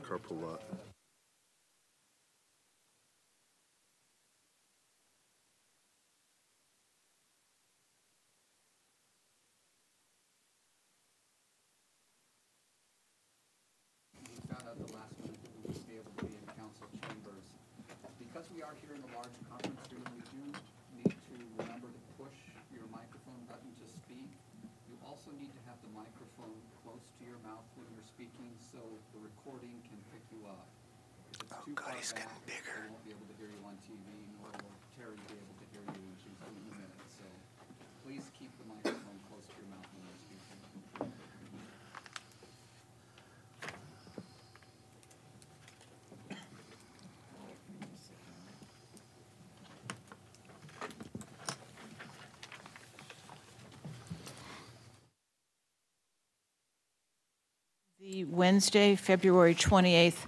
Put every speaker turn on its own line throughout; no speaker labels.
carpool lot.
The last minute that we would be able to be in council chambers. Because we are here in a large conference room, we do need to remember to push your microphone button to speak. You also need to have the microphone close to your mouth when you're speaking so the recording can pick you up. If it's too far back, they won't be able to hear you on TV, nor will Terry be able to hear you when she's doing the minutes. So please keep the microphone close to your mouth when you're speaking.
The Wednesday, February 28th,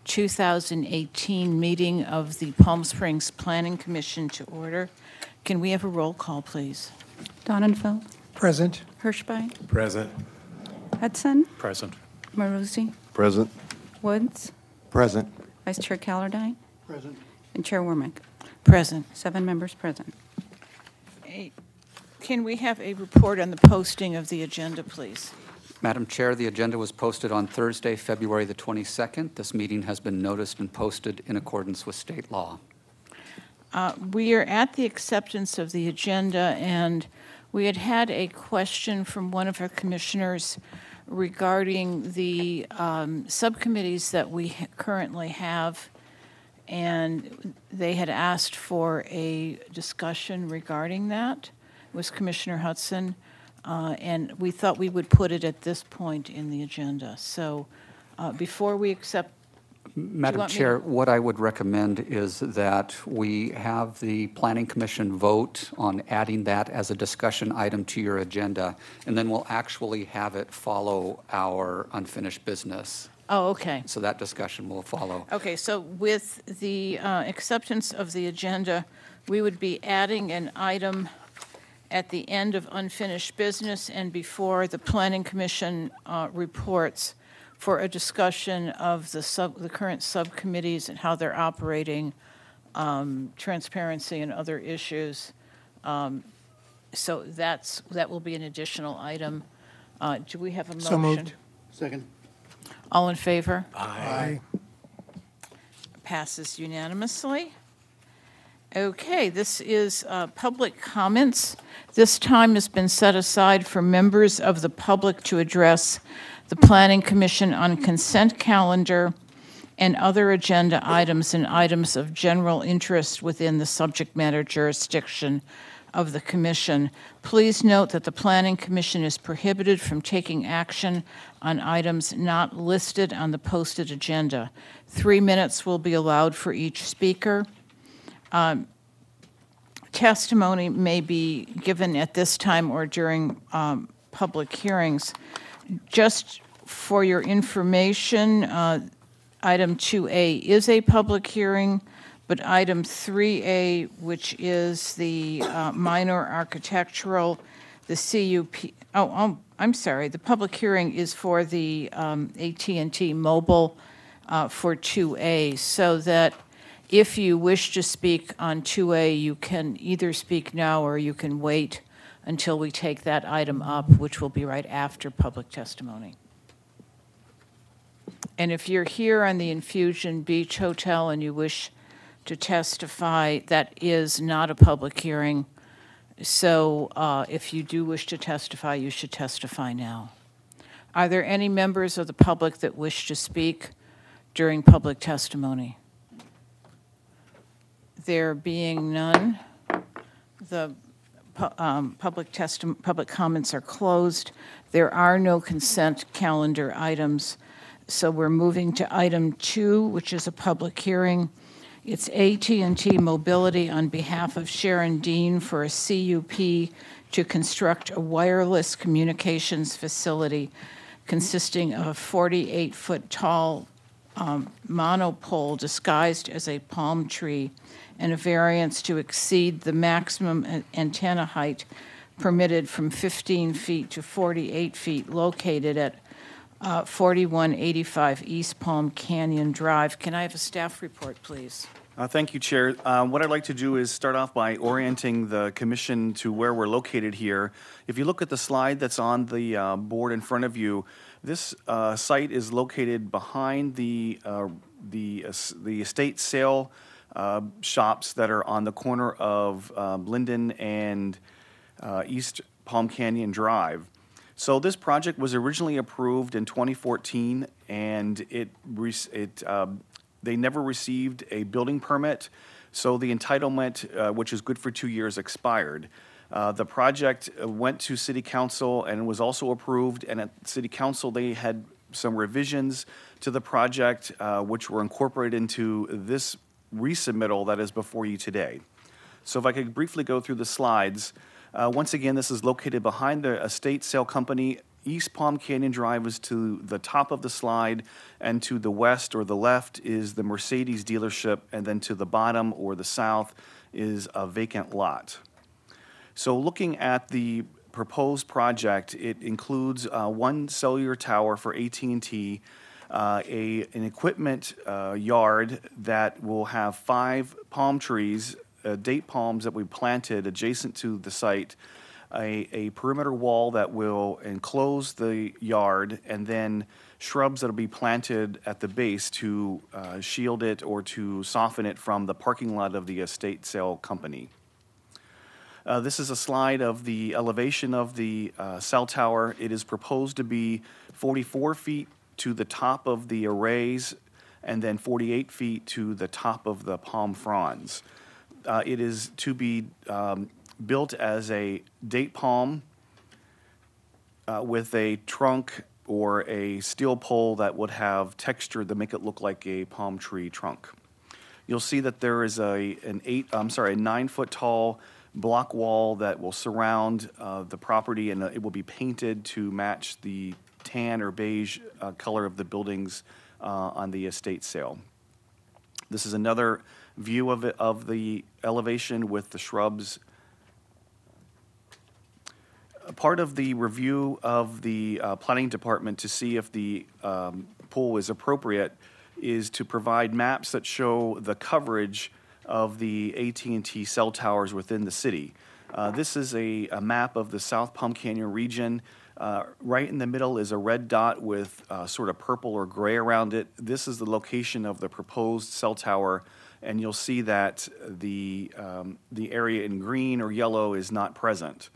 2018 meeting of the Palm Springs Planning Commission to order. Can we have a roll call, please?
Donenfeld.
Present.
Hirschbein.
Present.
Hudson.
Present.
Maruzzi.
Present.
Woods.
Present.
Vice Chair Callardine.
Present.
And Chair Wormick.
Present.
7 members present.
Can we have a report on the posting of the agenda, please?
Madam Chair, the agenda was posted on Thursday, February the 22nd. This meeting has been noticed and posted in accordance with state law.
We are at the acceptance of the agenda, and we had a question from one of our commissioners regarding the subcommittees that we currently have, and they had asked for a discussion regarding that. It was Commissioner Hudson. And we thought we would put it at this point in the agenda. So before we accept...
Madam Chair, what I would recommend is that we have the Planning Commission vote on adding that as a discussion item to your agenda, and then we'll actually have it follow our unfinished business.
Oh, okay.
So that discussion will follow.
Okay, so with the acceptance of the agenda, we would be adding an item at the end of unfinished business and before the Planning Commission reports for a discussion of the current subcommittees and how they're operating, transparency and other issues. So that will be an additional item. Do we have a motion?
So moved. Second.
All in favor?
Aye.
Passes unanimously. Okay, this is public comments. This time has been set aside for members of the public to address the Planning Commission on consent calendar and other agenda items and items of general interest within the subject matter jurisdiction of the Commission. Please note that the Planning Commission is prohibited from taking action on items not listed on the posted agenda. 3 minutes will be allowed for each speaker. Testimony may be given at this time or during public hearings. Just for your information, item 2A is a public hearing, but item 3A, which is the minor architectural, the CUP, I'm sorry, the public hearing is for the AT&T Mobile for 2A, so that if you wish to speak on 2A, you can either speak now or you can wait until we take that item up, which will be right after public testimony. And if you're here on the Infusion Beach Hotel and you wish to testify, that is not a public hearing. So if you do wish to testify, you should testify now. Are there any members of the public that wish to speak during public testimony? There being none, the public comments are closed. There are no consent calendar items, so we're moving to item 2, which is a public hearing. It's AT&T Mobility on behalf of Sharon Dean for a CUP to construct a wireless communications facility consisting of a 48-foot tall monopole disguised as a palm tree and a variance to exceed the maximum antenna height permitted from 15 feet to 48 feet located at 4185 East Palm Canyon Drive. Can I have a staff report, please?
Thank you, Chair. What I'd like to do is start off by orienting the commission to where we're located here. If you look at the slide that's on the board in front of you, this site is located behind the estate sale shops that are on the corner of Linden and East Palm Canyon Drive. So this project was originally approved in 2014, and they never received a building permit, so the entitlement, which is good for 2 years, expired. The project went to City Council and was also approved, and at City Council they had some revisions to the project which were incorporated into this resubmittal that is before you today. So if I could briefly go through the slides. Once again, this is located behind the estate sale company. East Palm Canyon Drive is to the top of the slide, and to the west or the left is the Mercedes dealership, and then to the bottom or the south is a vacant lot. So looking at the proposed project, it includes one cellular tower for AT&T, an equipment yard that will have 5 palm trees, date palms that we planted adjacent to the site, a perimeter wall that will enclose the yard, and then shrubs that will be planted at the base to shield it or to soften it from the parking lot of the estate sale company. This is a slide of the elevation of the cell tower. It is proposed to be 44 feet to the top of the arrays, and then 48 feet to the top of the palm fronds. It is to be built as a date palm with a trunk or a steel pole that would have texture to make it look like a palm tree trunk. You'll see that there is a 9-foot tall block wall that will surround the property, and it will be painted to match the tan or beige color of the buildings on the estate sale. This is another view of the elevation with the shrubs. Part of the review of the planning department to see if the pool is appropriate is to provide maps that show the coverage of the AT&T cell towers within the city. This is a map of the South Palm Canyon region. Right in the middle is a red dot with sort of purple or gray around it. This is the location of the proposed cell tower, and you'll see that the area in green or yellow is not present.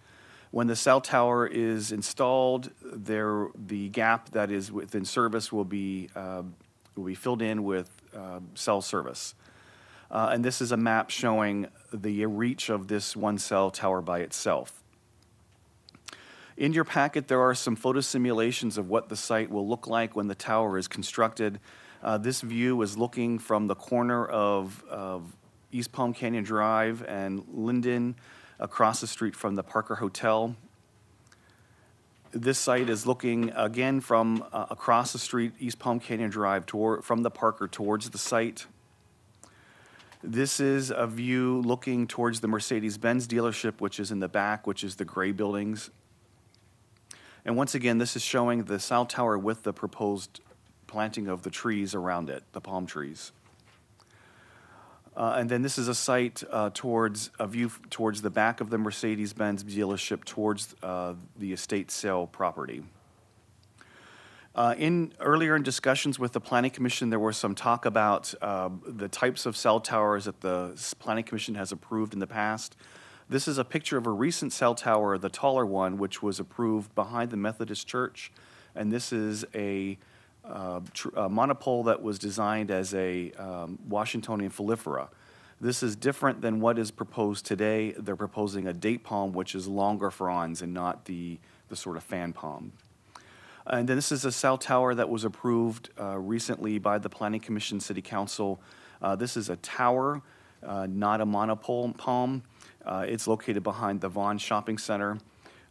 When the cell tower is installed, the gap that is within service will be filled in with cell service. And this is a map showing the reach of this one cell tower by itself. In your packet, there are some photo simulations of what the site will look like when the tower is constructed. This view is looking from the corner of East Palm Canyon Drive and Linden, across the street from the Parker Hotel. This site is looking again from across the street, East Palm Canyon Drive, from the Parker towards the site. This is a view looking towards the Mercedes-Benz dealership, which is in the back, which is the gray buildings. And once again, this is showing the cell tower with the proposed planting of the trees around it, the palm trees. And then this is a site towards a view towards the back of the Mercedes-Benz dealership towards the estate sale property. Earlier in discussions with the Planning Commission, there was some talk about the types of cell towers that the Planning Commission has approved in the past. This is a picture of a recent cell tower, the taller one, which was approved behind the Methodist Church. And this is a monopole that was designed as a Washingtonian foliifera. This is different than what is proposed today. They're proposing a date palm, which is longer fronds and not the sort of fan palm. And then this is a cell tower that was approved recently by the Planning Commission City Council. This is a tower, not a monopole palm. It's located behind the Vaughn Shopping Center.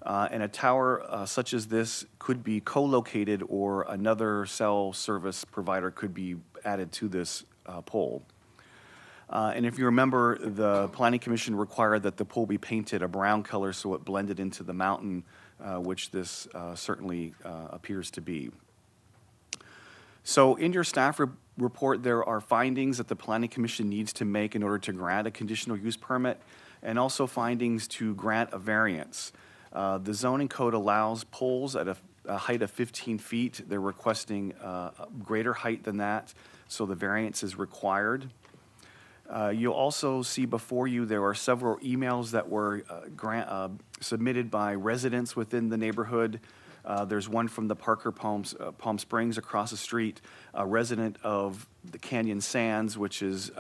And a tower such as this could be co-located, or another cell service provider could be added to this pole. And if you remember, the Planning Commission required that the pole be painted a brown color so it blended into the mountain, which this certainly appears to be. So in your staff report, there are findings that the Planning Commission needs to make in order to grant a conditional use permit, and also findings to grant a variance. The zoning code allows poles at a height of 15 feet. They're requesting a greater height than that, so the variance is required. You'll also see before you there are several emails that were submitted by residents within the neighborhood. There's one from the Parker Palm Springs across the street, a resident of the Canyon Sands, which is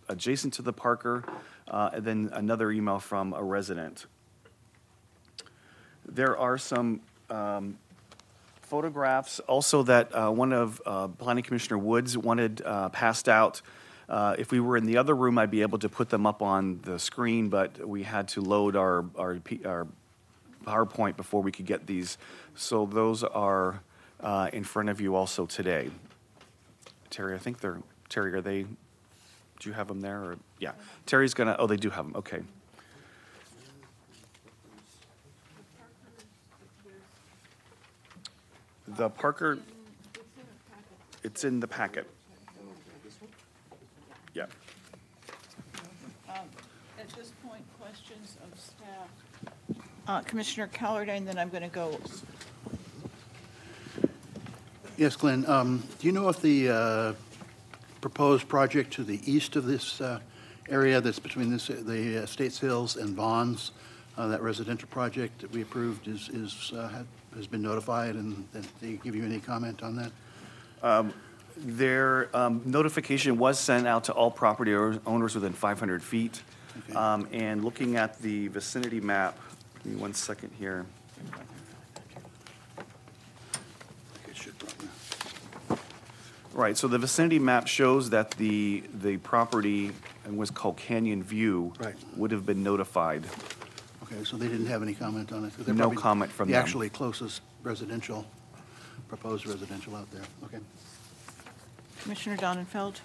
adjacent to the Parker, and then another email from a resident. There are some photographs also that one of Planning Commissioner Woods wanted passed out. If we were in the other room, I'd be able to put them up on the screen, but we had to load our PowerPoint before we could get these. So those are in front of you also today. Terry, I think they're, Terry, are they, do you have them there? Or yeah, Terry's gonna, oh, they do have them, okay. The Parker, it's in the packet. Yeah.
At this point, questions of staff. Commissioner Callardine, then I'm going to go.
Yes, Glenn, do you know if the proposed project to the east of this area that's between this, the States Hills and Bonds, that residential project that we approved has been notified, and did they give you any comment on that?
Their notification was sent out to all property owners within 500 feet.
Okay.
And looking at the vicinity map, give me 1 second here.
It should probably.
Right, so the vicinity map shows that the property, and what's called Canyon View,
Right.
would have been notified.
Okay, so they didn't have any comment on it? 'Cause they're
No
probably
comment from
the
them.
actually closest residential, proposed residential out there. Okay.
Commissioner Donenfeld?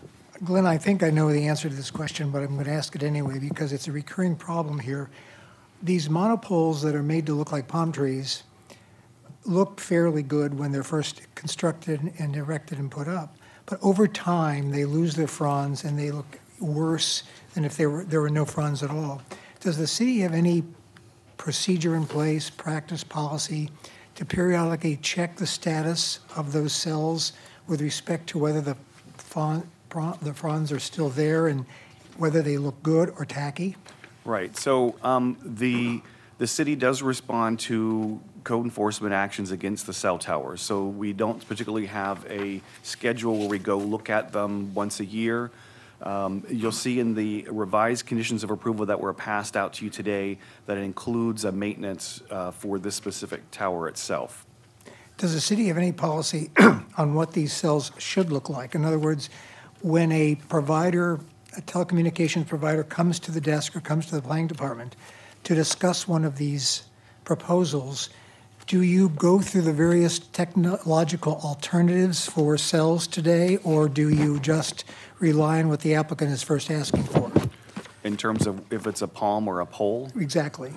Glenn, I think I know the answer to this question, but I'm going to ask it anyway because it's a recurring problem here. These monopoles that are made to look like palm trees look fairly good when they're first constructed and erected and put up. But over time, they lose their fronds and they look worse than if there were no fronds at all. Does the city have any procedure in place, practice, policy, to periodically check the status of those cells with respect to whether the fronds are still there and whether they look good or tacky?
Right, so the city does respond to code enforcement actions against the cell towers. So we don't particularly have a schedule where we go look at them once a year. You'll see in the revised conditions of approval that were passed out to you today that it includes a maintenance for this specific tower itself.
Does the city have any policy on what these cells should look like? In other words, when a provider, a telecommunications provider comes to the desk or comes to the planning department to discuss one of these proposals, do you go through the various technological alternatives for cells today, or do you just rely on what the applicant is first asking for?
In terms of if it's a palm or a pole?
Exactly.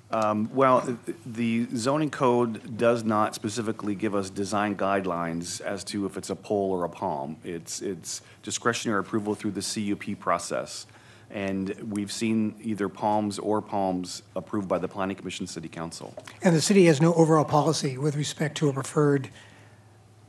Well, the zoning code does not specifically give us design guidelines as to if it's a pole or a palm. It's discretionary approval through the CUP process. And we've seen either palms or palms approved by the Planning Commission City Council.
And the city has no overall policy with respect to a preferred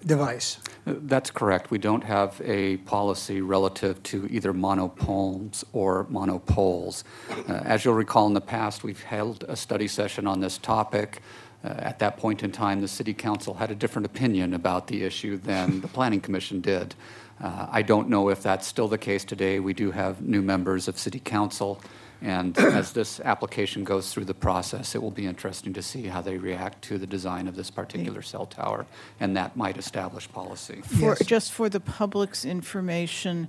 device?
That's correct. We don't have a policy relative to either monopalms or monopoles. As you'll recall, in the past, we've held a study session on this topic. At that point in time, the City Council had a different opinion about the issue than the Planning Commission did. I don't know if that's still the case today. We do have new members of City Council, and as this application goes through the process, it will be interesting to see how they react to the design of this particular cell tower, and that might establish policy.
Yes.
Just for the public's information,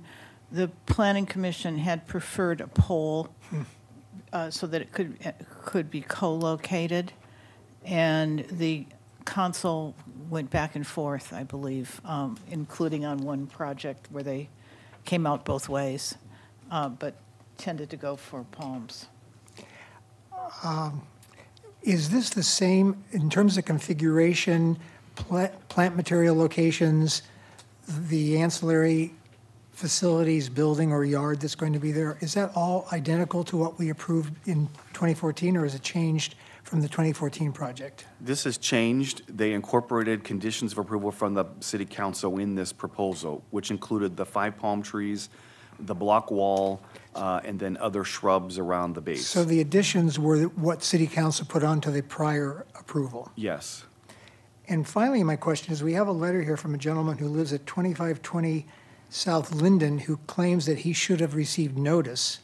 the Planning Commission had preferred a pole so that it could be co-located, and the council went back and forth, I believe, including on one project where they came out both ways, but tended to go for palms.
Is this the same in terms of configuration, plant material locations, the ancillary facilities, building or yard that's going to be there, is that all identical to what we approved in 2014, or is it changed from the 2014 project?
This has changed. They incorporated conditions of approval from the city council in this proposal, which included the 5 palm trees, the block wall, and then other shrubs around the base.
So the additions were what city council put onto the prior approval?
Yes.
And finally, my question is, we have a letter here from a gentleman who lives at 2520 South Linden who claims that he should have received notice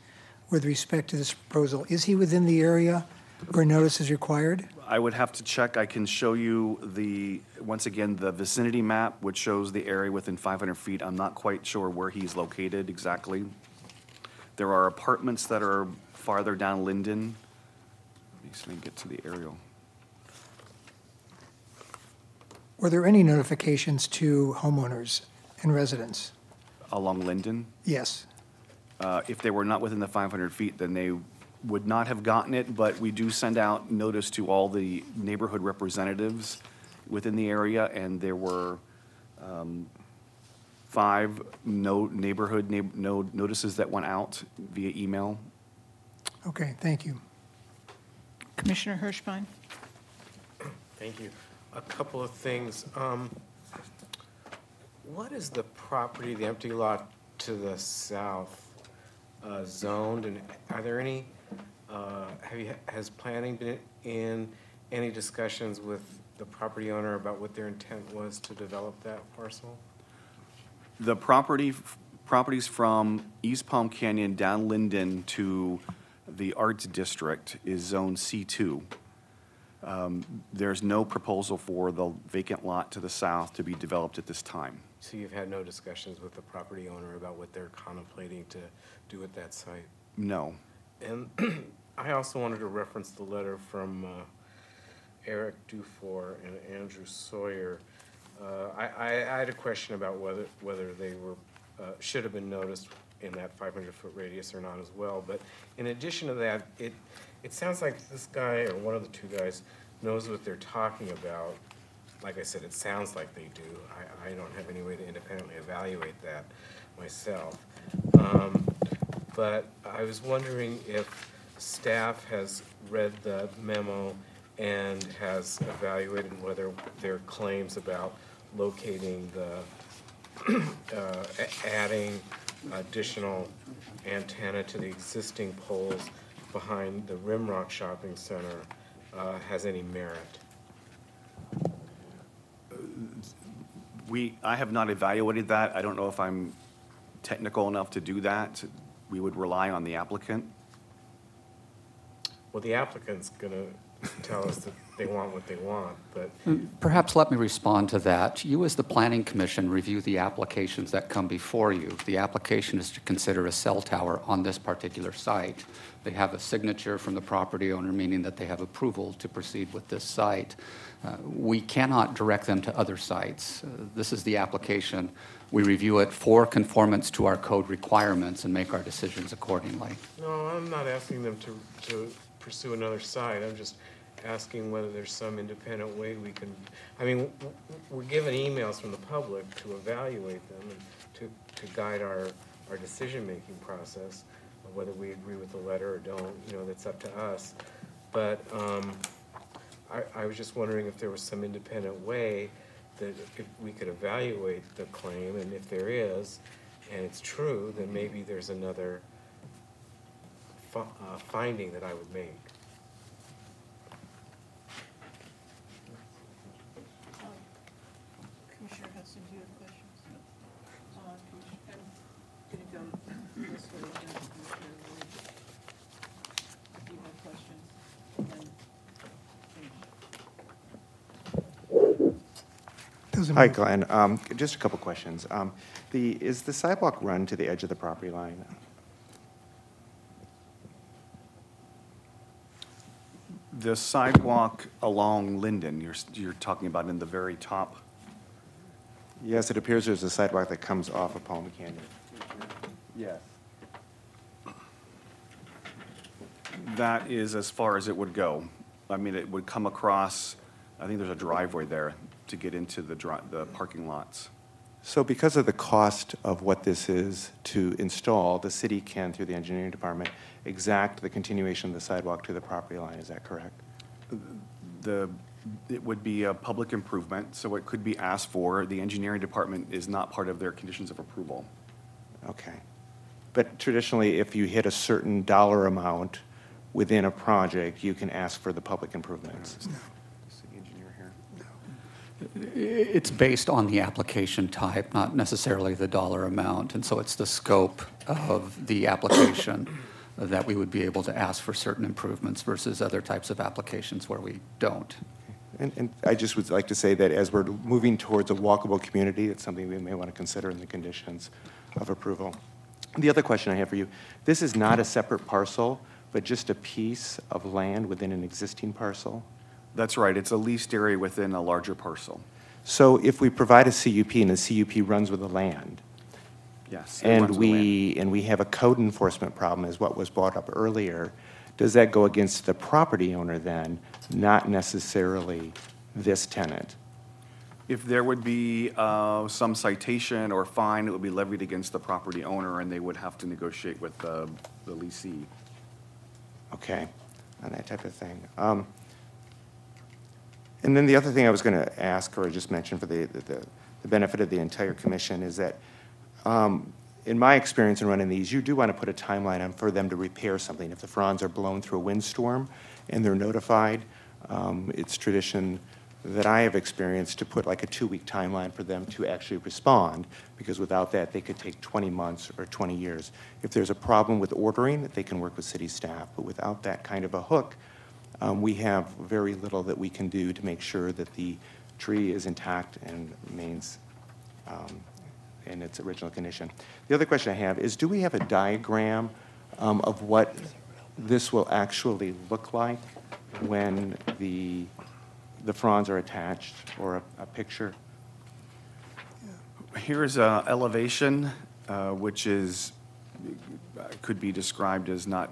with respect to this proposal. Is he within the area where notice is required?
I would have to check. I can show you once again, the vicinity map, which shows the area within 500 feet. I'm not quite sure where he's located exactly. There are apartments that are farther down Linden. Let me see if I can get to the aerial.
Were there any notifications to homeowners and residents?
Along Linden.
Yes.
If they were not within the 500 feet, then they would not have gotten it, but we do send out notice to all the neighborhood representatives within the area, and there were 5 neighborhood notices that went out via email.
Okay, thank you.
Commissioner Hirschbein?
Thank you. A couple of things. What is the property, the empty lot to the south zoned, and are there any, has planning been in any discussions with the property owner about what their intent was to develop that parcel?
The properties from East Palm Canyon down Linden to the Arts District is Zone C2. There's no proposal for the vacant lot to the south to be developed at this time.
So you've had no discussions with the property owner about what they're contemplating to do at that site?
No.
And I also wanted to reference the letter from Eric Dufour and Andrew Sawyer. I had a question about whether they were should have been noticed in that 500-foot radius or not as well. But in addition to that, it sounds like this guy or one of the two guys knows what they're talking about. Like I said, it sounds like they do. I don't have any way to independently evaluate that myself. But I was wondering if staff has read the memo and has evaluated whether their claims about locating the, adding additional antenna to the existing poles behind the Rimrock Shopping Center has any merit.
I have not evaluated that. I don't know if I'm technical enough to do that. We would rely on the applicant.
Well, the applicant's gonna tell us that they want what they want, but
Perhaps let me respond to that. You, as the Planning Commission, review the applications that come before you. The application is to consider a cell tower on this particular site. They have a signature from the property owner, meaning that they have approval to proceed with this site. We cannot direct them to other sites. This is the application. We review it for conformance to our code requirements and make our decisions accordingly.
no, I'm not asking them to pursue another site. I'm just asking whether there's some independent way we can, I mean, we're given emails from the public to evaluate them and to guide our decision-making process, whether we agree with the letter or don't, you know, that's up to us. But I was just wondering if there was some independent way that if we could evaluate the claim, and if there is, and it's true, then maybe there's another finding that I would make.
Commissioner Hudson, do you have questions? Can you go this way again, Commissioner Wood? Do you have questions? And then finish.
Hi, Glenn. Just a couple questions. Is the sidewalk run to the edge of the property line?
The sidewalk along Linden, you're talking about in the very top?
Yes, it appears there's a sidewalk that comes off of Palm Canyon.
Yes. That is as far as it would go. I mean, it would come across, I think there's a driveway there to get into the parking lots.
So because of the cost of what this is to install, the city can, through the engineering department, exact the continuation of the sidewalk to the property line. Is that correct?
It would be a public improvement, so it could be asked for. The engineering department is not part of their conditions of approval.
Okay. But traditionally, if you hit a certain dollar amount within a project, you can ask for the public improvements. City engineer here.
It's based on the application type, not necessarily the dollar amount. And so it's the scope of the application that we would be able to ask for certain improvements versus other types of applications where we don't.
And I just would like to say that as we're moving towards a walkable community, it's something we may want to consider in the conditions of approval. The other question I have for you, this is not a separate parcel, but just a piece of land within an existing parcel?
That's right. It's a leased area within a larger parcel.
So if we provide a CUP and the CUP runs with the land,
Yes. it
and
runs with land.
we have a code enforcement problem, as what was brought up earlier, does that go against the property owner then, not necessarily this tenant?
If there would be some citation or fine, it would be levied against the property owner, and they would have to negotiate with the leasee.
Okay, on that type of thing. And then the other thing I was going to ask or just mention for the benefit of the entire commission is that in my experience in running these, you do want to put a timeline on for them to repair something. If the fronds are blown through a windstorm and they're notified, it's tradition that I have experienced to put like a 2-week timeline for them to actually respond, because without that, they could take 20 months or 20 years. If there's a problem with ordering, they can work with city staff, but without that kind of a hook, we have very little that we can do to make sure that the tree is intact and remains in its original condition. The other question I have is, do we have a diagram of what this will actually look like when the fronds are attached, or a picture?
Here's an elevation, which is, could be described as not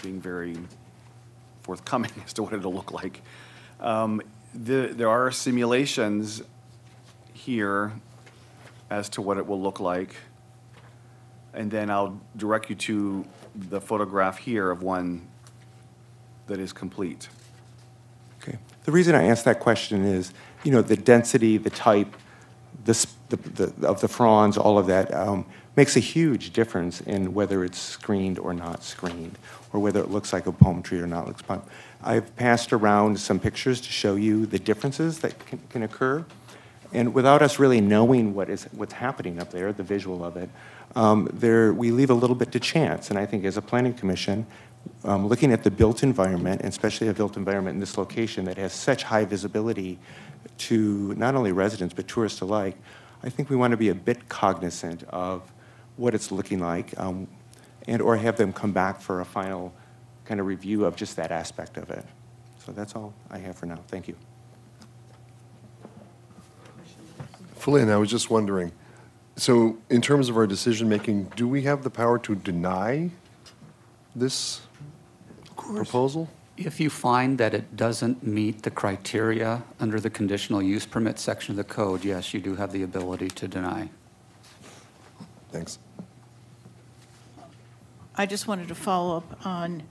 being very forthcoming as to what it'll look like. There are simulations here as to what it will look like, and then I'll direct you to the photograph here of one that is complete.
Okay. The reason I ask that question is, you know, the density, the type, of the fronds, all of that makes a huge difference in whether it's screened or not screened, or whether it looks like a palm tree or not looks palm. I've passed around some pictures to show you the differences that can occur, and without us really knowing what's happening up there, the visual of it, we leave a little bit to chance. And I think as a planning commission, looking at the built environment, and especially a built environment in this location that has such high visibility to not only residents but tourists alike, I think we want to be a bit cognizant of what it's looking like, and or have them come back for a final kind of review of just that aspect of it. So that's all I have for now. Thank you.
Flynn, I was just wondering, so in terms of our decision-making, do we have the power to deny this proposal?
If you find that it doesn't meet the criteria under the conditional use permit section of the code, yes, you do have the ability to deny.
Thanks.
I just wanted to follow up on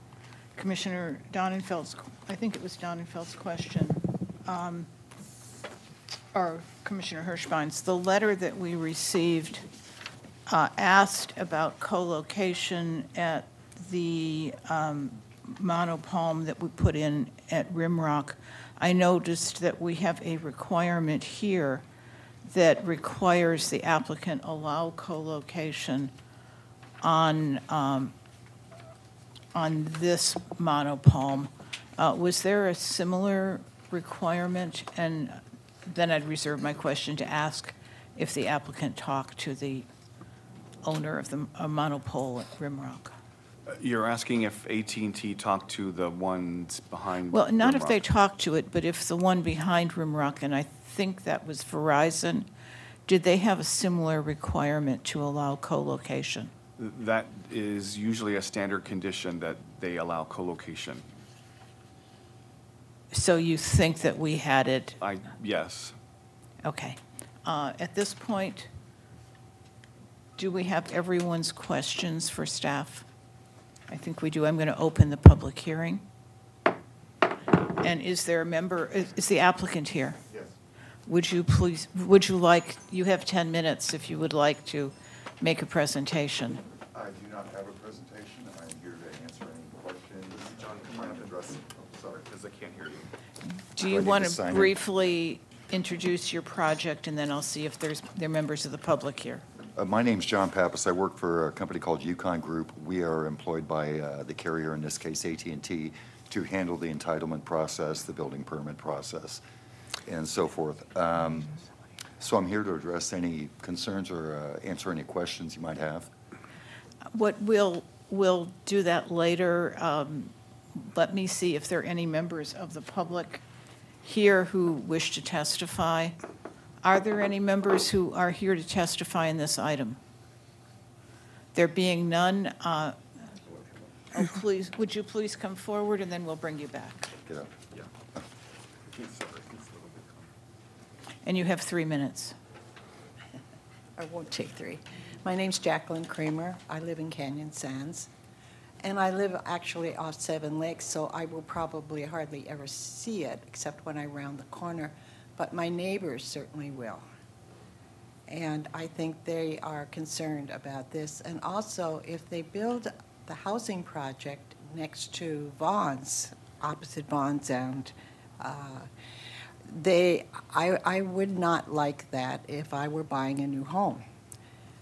Commissioner Donenfeld's, I think it was Donenfeld's question, or Commissioner Hirschbein's. The letter that we received asked about co-location at the monopalm that we put in at Rimrock. I noticed that we have a requirement here that requires the applicant allow co-location on this monopalm. Was there a similar requirement? And then I'd reserve my question to ask if the applicant talked to the owner of the monopole at Rimrock.
You're asking if AT&T talked to the ones behind
Well, not if
Rimrock.
they talked to it, but if the one behind Rimrock, and I think that was Verizon, did they have a similar requirement to allow co-location?
That is usually a standard condition that they allow co-location.
So you think that we had it?
Yes.
Okay. At this point, do we have everyone's questions for staff? I think we do. I'm going to open the public hearing. And is there a member, is the applicant here?
Yes.
Would you you have 10 minutes if you would like to make a presentation.
I do not have a presentation. I'm here to answer any questions. John, come on, address. Sorry, because I can't hear you.
Do
I
you
need
want
to
to
sign in?
briefly introduce your project, and then I'll see if there are members of the public here?
My name's John Pappas. I work for a company called Yukon Group. We are employed by the carrier, in this case AT&T, to handle the entitlement process, the building permit process, and so forth. So I'm here to address any concerns or answer any questions you might have.
We'll do that later. Let me see if there are any members of the public here who wish to testify. Are there any members who are here to testify in this item? There being none, please, would you please come forward, and then we'll bring you back.
Get up.
And you have 3 minutes.
I won't take 3. My name's Jacqueline Kramer. I live in Canyon Sands. And I live actually off Seven Lakes, so I will probably hardly ever see it, except when I round the corner. But my neighbors certainly will. And I think they are concerned about this. And also, if they build the housing project next to Vaughn's, opposite Vaughn's, and I would not like that if I were buying a new home.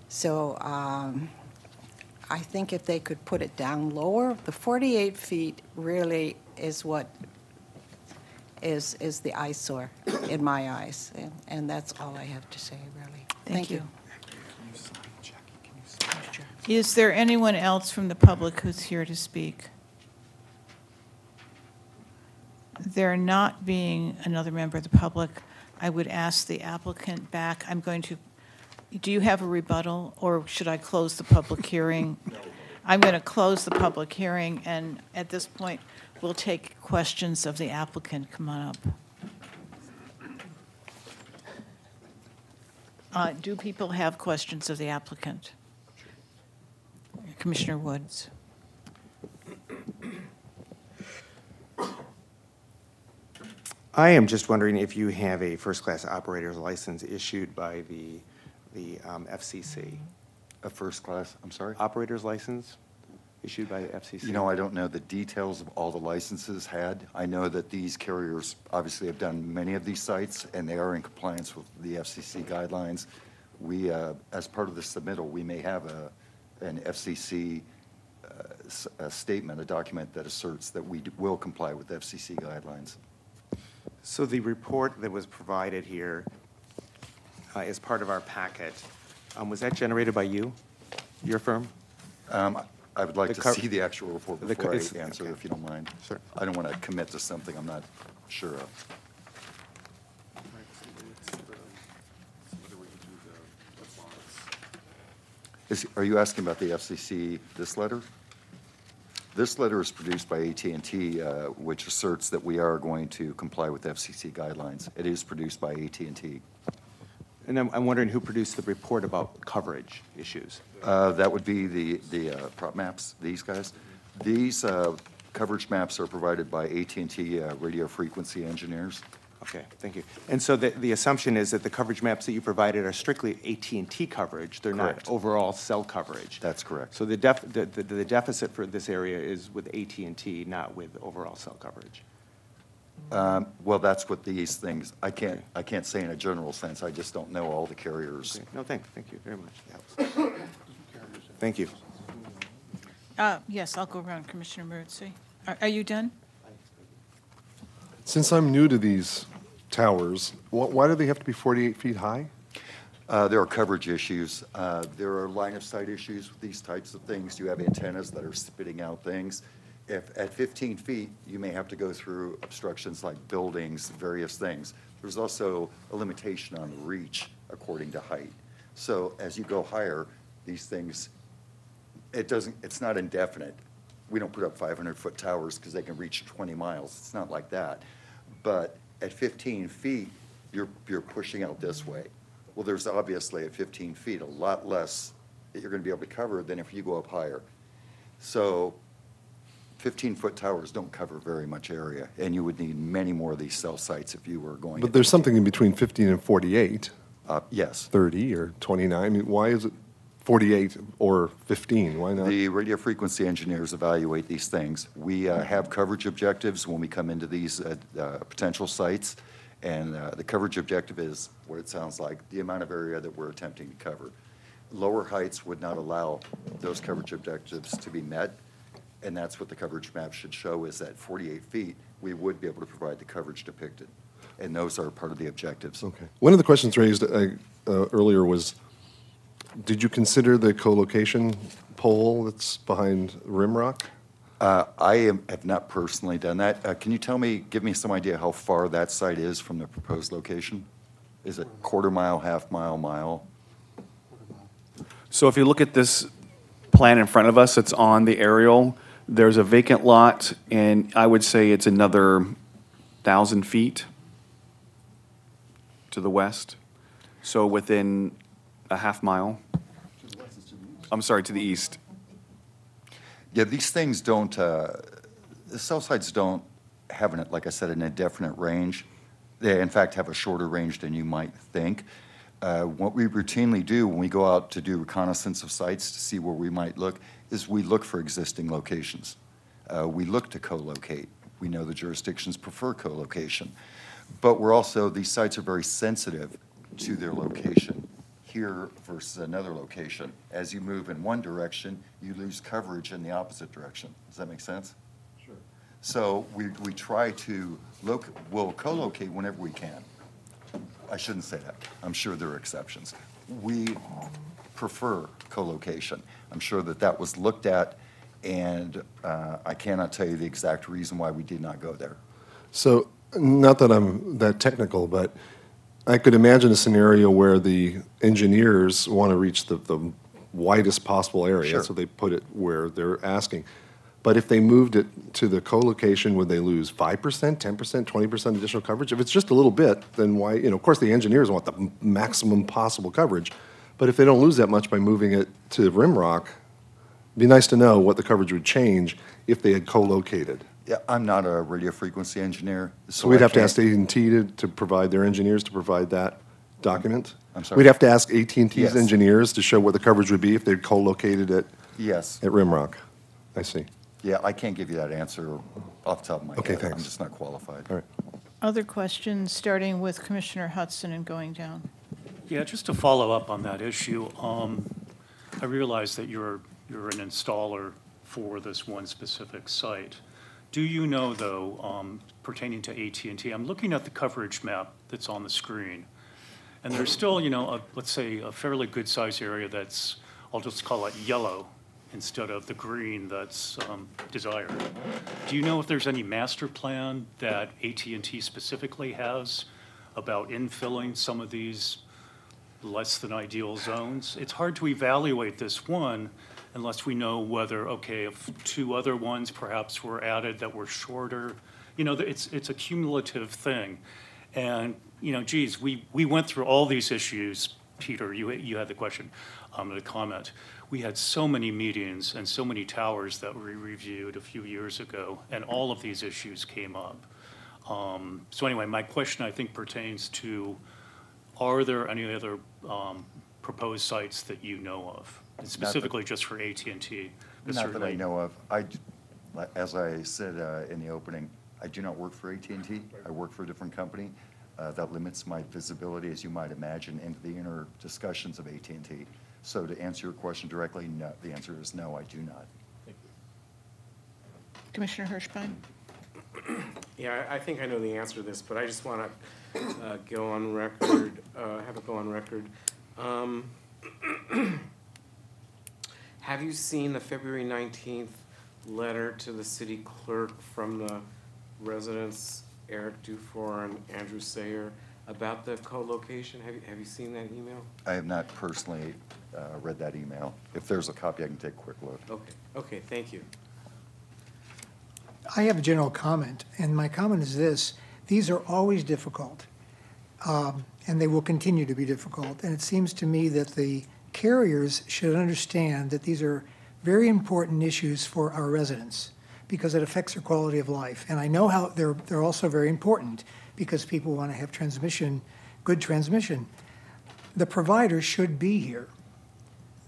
So I think if they could put it down lower, the 48 feet really is what is the eyesore in my eyes. And that's all I have to say, really. Thank you.
Is there anyone else from the public who's here to speak? There not being another member of the public, I would ask the applicant back. Do you have a rebuttal, or should I close the public hearing? I'm going to close the public hearing, and at this point, we'll take questions of the applicant. Come on up. Do people have questions of the applicant? Commissioner Woods.
I am just wondering if you have a first-class operator's license issued by the FCC.
A first class, I'm sorry?
Operator's license issued by the FCC?
You know, I don't know the details of all the licenses had. I know that these carriers obviously have done many of these sites, and they are in compliance with the FCC guidelines. We, as part of the submittal, we may have an FCC a statement, a document that asserts that we will comply with FCC guidelines.
So the report that was provided here as part of our packet, was that generated by you, your firm?
I would like to see the actual report before I answer,
okay.
if you don't mind.
Sure.
I don't want to commit to something I'm not sure of. Are you asking about the FCC, this letter? This letter is produced by AT&T, which asserts that we are going to comply with FCC guidelines. It is produced by AT&T.
And I'm wondering who produced the report about coverage issues?
That would be the prop maps, these guys. These coverage maps are provided by AT&T radio frequency engineers.
Okay, thank you. And so the assumption is that the coverage maps that you provided are strictly AT&T coverage. They're
Correct.
not overall cell coverage.
That's correct.
So the deficit for this area is with AT&T, not with overall cell coverage.
Well, that's what these things, I can't say in a general sense. I just don't know all the carriers.
Okay. No, thank you very much. That helps. Thank you.
Yes, I'll go around. Commissioner Murtzy. Are you done?
Since I'm new to these towers, why do they have to be 48 feet high?
There are coverage issues. There are line of sight issues with these types of things. You have antennas that are spitting out things. If at 15 feet, you may have to go through obstructions like buildings, various things. There's also a limitation on reach according to height. So as you go higher, these things, it's not indefinite. We don't put up 500-foot towers because they can reach 20 miles. It's not like that. But at 15 feet, you're pushing out this way. Well, there's obviously at 15 feet, a lot less that you're going to be able to cover than if you go up higher. So 15-foot towers don't cover very much area, and you would need many more of these cell sites if you were going.
But there's something in between 15 and 48,
Yes.
30 or 29. I mean, why is it 48 or 15? Why not?
The radio frequency engineers evaluate these things. We have coverage objectives when we come into these potential sites, and the coverage objective is what it sounds like, the amount of area that we're attempting to cover. Lower heights would not allow those coverage objectives to be met, and that's what the coverage map should show, is that 48 feet, we would be able to provide the coverage depicted. And those are part of the objectives.
Okay. One of the questions raised earlier was, did you consider the co-location pole that's behind Rimrock?
Have not personally done that. Can you give me some idea how far that site is from the proposed location? Is it quarter mile, half mile, mile?
So if you look at this plan in front of us, it's on the aerial. There's a vacant lot, and I would say it's another 1,000 feet to the west. So within a half mile. I'm sorry, to the east.
Yeah, these things don't, the cell sites don't have, like I said, an indefinite range. They, in fact, have a shorter range than you might think. What we routinely do when we go out to do reconnaissance of sites to see where we might look is we look for existing locations. We look to co-locate. We know the jurisdictions prefer co-location. But we're also, these sites are very sensitive to their location here versus another location. As you move in one direction, you lose coverage in the opposite direction. Does that make sense? Sure. So we try to we'll co-locate whenever we can. I shouldn't say that. I'm sure there are exceptions. We prefer co-location. I'm sure that that was looked at, and I cannot tell you the exact reason why we did not go there.
So, not that I'm that technical, but I could imagine a scenario where the engineers want to reach the widest possible area,
Sure.
so they put it where they're asking. But if they moved it to the co-location, would they lose 5%, 10%, 20% additional coverage? If it's just a little bit, then why, of course the engineers want the maximum possible coverage. But if they don't lose that much by moving it to Rimrock, it'd be nice to know what the coverage would change if they had co-located.
Yeah, I'm not a radio frequency engineer.
So we'd
I
have to
can't-
ask AT&T to provide, their engineers to provide that document?
I'm sorry?
We'd have to ask AT&T's
Yes.
engineers to show what the coverage would be if they'd co-located it
Yes.
at Rimrock. I see.
Yeah, I can't give you that answer off the top of my head.
Okay, thanks.
I'm just not qualified.
All right.
Other questions, starting with Commissioner Hudson and going down?
Yeah, just to follow up on that issue, I realize that you're an installer for this one specific site. Do you know, though, pertaining to AT&T, I'm looking at the coverage map that's on the screen, and there's still, let's say, a fairly good-sized area that's, I'll just call it yellow instead of the green that's desired. Do you know if there's any master plan that AT&T specifically has about infilling some of these less than ideal zones? It's hard to evaluate this one unless we know whether, okay, if two other ones perhaps were added that were shorter. It's a cumulative thing. And, geez, we went through all these issues. Peter, you had the question, the comment. We had so many meetings and so many towers that we reviewed a few years ago, and all of these issues came up. So anyway, my question, I think, pertains to, are there any other proposed sites that you know of? And specifically just for AT&T?
Not that I know of. As I said in the opening, I do not work for AT&T. I work for a different company. That limits my visibility, as you might imagine, into the inner discussions of AT&T. So to answer your question directly, no, the answer is no, I do not.
Commissioner Hirschbein?
Yeah, I think I know the answer to this, but I just want to go on record, have it go on record. Have you seen the February 19th letter to the city clerk from the residents, Eric Dufour and Andrew Sayer, about the co-location? Have you seen that email?
I have not personally read that email. If there's a copy, I can take a quick look.
Okay, thank you.
I have a general comment, and my comment is this: these are always difficult. and they will continue to be difficult. And it seems to me that the carriers should understand that these are very important issues for our residents because it affects their quality of life. And I know how they're also very important because people want to have transmission, good transmission. The provider should be here.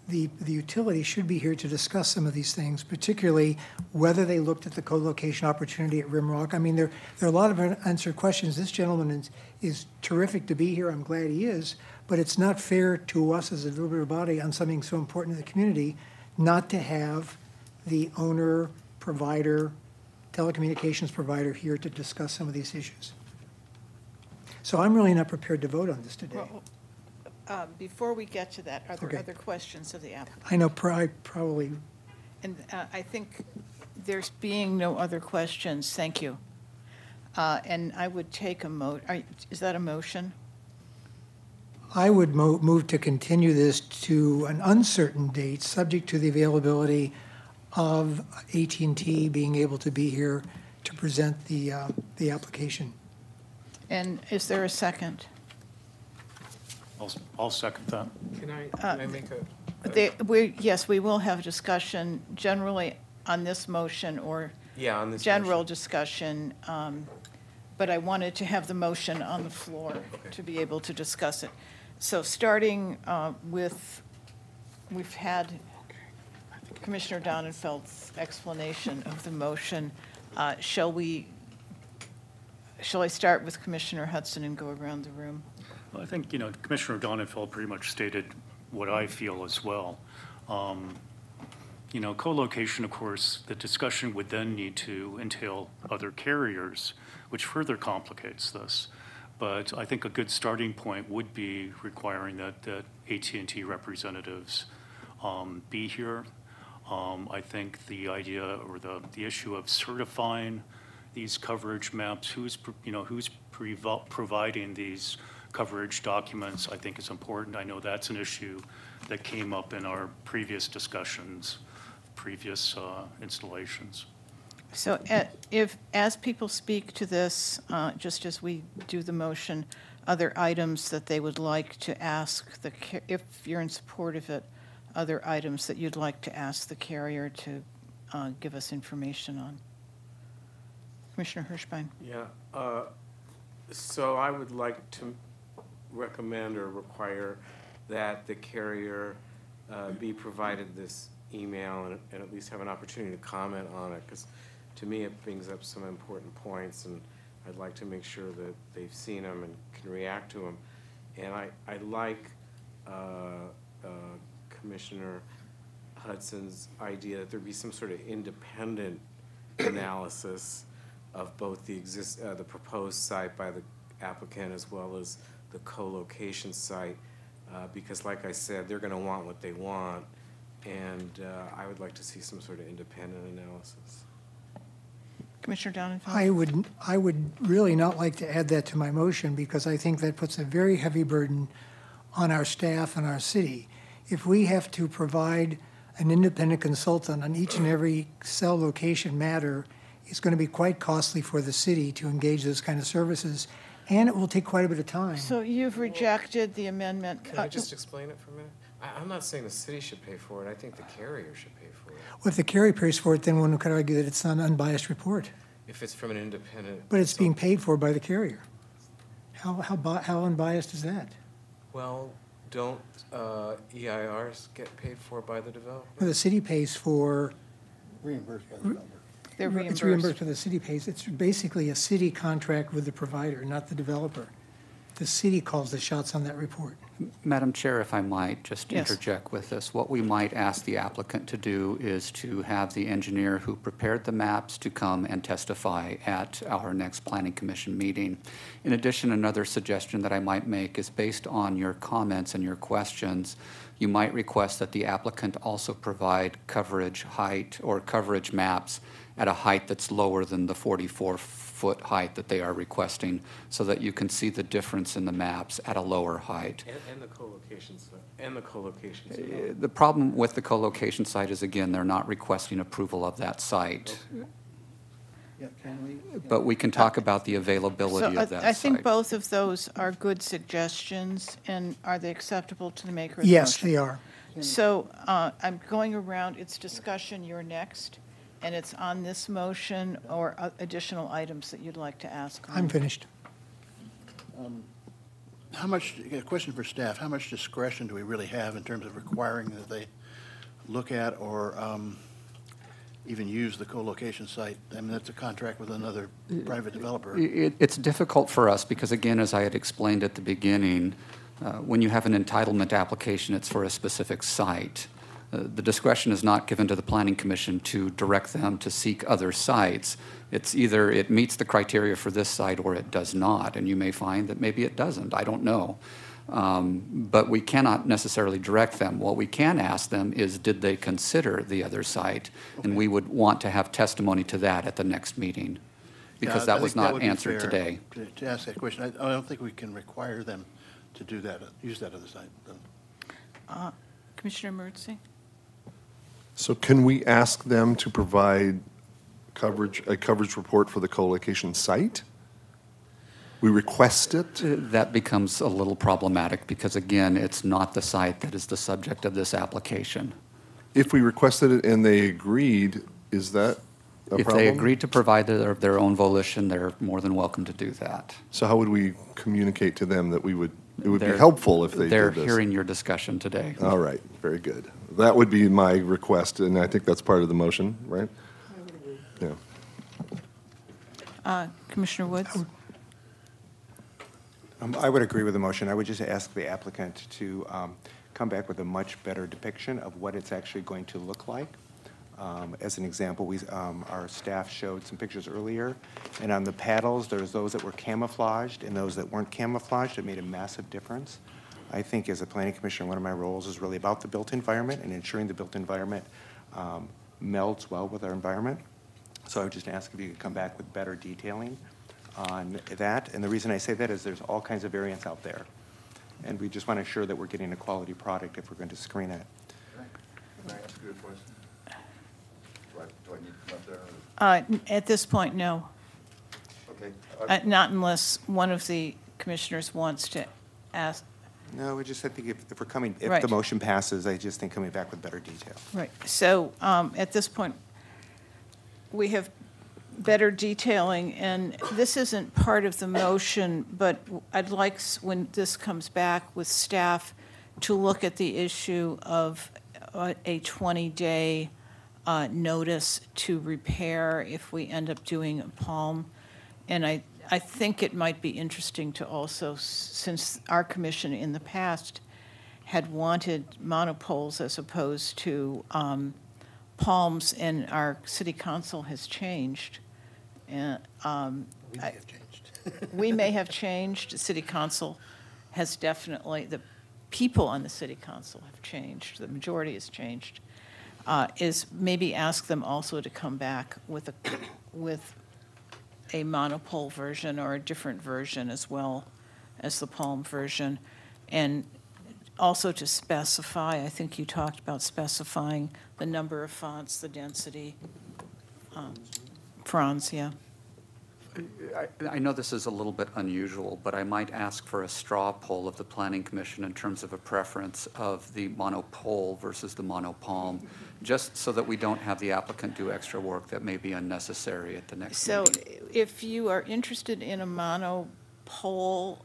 The utility should be here to discuss some of these things, particularly whether they looked at the co-location opportunity at Rimrock. I mean, there are a lot of unanswered questions. This gentleman is terrific to be here. I'm glad he is, but it's not fair to us as a deliberative body on something so important to the community not to have the owner, provider, telecommunications provider here to discuss some of these issues. So I'm really not prepared to vote on this today.
Before we get to that, are there
Okay.
other questions of the applicant?
I know probably,
And I think there's being no other questions, thank you. And I would take is that a motion?
I would move to continue this to an uncertain date, subject to the availability of AT&T being able to be here to present the application.
And is there a second?
I'll second that.
Can I make a?
Yes, we will have discussion generally on this motion or
Yeah, on this
general
motion.
discussion, but I wanted to have the motion on the floor to be able to discuss it. So starting with, we've had Commissioner Donenfeld's explanation of the motion. Shall I start with Commissioner Hudson and go around the room?
I think, Commissioner Donenfeld pretty much stated what I feel as well. Co-location, of course, the discussion would then need to entail other carriers, which further complicates this. But I think a good starting point would be requiring that AT&T representatives be here. I think the idea or the issue of certifying these coverage maps, who's providing these coverage documents, I think is important. I know that's an issue that came up in our previous discussions, previous installations.
So as people speak to this, just as we do the motion, other items that they would like to ask, if you're in support of it, other items that you'd like to ask the carrier to give us information on? Commissioner Hirschbein.
Yeah, so I would like to recommend or require that the carrier be provided this email and at least have an opportunity to comment on it, because to me it brings up some important points, and I'd like to make sure that they've seen them and can react to them. And I like Commissioner Hudson's idea that there be some sort of independent analysis of both the proposed site by the applicant as well as the co-location site, because like I said, they're going to want what they want, and I would like to see some sort of independent analysis.
Commissioner Donenfeld.
I would really not like to add that to my motion because I think that puts a very heavy burden on our staff and our city. If we have to provide an independent consultant on each and every cell location matter, it's going to be quite costly for the city to engage those kind of services, and it will take quite a bit of time.
So you've rejected the amendment.
Can I just explain it for a minute? I'm not saying the city should pay for it. I think the carrier should pay for it.
Well, if the carrier pays for it, then one could argue that it's not an unbiased report.
If it's from an independent.
But it's being paid for by the carrier. How unbiased is that?
Well, don't EIRs get paid for by the developer?
Well, the city pays for.
Reimbursed by the developer.
They're reimbursed.
It's reimbursed, but the city pays. It's basically a city contract with the provider, not the developer. The city calls the shots on that report.
Madam Chair, if I might just
Yes.
interject with this, what we might ask the applicant to do is to have the engineer who prepared the maps to come and testify at our next Planning Commission meeting. In addition, another suggestion that I might make is based on your comments and your questions, you might request that the applicant also provide coverage height or coverage maps at a height that's lower than the 44-foot height that they are requesting, so that you can see the difference in the maps at a lower height.
And the co-location site. And the co-location site.
The problem with the co-location site is, again, they're not requesting approval of that site.
Yeah, can we?
But we can talk about the availability
So
of that
I think
site.
both of those are good suggestions, and are they acceptable to the maker of the
Yes,
motion?
they are.
So I'm going around, it's discussion, you're next, and it's on this motion or additional items that you'd like to ask on.
I'm finished.
How much, a question for staff, how much discretion do we really have in terms of requiring that they look at or even use the co-location site? I mean, that's a contract with another private developer.
It's difficult for us because, again, as I had explained at the beginning, when you have an entitlement application, it's for a specific site. The discretion is not given to the Planning Commission to direct them to seek other sites. It's either it meets the criteria for this site or it does not, and you may find that maybe it doesn't. I don't know. But we cannot necessarily direct them. What we can ask them is, did they consider the other site? And we would want to have testimony to that at the next meeting, because
Yeah, I
that was
think
not
would be
answered
fair
today.
To ask that question. I don't think we can require them to do that, use that other site.
Commissioner Mertzi?
So can we ask them to provide a coverage report for the co-location site? We request it?
That becomes a little problematic because, again, it's not the site that is the subject of this application.
If we requested it and they agreed, is that a problem?
If they agreed to provide it of their own volition, they're more than welcome to do that.
So how would we communicate to them that it would be
They're-
helpful if they did
They're
this?
hearing your discussion today.
All right, very good. That would be my request, and I think that's part of the motion, right? Yeah.
Commissioner Woods?
I would agree with the motion. I would just ask the applicant to come back with a much better depiction of what it's actually going to look like. As an example, our staff showed some pictures earlier, and on the paddles, there's those that were camouflaged and those that weren't camouflaged. It made a massive difference. I think as a planning commissioner, one of my roles is really about the built environment and ensuring the built environment melds well with our environment. So I would just ask if you could come back with better detailing on that. And the reason I say that is there's all kinds of variants out there. And we just want to ensure that we're getting a quality product if we're going to screen it.
Can I ask you a question? Do I need to come up there?
At this point, no.
Okay.
Not unless one of the commissioners wants to ask.
No, I think if we're coming, if
Right.
the motion passes, I just think coming back with better detail.
Right. So at this point, we have better detailing, and this isn't part of the motion, but I'd like, when this comes back with staff, to look at the issue of a 20-day notice to repair if we end up doing a palm. And I think it might be interesting to also, since our commission in the past had wanted monopoles as opposed to palms, and our city council has changed. And
We may have changed.
we may have changed. The city council has definitely, the people on the city council have changed. The majority has changed. Is maybe ask them also to come back with a monopole version or a different version as well as the palm version. And also to specify, I think you talked about specifying the number of fonts, the density. Franz, yeah.
I know this is a little bit unusual, but I might ask for a straw poll of the Planning Commission in terms of a preference of the monopole versus the monopalm, just so that we don't have the applicant do extra work that may be unnecessary at the next
So
meeting.
if you are interested in a monopole,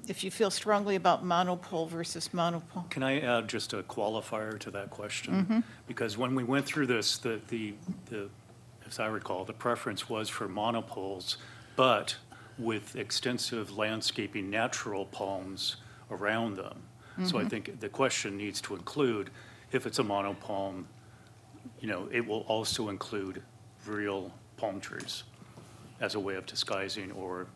if you feel strongly about monopole versus monopole,
Can I add just a qualifier to that question? Because when we went through this, as I recall, the preference was for monopoles, but with extensive landscaping natural palms around them. So I think the question needs to include, if it's a monopalm, it will also include real palm trees as a way of disguising or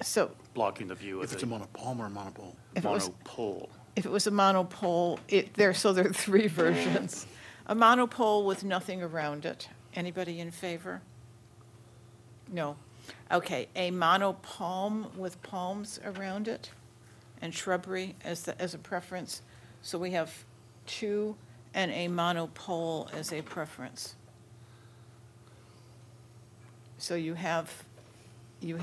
so
blocking the view of
If it's
the
a monopalm or a monopole?
if it was,
monopole.
if it was a monopole, there are three versions. A monopole with nothing around it. Anybody in favor? No. Okay, a monopalm with palms around it and shrubbery as a preference. So we have two, and a monopole as a preference. So you have 2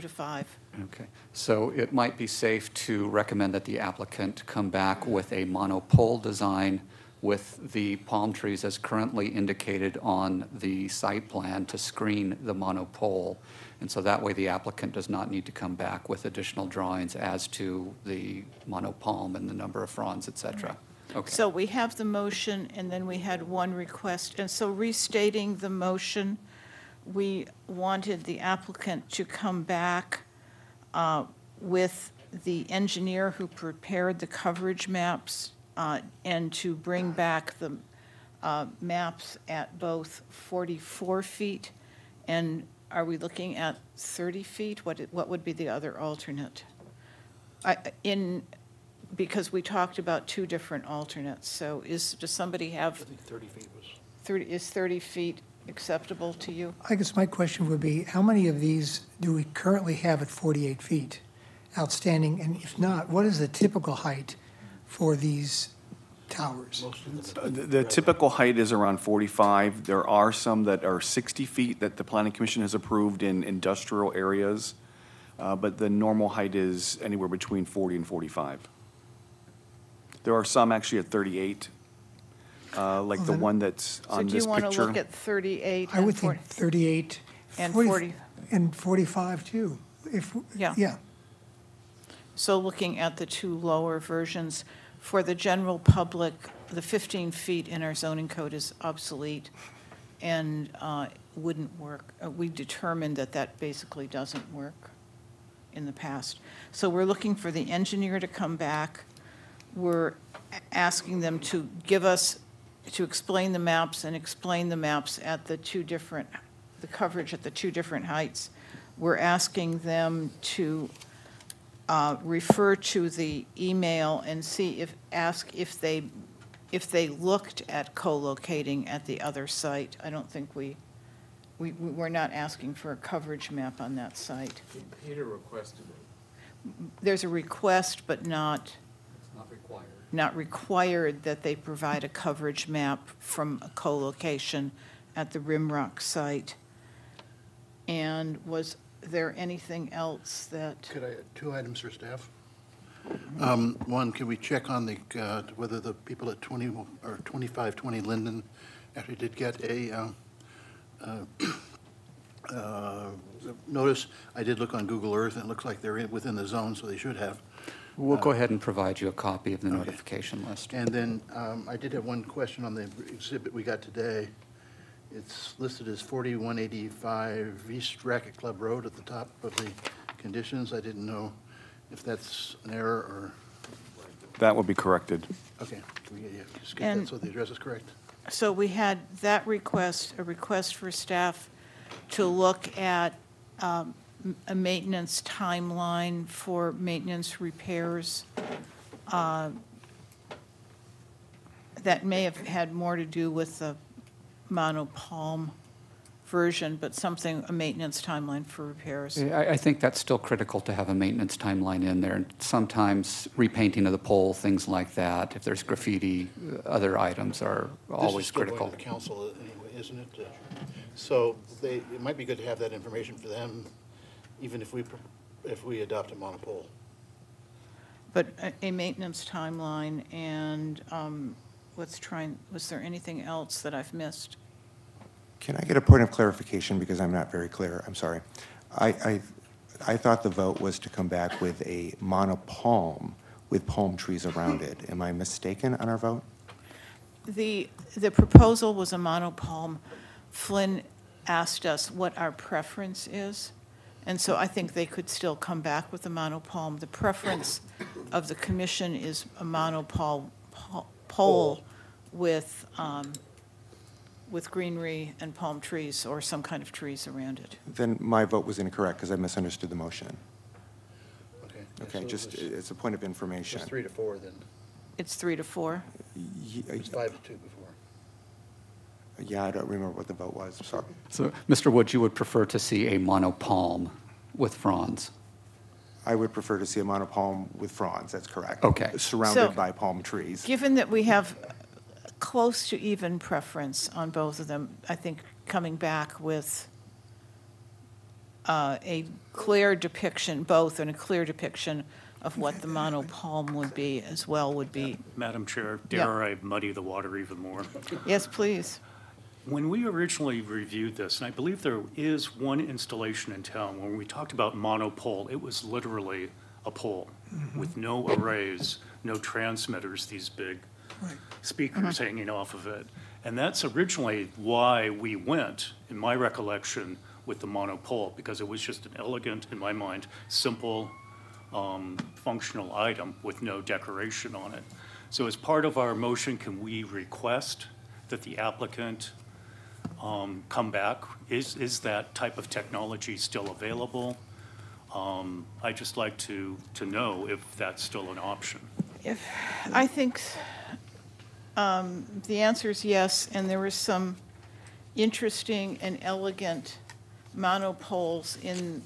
to 5.
Okay, so it might be safe to recommend that the applicant come back with a monopole design with the palm trees as currently indicated on the site plan to screen the monopole. And so that way the applicant does not need to come back with additional drawings as to the monopalm and the number of fronds, et cetera. Okay.
So we have the motion, and then we had one request. And so restating the motion, we wanted the applicant to come back with the engineer who prepared the coverage maps and to bring back the maps at both 44 feet, and are we looking at 30 feet? What would be the other alternate? Because we talked about 2 different alternates, so does somebody have?
I think 30 feet was.
Is 30 feet acceptable to you?
I guess my question would be, how many of these do we currently have at 48 feet outstanding? And if not, what is the typical height for these towers?
The typical height is around 45. There are some that are 60 feet that the Planning Commission has approved in industrial areas, but the normal height is anywhere between 40 and 45. There are some actually at 38, like the one that's on this
So do you want to
picture.
look at 38?
I would think 38.
And 40.
And 45 too. Yeah.
So looking at the 2 lower versions, for the general public, the 15 feet in our zoning code is obsolete and wouldn't work. We determined that that basically doesn't work in the past. So we're looking for the engineer to come back. We're asking them to explain the maps and explain the maps at the coverage at the 2 different heights. We're asking them to refer to the email and ask if they looked at co-locating at the other site. I don't think we're not asking for a coverage map on that site.
Peter requested it.
There's a request, but not
Not required.
not required that they provide a coverage map from a co-location at the Rimrock site. And was there anything else that?
Could I, 2 items for staff? One, can we check on whether the people at 2520 Linden actually did get a notice? I did look on Google Earth, and it looks like they're within the zone, so they should have.
We'll go ahead and provide you a copy of the notification list.
And then I did have one question on the exhibit we got today. It's listed as 4185 East Racket Club Road at the top of the conditions. I didn't know if that's an error or.
That will be corrected.
Okay, can we just get that so the address is correct?
So we had that request, a request for staff to look at a maintenance timeline for maintenance repairs that may have had more to do with the monopalm version, but a maintenance timeline for repairs.
I think that's still critical to have a maintenance timeline in there. And sometimes repainting of the pole, things like that, if there's graffiti, other items are always critical.
This is still going to the council anyway, isn't it? So it might be good to have that information for them, even if we adopt a monopole.
But a maintenance timeline and was there anything else that I've missed?
Can I get a point of clarification, because I'm not very clear? I'm sorry. I thought the vote was to come back with a monopalm with palm trees around it. Am I mistaken on our vote?
The proposal was a monopalm. Flynn asked us what our preference is, and so I think they could still come back with a monopalm. The preference of the commission is a monopole pole with greenery and palm trees or some kind of trees around it.
Then my vote was incorrect because I misunderstood the motion.
Okay.
Okay,
So
just as a point of information.
It's 3 to 4 then.
It's 3 to 4?
It was 5 to 2 before.
Yeah, I don't remember what the vote was, sorry.
So, Mr. Woods, you would prefer to see a monopalm with fronds?
I would prefer to see a monopalm with fronds, that's correct.
Okay.
Surrounded
So,
by palm trees.
Given that we have close to even preference on both of them, I think coming back with a clear depiction, both, and a clear depiction of what the monopalm would be as well would be.
Madam Chair,
Yeah.
dare I muddy the water even more?
Yes, please.
When we originally reviewed this, and I believe there is one installation in town, when we talked about monopole, it was literally a pole with no arrays, no transmitters, these big speakers hanging off of it. And that's originally why we went, in my recollection, with the monopole, because it was just an elegant, in my mind, simple, functional item with no decoration on it. So as part of our motion, can we request that the applicant come back? Is that type of technology still available? I'd just like to know if that's still an option.
I think the answer is yes, and there were some interesting and elegant monopoles in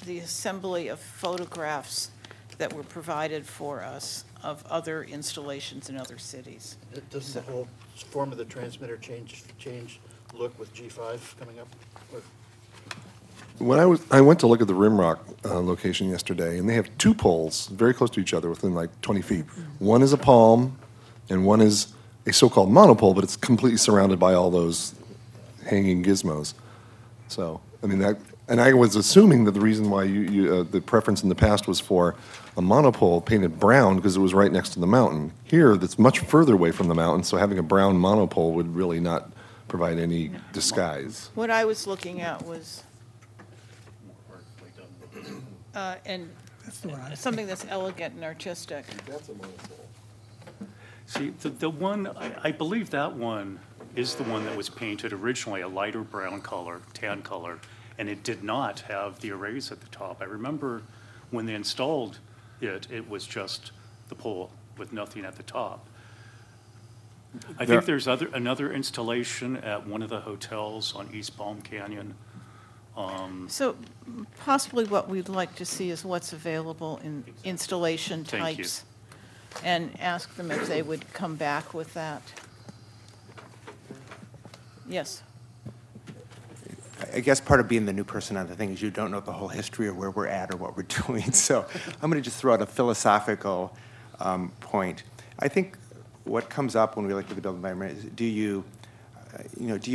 the assembly of photographs that were provided for us of other installations in other cities.
Doesn't the whole form of the transmitter change look with G5 coming up? Or-
When I went to look at the Rimrock location yesterday, and they have two poles very close to each other within like 20 feet. One is a palm, and one is a so-called monopole, but it's completely surrounded by all those hanging gizmos. So, I mean, that, and I was assuming that the reason why the preference in the past was for a monopole painted brown because it was right next to the mountain. Here, that's much further away from the mountain, so having a brown monopole would really not provide any disguise.
What I was looking at was, and something that's elegant and artistic.
That's a monopole.
See, the one, I believe that one is the one that was painted originally a lighter brown color, tan color, and it did not have the arrays at the top. I remember when they installed it, it was just the pole with nothing at the top. I think there's another installation at one of the hotels on East Palm Canyon.
So possibly what we'd like to see is what's available in installation
Thank you.
types, and ask them if they would come back with that. Yes.
I guess part of being the new person on the thing is you don't know the whole history or where we're at or what we're doing. So I'm going to just throw out a philosophical point. I think what comes up when we look at the built environment is do you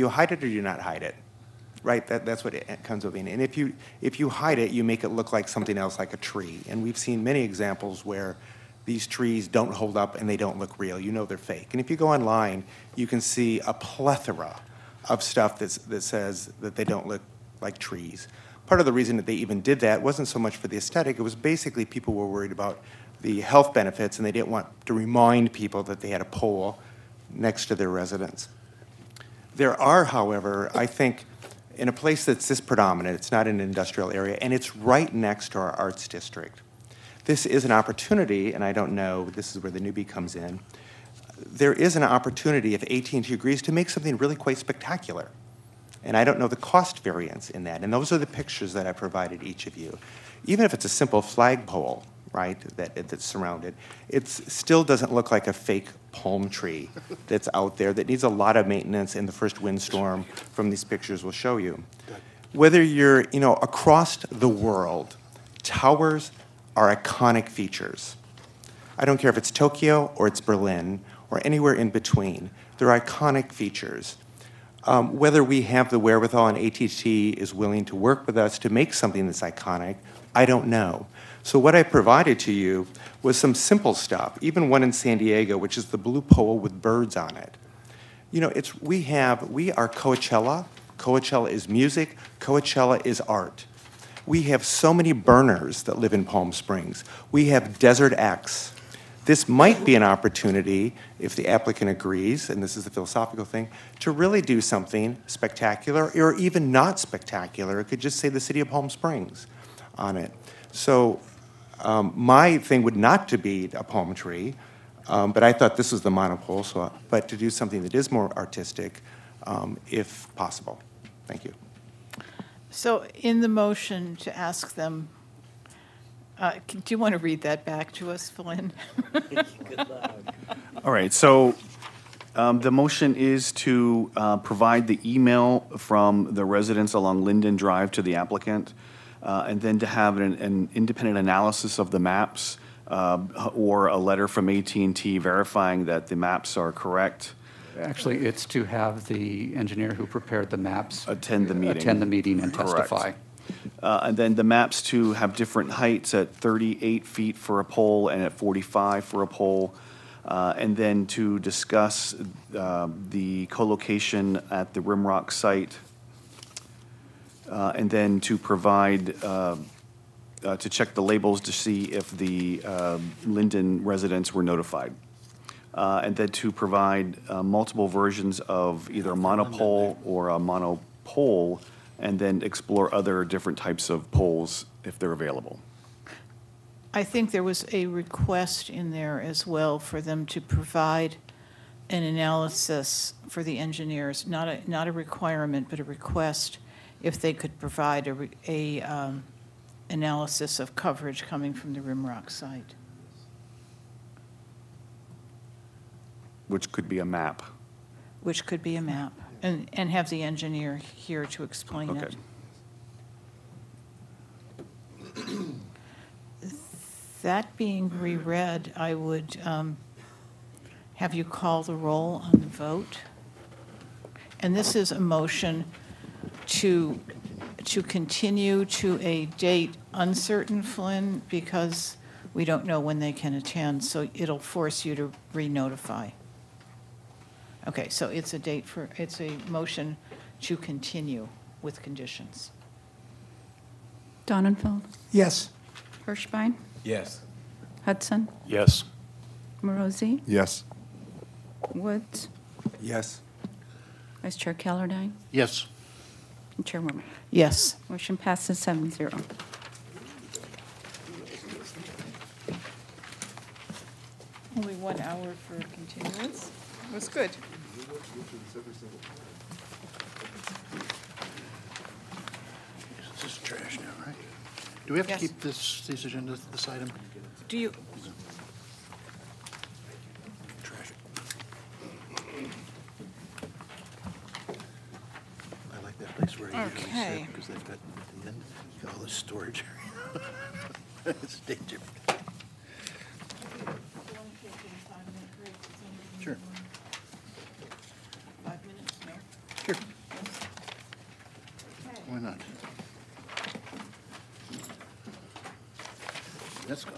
hide it or do you not hide it? Right? That's what it comes up being. And if you hide it, you make it look like something else, like a tree. And we've seen many examples where these trees don't hold up and they don't look real. You know they're fake. And if you go online, you can see a plethora of stuff that says that they don't look like trees. Part of the reason that they even did that wasn't so much for the aesthetic. It was basically people were worried about the health benefits, and they didn't want to remind people that they had a pole next to their residence. There are, however, I think, in a place that's this predominant, it's not in an industrial area, and it's right next to our arts district. This is an opportunity, and I don't know, this is where the newbie comes in. There is an opportunity, if AT&T agrees, to make something really quite spectacular. And I don't know the cost variance in that. And those are the pictures that I provided each of you. Even if it's a simple flagpole, right, that's surrounded, it still doesn't look like a fake palm tree that's out there that needs a lot of maintenance, and the first windstorm from these pictures will show you. Whether you're, across the world, towers are iconic features. I don't care if it's Tokyo or it's Berlin or anywhere in between. They're iconic features. Whether we have the wherewithal and AT&T is willing to work with us to make something that's iconic, I don't know. So what I provided to you was some simple stuff, even one in San Diego, which is the blue pole with birds on it. We are Coachella. Coachella is music. Coachella is art. We have so many burners that live in Palm Springs. We have Desert X. This might be an opportunity, if the applicant agrees, and this is the philosophical thing, to really do something spectacular or even not spectacular. It could just say the city of Palm Springs on it. So my thing would not to be a palm tree, but I thought this was the monopole, but to do something that is more artistic, if possible. Thank you.
So in the motion to ask them, do you want to read that back to us, Flynn?
All right, so The motion is to provide the email from the residents along Linden Drive to the applicant, and then to have an independent analysis of the maps, or a letter from at and T verifying that the maps are correct.
Actually, it's to have the engineer who prepared the maps
Attend the meeting.
attend the meeting and
Correct.
testify.
And then the maps to have different heights at 38 feet for a pole and at 45 for a pole. And then to discuss the co-location at the Rimrock site. And then to provide, to check the labels to see if the Linden residents were notified. And then to provide multiple versions of either a monopole or a monopole, and then explore other different types of poles if they're available.
I think there was a request in there as well for them to provide an analysis for the engineers, not a requirement, but a request if they could provide a analysis of coverage coming from the Rimrock site.
Which could be a map.
Which could be a map, and have the engineer here to explain
Okay.
it. That being reread, I would have you call the roll on the vote. And this is a motion to continue to a date uncertain, Flynn, because we don't know when they can attend, so it'll force you to re-notify. Okay, so it's a motion to continue with conditions.
Donenfeld,
Yes.
Hirschbein,
Yes.
Hudson,
Yes.
Morosi,
Yes.
Woods,
Yes.
Vice Chair Callardine,
Yes.
and Chair Womack.
Yes.
Motion passes 7-0.
Only 1 hour for continuance. Was good.
This is trash now, right? Do we have to
Yes.
keep these agendas, this item?
Do you,
Trash. I like that place where I usually
Okay.
sit, because they've got, at the end, all this storage area. It's dangerous. Sure.
5 minutes, no?
Sure. Why not? That's gone.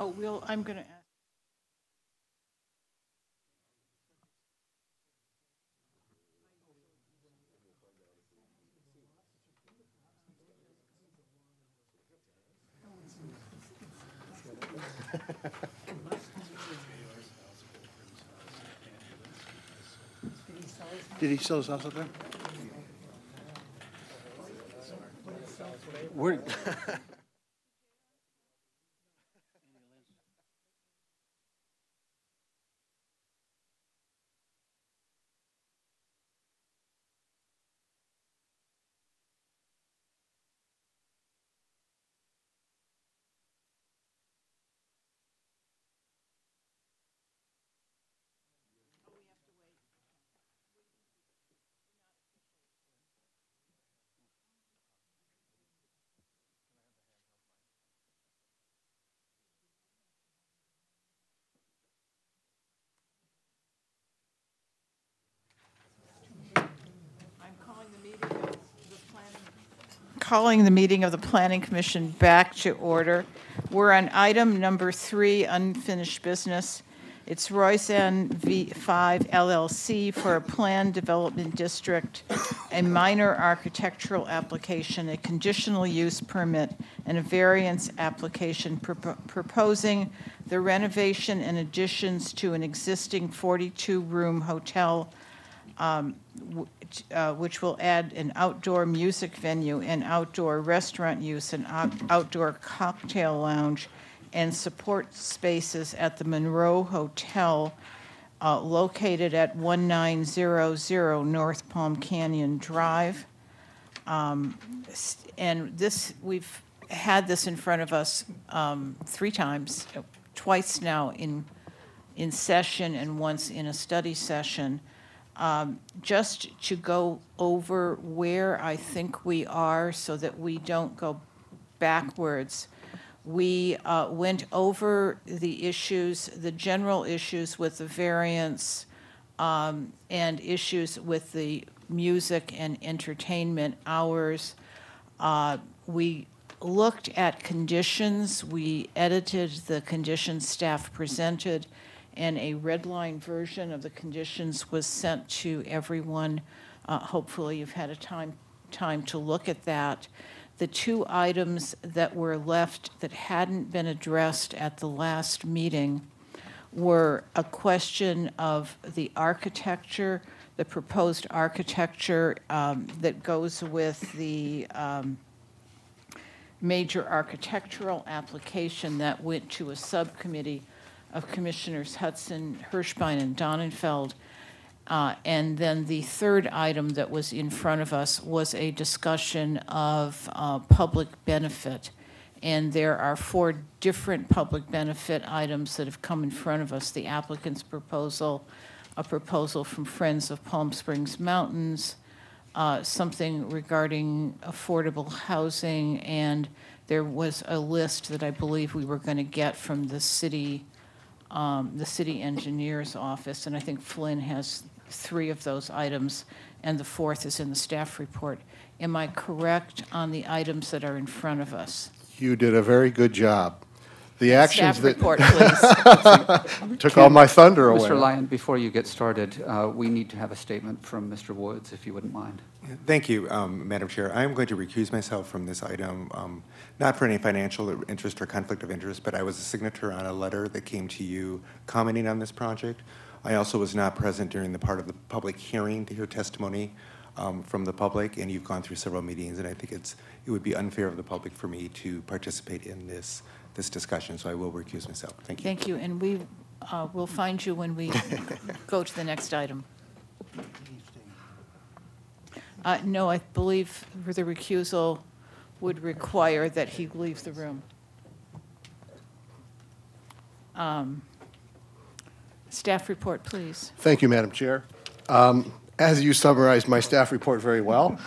I'm going to ask.
Did he sell his house up there? Where?
Calling the meeting of the Planning Commission back to order. We're on item number 3, unfinished business. It's Roysan V5 LLC for a planned development district, a minor architectural application, a conditional use permit, and a variance application proposing the renovation and additions to an existing 42-room hotel, which will add an outdoor music venue and outdoor restaurant use and outdoor cocktail lounge and support spaces at the Monroe Hotel located at 1900 North Palm Canyon Drive. And this, we've had this in front of us 3 times, twice now in session and once in a study session. Just to go over where I think we are so that we don't go backwards. We went over the issues, the general issues with the variance and issues with the music and entertainment hours. We looked at conditions. We edited the conditions staff presented, and a red line version of the conditions was sent to everyone. Hopefully you've had a time to look at that. The 2 items that were left that hadn't been addressed at the last meeting were a question of the architecture, the proposed architecture that goes with the major architectural application that went to a subcommittee of Commissioners Hudson, Hirschbein, and Donenfeld. And then the 3rd item that was in front of us was a discussion of public benefit. And there are 4 different public benefit items that have come in front of us. The applicant's proposal, a proposal from Friends of Palm Springs Mountains, something regarding affordable housing, and there was a list that I believe we were going to get from the city engineer's office, and I think Flynn has 3 of those items, and the 4th is in the staff report. Am I correct on the items that are in front of us?
You did a very good job. The actions
Staff
that
report, please.
took all my thunder away.
Mr. Lyon, before you get started, we need to have a statement from Mr. Woods, if you wouldn't mind.
Thank you, Madam Chair. I'm going to recuse myself from this item, not for any financial interest or conflict of interest, but I was a signature on a letter that came to you commenting on this project. I also was not present during the part of the public hearing to hear testimony from the public, and you've gone through several meetings, and I think it would be unfair of the public for me to participate in this discussion, so I will recuse myself. Thank you.
Thank you, and we will find you when we go to the next item. No, I believe the recusal would require that he leave the room. Staff report, please.
Thank you, Madam Chair. As you summarized my staff report very well,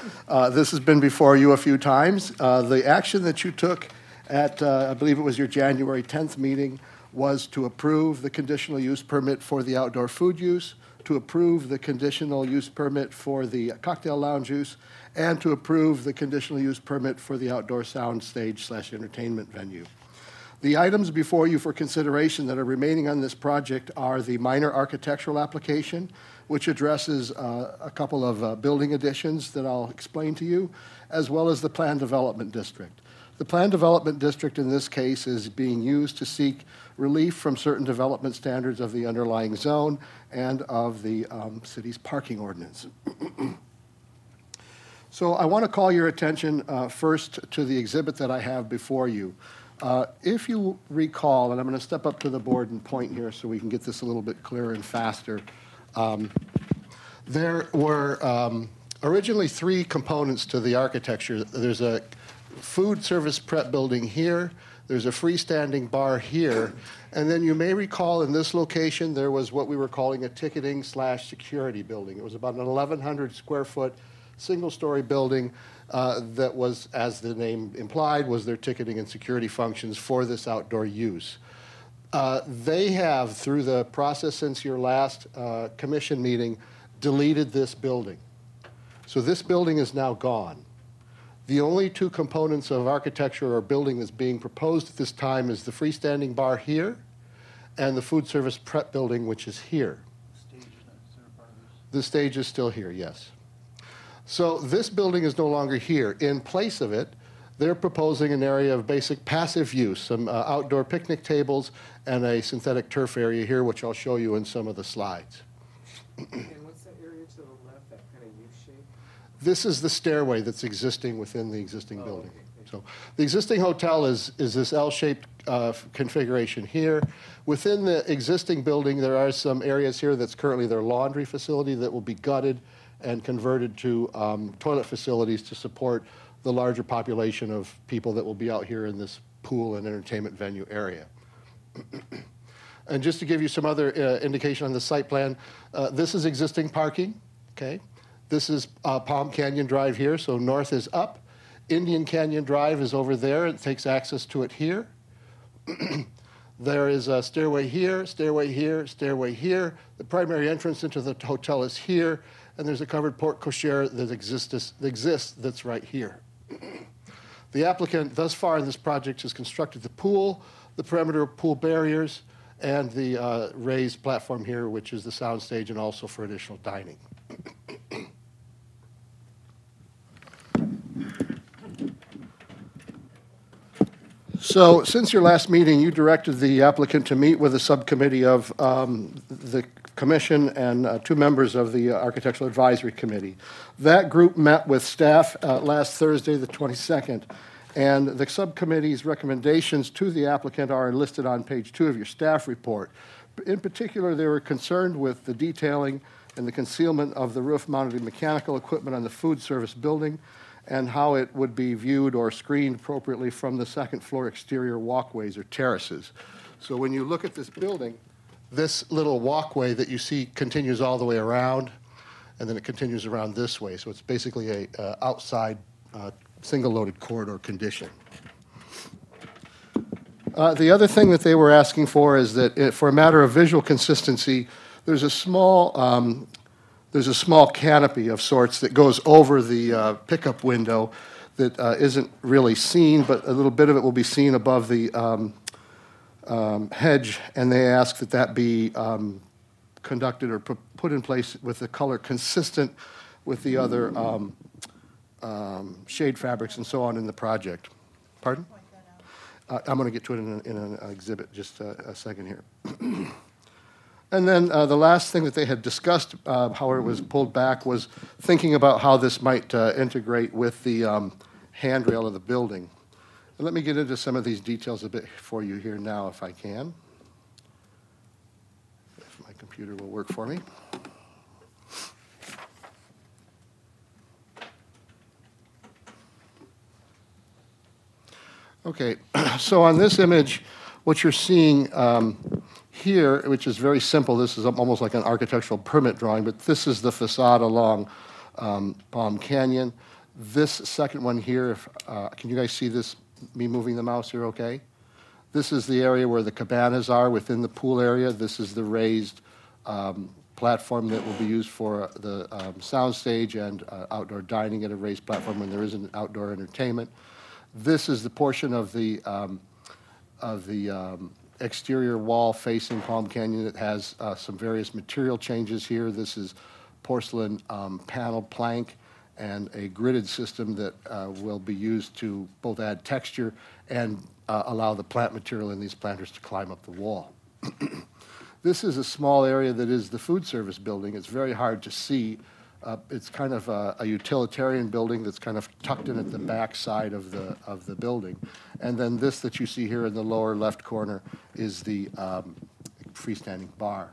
this has been before you a few times. The action that you took at, I believe it was your January 10th meeting, was to approve the conditional use permit for the outdoor food use, to approve the conditional use permit for the cocktail lounge use, and to approve the conditional use permit for the outdoor sound stage / entertainment venue. The items before you for consideration that are remaining on this project are the minor architectural application, which addresses a couple of building additions that I'll explain to you, as well as the Plan Development District. The Plan Development District in this case is being used to seek relief from certain development standards of the underlying zone and of the city's parking ordinance. So I want to call your attention first to the exhibit that I have before you. If you recall, and I'm going to step up to the board and point here so we can get this a little bit clearer and faster. There were originally three components to the architecture. There's a food service prep building here, there's a freestanding bar here, and then you may recall in this location there was what we were calling a ticketing/security building. It was about an 1,100 square foot single-story building that was, as the name implied, was their ticketing and security functions for this outdoor use. They have, through the process since your last commission meeting, deleted this building. So this building is now gone. The only two components of architecture or building that's being proposed at this time is the freestanding bar here and the food service prep building, which is here. The stage is still here, yes. So this building is no longer here. In place of it, they're proposing an area of basic passive use, some outdoor picnic tables and a synthetic turf area here, which I'll show you in some of the slides.
And what's that area to the left, that kind of U-shape?
This is the stairway that's existing within the existing building. Okay. So the existing hotel is this L-shaped configuration here. Within the existing building, there are some areas here that's currently their laundry facility that will be gutted and converted to toilet facilities to support the larger population of people that will be out here in this pool and entertainment venue area. And just to give you some other indication on the site plan, this is existing parking, okay? This is Palm Canyon Drive here, so north is up. Indian Canyon Drive is over there. It takes access to it here. There is a stairway here, stairway here, stairway here. The primary entrance into the hotel is here, and there's a covered porte cochere that exists that's right here. The applicant thus far in this project has constructed the pool, the perimeter pool barriers, and the raised platform here, which is the sound stage and also for additional dining. So since your last meeting, you directed the applicant to meet with a subcommittee of the commission and two members of the Architectural Advisory Committee. That group met with staff last Thursday, the 22nd, and the subcommittee's recommendations to the applicant are listed on page 2 of your staff report. In particular, they were concerned with the detailing and the concealment of the roof-mounted mechanical equipment on the food service building and how it would be viewed or screened appropriately from the second floor exterior walkways or terraces. So when you look at this building, this little walkway that you see continues all the way around, and then it continues around this way. So it's basically a outside single-loaded corridor condition. The other thing that they were asking for is that for a matter of visual consistency, there's a small canopy of sorts that goes over the pickup window that isn't really seen, but a little bit of it will be seen above the hedge, and they ask that that be conducted or put in place with a color consistent with the other shade fabrics and so on in the project. Pardon? I'm going to get to it in an exhibit just a second here. And then the last thing that they had discussed, however it was pulled back, was thinking about how this might integrate with the handrail of the building. And let me get into some of these details a bit for you here now, if I can. If my computer will work for me. Okay, so on this image, what you're seeing here, which is very simple, this is almost like an architectural permit drawing, but this is the facade along Palm Canyon. This second one here, can you guys see this, me moving the mouse here okay? This is the area where the cabanas are within the pool area. This is the raised platform that will be used for the sound stage and outdoor dining at a raised platform when there isn't outdoor entertainment. This is the portion of the exterior wall facing Palm Canyon. It has some various material changes here. This is porcelain panel plank and a gridded system that will be used to both add texture and allow the plant material in these planters to climb up the wall. This is a small area that is the food service building. It's very hard to see. It's kind of a utilitarian building that's kind of tucked in at the back side of the building. And then this that you see here in the lower left corner is the freestanding bar.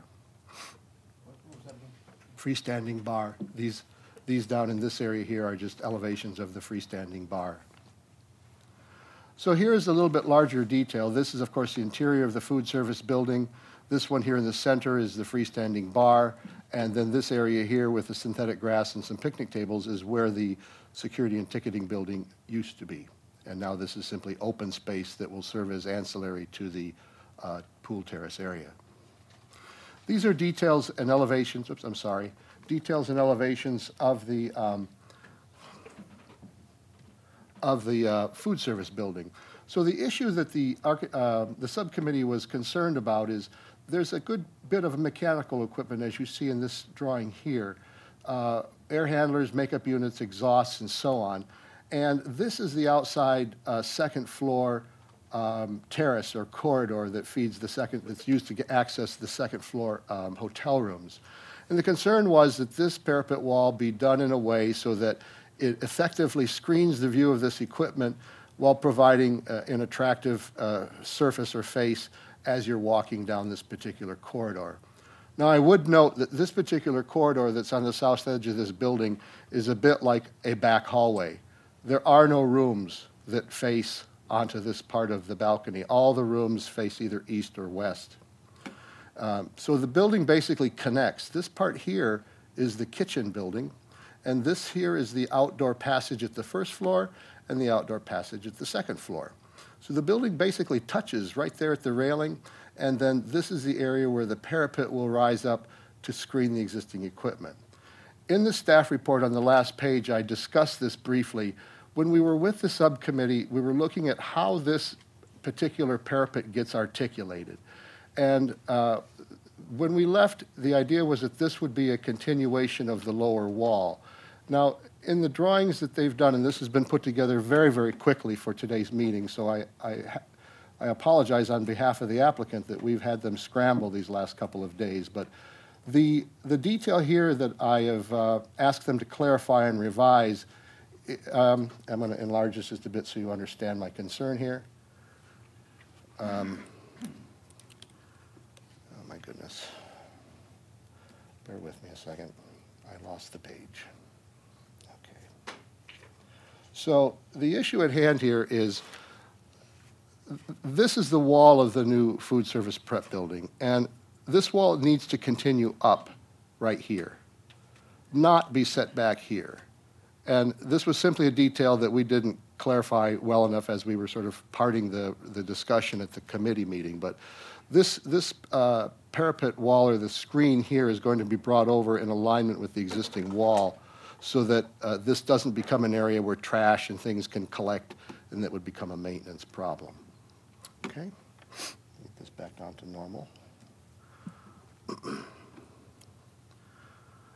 Freestanding bar. These down in this area here are just elevations of the freestanding bar. So here is a little bit larger detail. This is, of course, the interior of the food service building. This one here in the center is the freestanding bar. And then this area here with the synthetic grass and some picnic tables is where the security and ticketing building used to be. And now this is simply open space that will serve as ancillary to the pool terrace area. These are details and elevations, oops, I'm sorry, details and elevations of the food service building. So the issue that the subcommittee was concerned about is there's a good bit of mechanical equipment, as you see in this drawing here, air handlers, makeup units, exhausts, and so on. And this is the outside second floor terrace or corridor that feeds that's used to access the second floor hotel rooms. And the concern was that this parapet wall be done in a way so that it effectively screens the view of this equipment while providing an attractive surface or face as you're walking down this particular corridor. Now, I would note that this particular corridor that's on the south edge of this building is a bit like a back hallway. There are no rooms that face onto this part of the balcony. All the rooms face either east or west. So the building basically connects. This part here is the kitchen building, and this here is the outdoor passage at the first floor and the outdoor passage at the second floor. So the building basically touches right there at the railing, and then this is the area where the parapet will rise up to screen the existing equipment. In the staff report on the last page, I discussed this briefly. When we were with the subcommittee, we were looking at how this particular parapet gets articulated. And when we left, the idea was that this would be a continuation of the lower wall. Now, in the drawings that they've done, and this has been put together very, very quickly for today's meeting, so I apologize on behalf of the applicant that we've had them scramble these last couple of days. But the detail here that I have asked them to clarify and revise, I'm going to enlarge this just a bit so you understand my concern here. Oh, my goodness. Bear with me a second. I lost the page. Okay. So the issue at hand here is this is the wall of the new food service prep building, and this wall needs to continue up right here, not be set back here. And this was simply a detail that we didn't clarify well enough as we were sort of parting the discussion at the committee meeting. But this parapet wall or the screen here is going to be brought over in alignment with the existing wall so that this doesn't become an area where trash and things can collect and that would become a maintenance problem. Okay, get this back down to normal.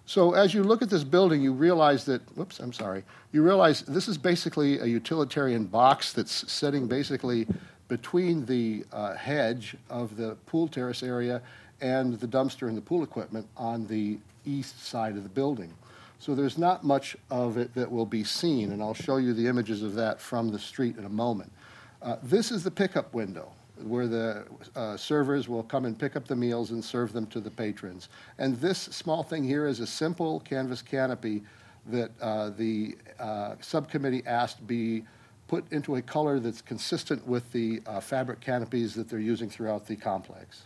So as you look at this building, you realize that, whoops, I'm sorry, you realize this is basically a utilitarian box that's sitting basically between the hedge of the pool terrace area and the dumpster and the pool equipment on the east side of the building. So there's not much of it that will be seen, and I'll show you the images of that from the street in a moment. This is the pickup window, where the servers will come and pick up the meals and serve them to the patrons. And this small thing here is a simple canvas canopy that the subcommittee asked be put into a color that's consistent with the fabric canopies that they're using throughout the complex.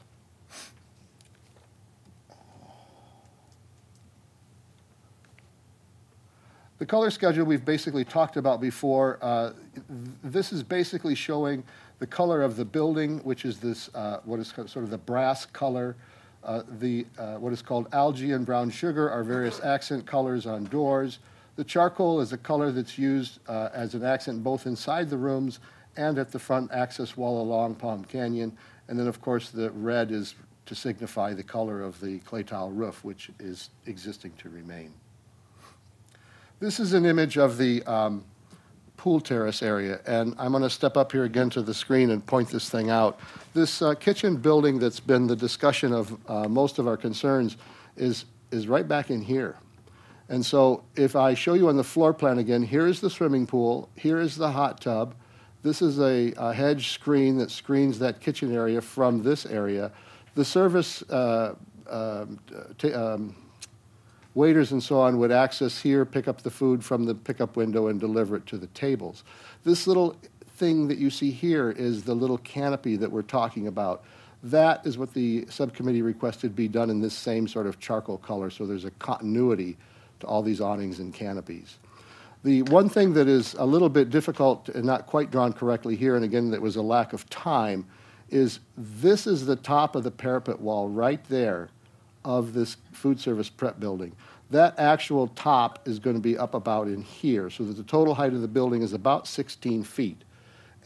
The color schedule we've basically talked about before. This is basically showing the color of the building, which is this, what is sort of the brass color. What is called algae and brown sugar are various accent colors on doors. The charcoal is a color that's used as an accent both inside the rooms and at the front access wall along Palm Canyon. And then, of course, the red is to signify the color of the clay tile roof, which is existing to remain. This is an image of the pool terrace area, and I'm going to step up here again to the screen and point this thing out. This kitchen building that's been the discussion of most of our concerns is right back in here. And so if I show you on the floor plan again, here is the swimming pool, here is the hot tub. This is a hedge screen that screens that kitchen area from this area. The service waiters and so on would access here, pick up the food from the pickup window and deliver it to the tables. This little thing that you see here is the little canopy that we're talking about. That is what the subcommittee requested be done in this same sort of charcoal color, so there's a continuity to all these awnings and canopies. The one thing that is a little bit difficult and not quite drawn correctly here, and again, that was a lack of time, is this is the top of the parapet wall right there of this food service prep building. That actual top is going to be up about in here, so that the total height of the building is about 16 feet.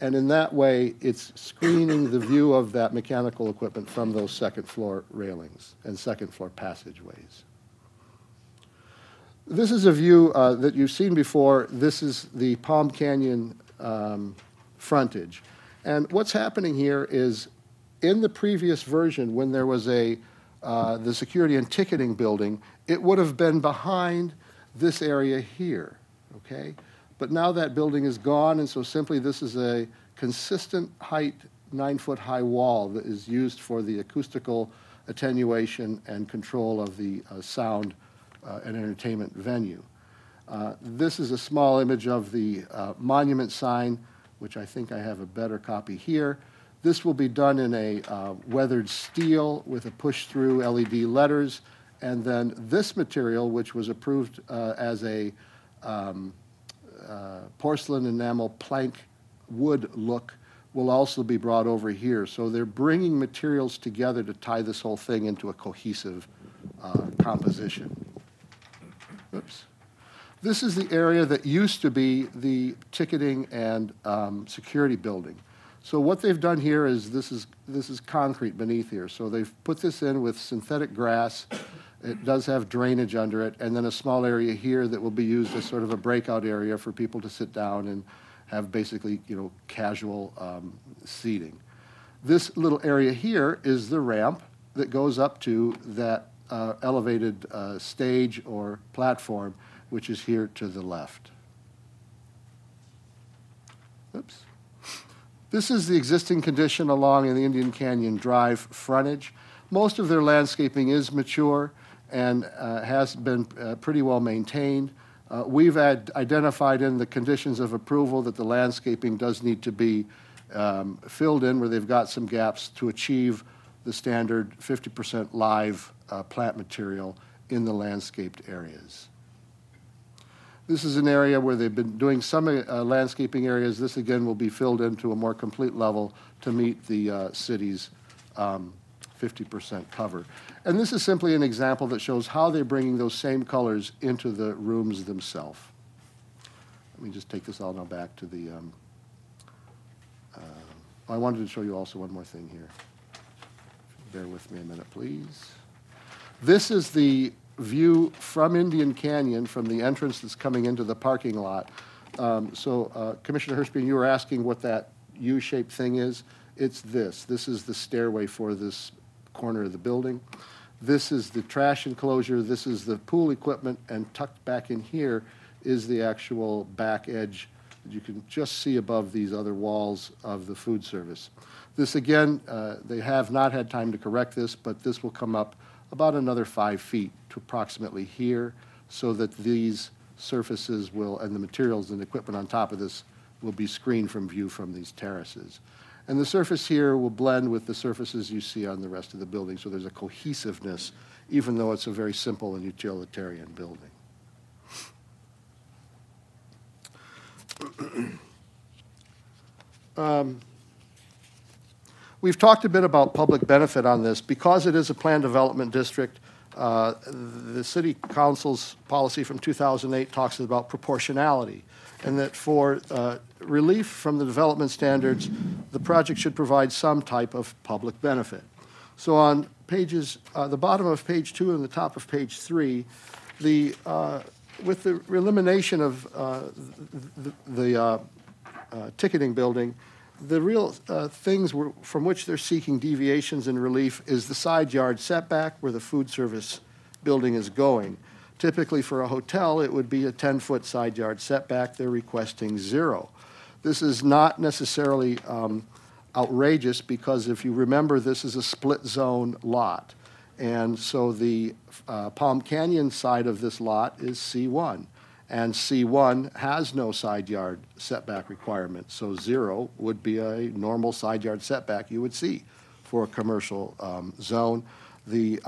And in that way, it's screening the view of that mechanical equipment from those second floor railings and second floor passageways. This is a view that you've seen before. This is the Palm Canyon frontage. And what's happening here is in the previous version, when there was the security and ticketing building, it would have been behind this area here, okay? But now that building is gone, and so simply this is a consistent height, 9-foot high wall that is used for the acoustical attenuation and control of the sound and entertainment venue. This is a small image of the monument sign, which I think I have a better copy here. This will be done in a weathered steel with a push-through LED letters, and then this material, which was approved as a porcelain enamel plank wood look, will also be brought over here. So they're bringing materials together to tie this whole thing into a cohesive composition. Oops. This is the area that used to be the ticketing and security building. So what they've done here is this is concrete beneath here. So they've put this in with synthetic grass. It does have drainage under it, and then a small area here that will be used as sort of a breakout area for people to sit down and have basically, casual seating. This little area here is the ramp that goes up to that elevated stage or platform, which is here to the left. Oops. This is the existing condition along in the Indian Canyon Drive frontage. Most of their landscaping is mature and has been pretty well maintained. We've identified in the conditions of approval that the landscaping does need to be filled in where they've got some gaps to achieve the standard 50% live plant material in the landscaped areas. This is an area where they've been doing some landscaping areas. This, again, will be filled into a more complete level to meet the city's 50% cover. And this is simply an example that shows how they're bringing those same colors into the rooms themselves. Let me just take this all now back to the, I wanted to show you also one more thing here. Bear with me a minute, please. This is the view from Indian Canyon, from the entrance that's coming into the parking lot. Commissioner Hirschbein, you were asking what that U-shaped thing is. It's this. This is the stairway for this corner of the building. This is the trash enclosure. This is the pool equipment, and tucked back in here is the actual back edge that you can just see above these other walls of the food service. This, again, they have not had time to correct this, but this will come up about another 5 feet to approximately here, so that these surfaces will, and the materials and equipment on top of this, will be screened from view from these terraces. And the surface here will blend with the surfaces you see on the rest of the building, so there's a cohesiveness, even though it's a very simple and utilitarian building. We've talked a bit about public benefit on this. Because it is a planned development district, the City Council's policy from 2008 talks about proportionality, and that for relief from the development standards, the project should provide some type of public benefit. So on pages, the bottom of page 2 and the top of page 3, with the elimination of the ticketing building, the real things from which they're seeking deviations and relief is the side yard setback where the food service building is going. Typically for a hotel, it would be a 10-foot side yard setback. They're requesting 0. This is not necessarily outrageous because if you remember, this is a split zone lot. And so the Palm Canyon side of this lot is C1. And C1 has no side yard setback requirement. So 0 would be a normal side yard setback you would see for a commercial zone. The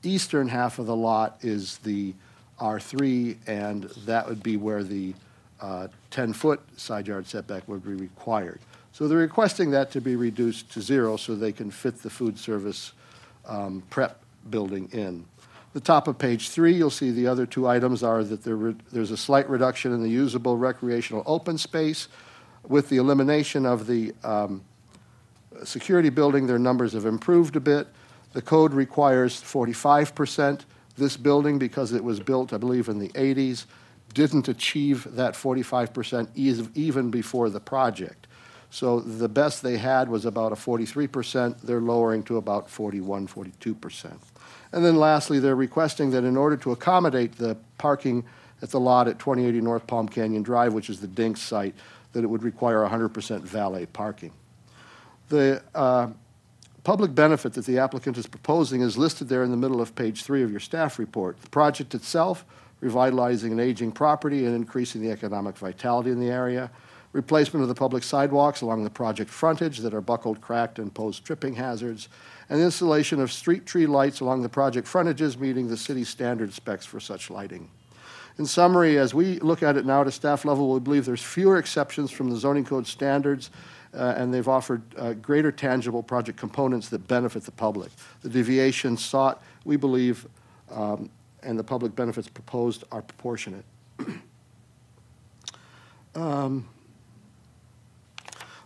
eastern half of the lot is the R3, and that would be where the 10-foot side yard setback would be required. So they're requesting that to be reduced to 0 so they can fit the food service prep building in. The top of page 3, you'll see the other 2 items are that there's a slight reduction in the usable recreational open space. With the elimination of the security building, their numbers have improved a bit. The code requires 45%. This building, because it was built, I believe, in the 80s, didn't achieve that 45% even before the project. So the best they had was about a 43%. They're lowering to about 41, 42%. And then lastly, they're requesting that in order to accommodate the parking at the lot at 2080 North Palm Canyon Drive, which is the Dinks site, that it would require 100% valet parking. The public benefit that the applicant is proposing is listed there in the middle of page 3 of your staff report. The project itself, revitalizing an aging property and increasing the economic vitality in the area, replacement of the public sidewalks along the project frontage that are buckled, cracked, and pose tripping hazards, and installation of street tree lights along the project frontages meeting the city standard specs for such lighting. In summary, as we look at it now at a staff level, we believe there's fewer exceptions from the zoning code standards, and they've offered greater tangible project components that benefit the public. The deviations sought, we believe, and the public benefits proposed are proportionate.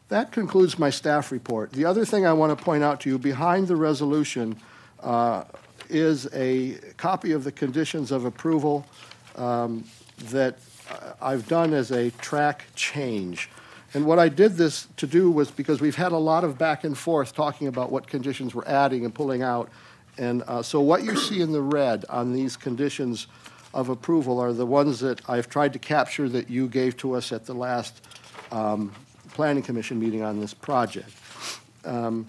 That concludes my staff report. The other thing I want to point out to you, behind the resolution is a copy of the conditions of approval that I've done as a track change. And what I did this to do was because we've had a lot of back and forth talking about what conditions we're adding and pulling out. And so what you see in the red on these conditions of approval are the ones that I've tried to capture that you gave to us at the last Planning Commission meeting on this project, so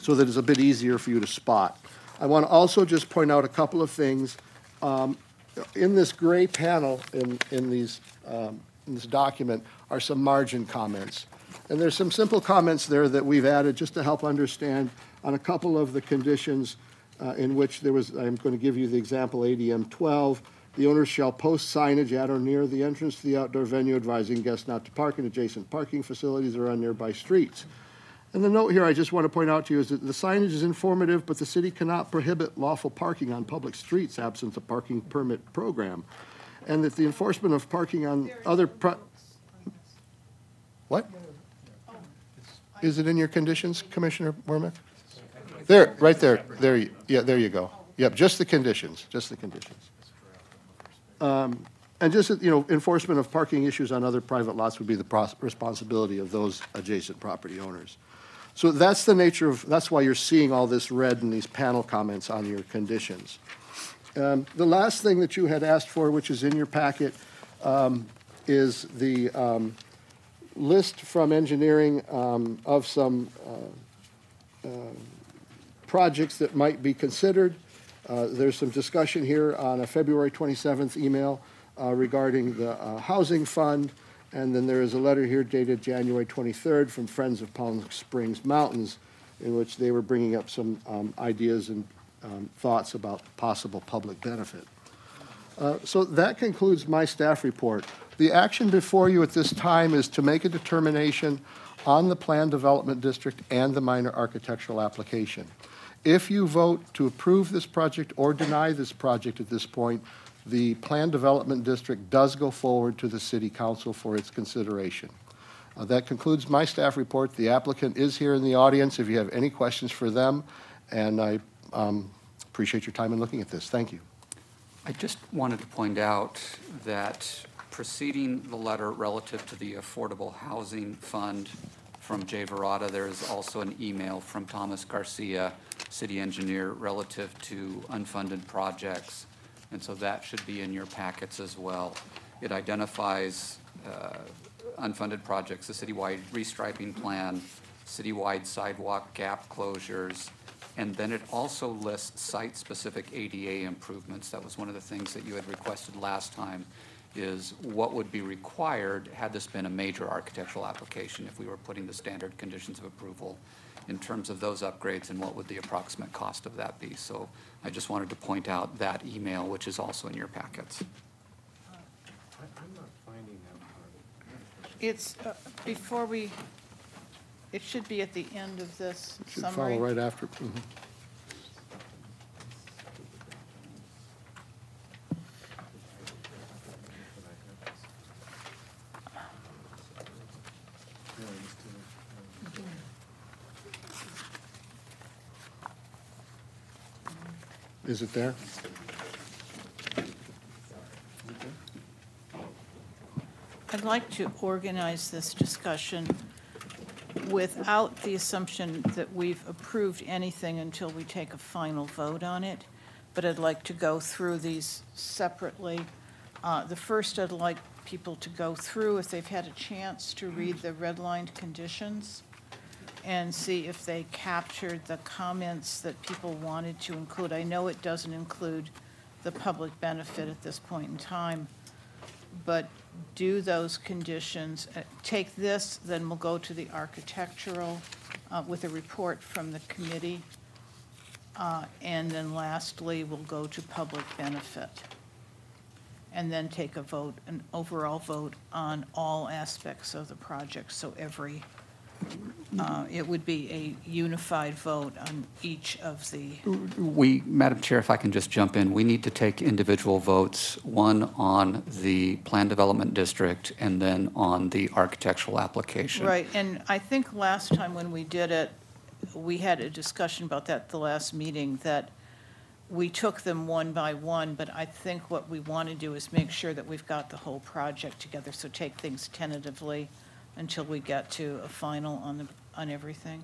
that it's a bit easier for you to spot. I want to also just point out a couple of things. In this gray panel in this document are some margin comments. And there's some simple comments there that we've added just to help understand on a couple of the conditions in which there was, I'm going to give you the example, ADM 12. The owners shall post signage at or near the entrance to the outdoor venue advising guests not to park in adjacent parking facilities or on nearby streets. And the note here I just want to point out to you is that the signage is informative, but the city cannot prohibit lawful parking on public streets absent a parking permit program. And that the enforcement of parking on other What? Is it in your conditions, Commissioner Wormick? There, right there. There, yeah, there you go. Yep, just the conditions, just the conditions. And just, you know, enforcement of parking issues on other private lots would be the responsibility of those adjacent property owners. So that's the nature of, that's why you're seeing all this red in these panel comments on your conditions. The last thing that you had asked for, which is in your packet, is the list from engineering of some projects that might be considered. There's some discussion here on a February 27th email regarding the housing fund, and then there is a letter here dated January 23rd from Friends of Palm Springs Mountains, in which they were bringing up some ideas and thoughts about possible public benefit. So that concludes my staff report. The action before you at this time is to make a determination on the planned development district and the minor architectural application. If you vote to approve this project or deny this project at this point, the Plan Development District does go forward to the City Council for its consideration. That concludes my staff report. The applicant is here in the audience if you have any questions for them, and I appreciate your time in looking at this. Thank you.
I just wanted to point out that preceding the letter relative to the Affordable Housing Fund from Jay Verada, there is also an email from Thomas Garcia, city engineer, relative to unfunded projects. And so that should be in your packets as well. It identifies unfunded projects, the citywide restriping plan, citywide sidewalk gap closures, and then it also lists site-specific ADA improvements. That was one of the things that you had requested last time, is what would be required had this been a major architectural application if we were putting the standard conditions of approval in terms of those upgrades, and what would the approximate cost of that be. So I just wanted to point out that email, which is also in your packets.
I'm not finding that part.
It's, before we, it should be at the end of this
It should
summary.
follow right after. Mhm. Is it there?
I'd like to organize this discussion without the assumption that we've approved anything until we take a final vote on it, but I'd like to go through these separately. The first, I'd like people to go through, if they've had a chance to read the redlined conditions, and see if they captured the comments that people wanted to include. I know it doesn't include the public benefit at this point in time, but do those conditions, take this, then we'll go to the architectural with a report from the committee, and then lastly, we'll go to public benefit. And then take a vote, an overall vote on all aspects of the project, so every it would be a unified vote on each of the.
Madam Chair, if I can just jump in, we need to take individual votes, one on the Plan Development District and then on the architectural application.
Right, and I think last time when we did it, we had a discussion about that at the last meeting, that we took them one by one, but I think what we want to do is make sure that we've got the whole project together, so take things tentatively until we get to a final on everything.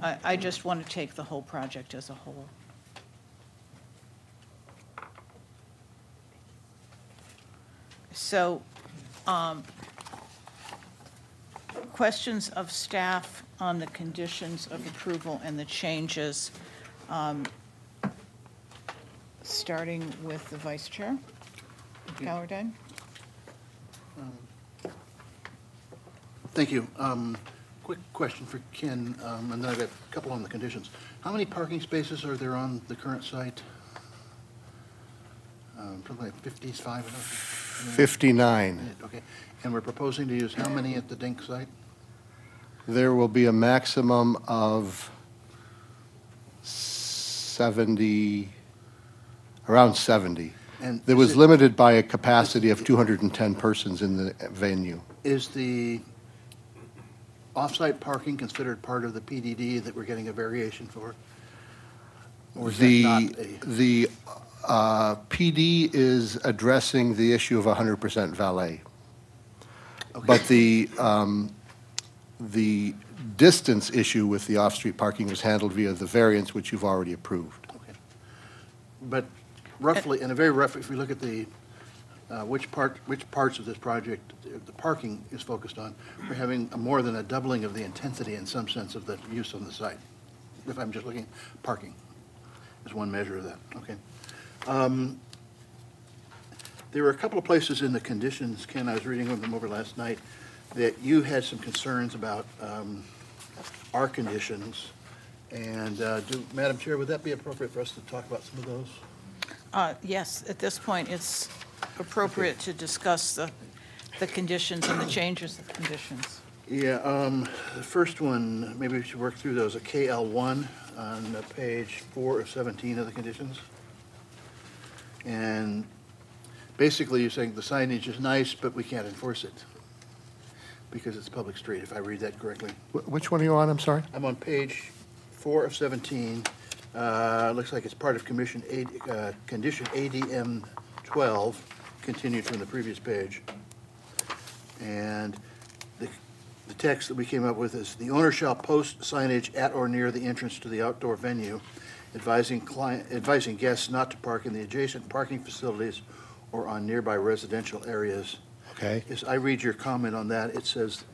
I just want to take the whole project as a whole. So, questions of staff on the conditions of approval and the changes, starting with the Vice Chair, Gallardine.
Thank you. Quick question for Ken, and then I've got a couple on the conditions. How many parking spaces are there on the current site? Probably like 55?
59.
Okay. And we're proposing to use how many at the Dink site?
There will be a maximum of 70, around 70.
And
It was limited by a capacity of 210 persons in the venue.
Is the off-site parking considered part of the PDD that we're getting a variation for? Or is that not a?
The PD is addressing the issue of 100% valet.
Okay.
But the distance issue with the off-street parking was handled via the variance, which you've already approved.
Okay. But roughly, in a very rough, if we look at the, which parts of this project the parking is focused on, we're having more than a doubling of the intensity in some sense of the use on the site. If I'm just looking at parking, is one measure of that. Okay. There were a couple of places in the conditions, Ken, I was reading them over last night, that you had some concerns about our conditions. And Madam Chair, would that be appropriate for us to talk about some of those?
Yes, at this point, it's appropriate to discuss the conditions and the changes of conditions.
Yeah, the first one, maybe we should work through those, a KL1 on page 4 of 17 of the conditions. And basically, you're saying the signage is nice, but we can't enforce it because it's a public street, if I read that correctly.
Which one are you on, I'm sorry?
I'm on page 4 of 17. Looks like it's part of condition ADM 12, continued from the previous page. And the text that we came up with is, the owner shall post signage at or near the entrance to the outdoor venue, advising guests not to park in the adjacent parking facilities or on nearby residential areas.
Okay.
As I read your comment on that, it says,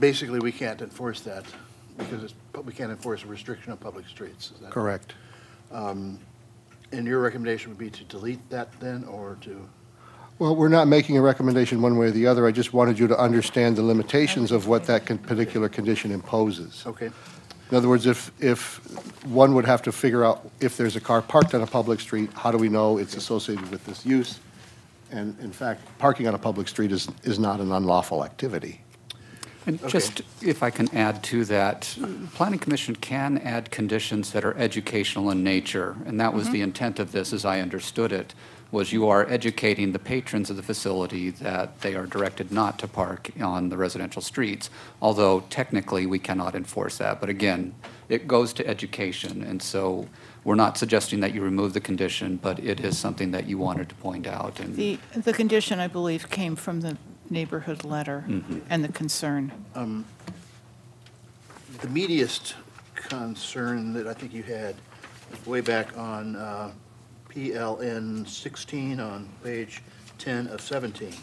basically, we can't enforce that because we can't enforce a restriction on public streets. Is that
Correct.
And your recommendation would be to delete that then, or to?
Well, we're not making a recommendation one way or the other. I just wanted you to understand the limitations of what that particular condition imposes.
Okay.
In other words, if one would have to figure out if there's a car parked on a public street, how do we know it's associated with this use? And in fact, parking on a public street is not an unlawful activity.
And just, if I can add to that, Planning Commission can add conditions that are educational in nature, and that was the intent of this, as I understood it, was you are educating the patrons of the facility that they are directed not to park on the residential streets, although technically we cannot enforce that. But again, it goes to education, and so we're not suggesting that you remove the condition, but it is something that you wanted to point out. And
The condition, I believe, came from the neighborhood letter and the concern.
The meatiest concern that I think you had way back on PLN 16 on page 10 of 17.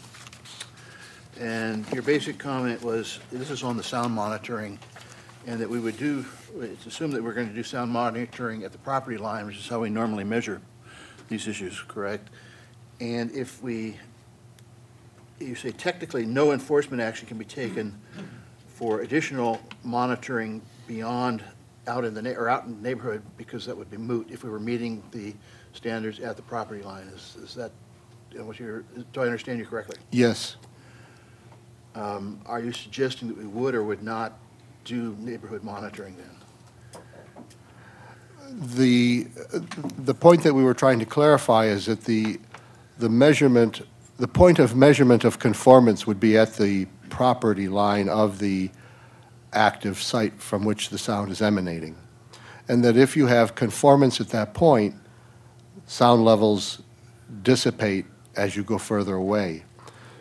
And your basic comment was, this is on the sound monitoring, and that we would do, it's assumed that we're going to do sound monitoring at the property line, which is how we normally measure these issues, correct? And if you say technically no enforcement action can be taken for additional monitoring beyond out in the neighborhood, because that would be moot if we were meeting the standards at the property line. Is that what do I understand you correctly?
Yes.
Are you suggesting that we would or would not do neighborhood monitoring then?
The point that we were trying to clarify is that the point of measurement of conformance would be at the property line of the active site from which the sound is emanating. And that if you have conformance at that point, sound levels dissipate as you go further away.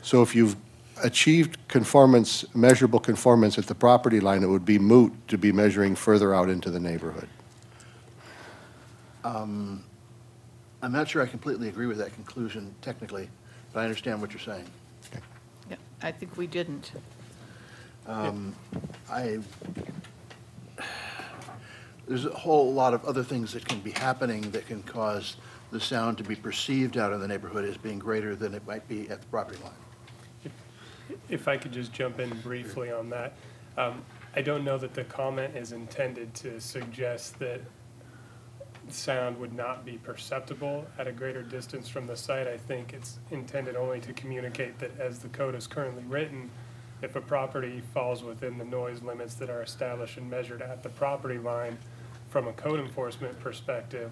So if you've achieved conformance, measurable conformance at the property line, it would be moot to be measuring further out into the neighborhood.
I'm not sure I completely agree with that conclusion technically, but I understand what you're saying.
Yeah, I think we didn't.
There's a whole lot of other things that can be happening that can cause the sound to be perceived out in the neighborhood as being greater than it might be at the property line.
If I could just jump in briefly on that. I don't know that the comment is intended to suggest that sound would not be perceptible at a greater distance from the site. I think it's intended only to communicate that as the code is currently written, if a property falls within the noise limits that are established and measured at the property line, from a code enforcement perspective,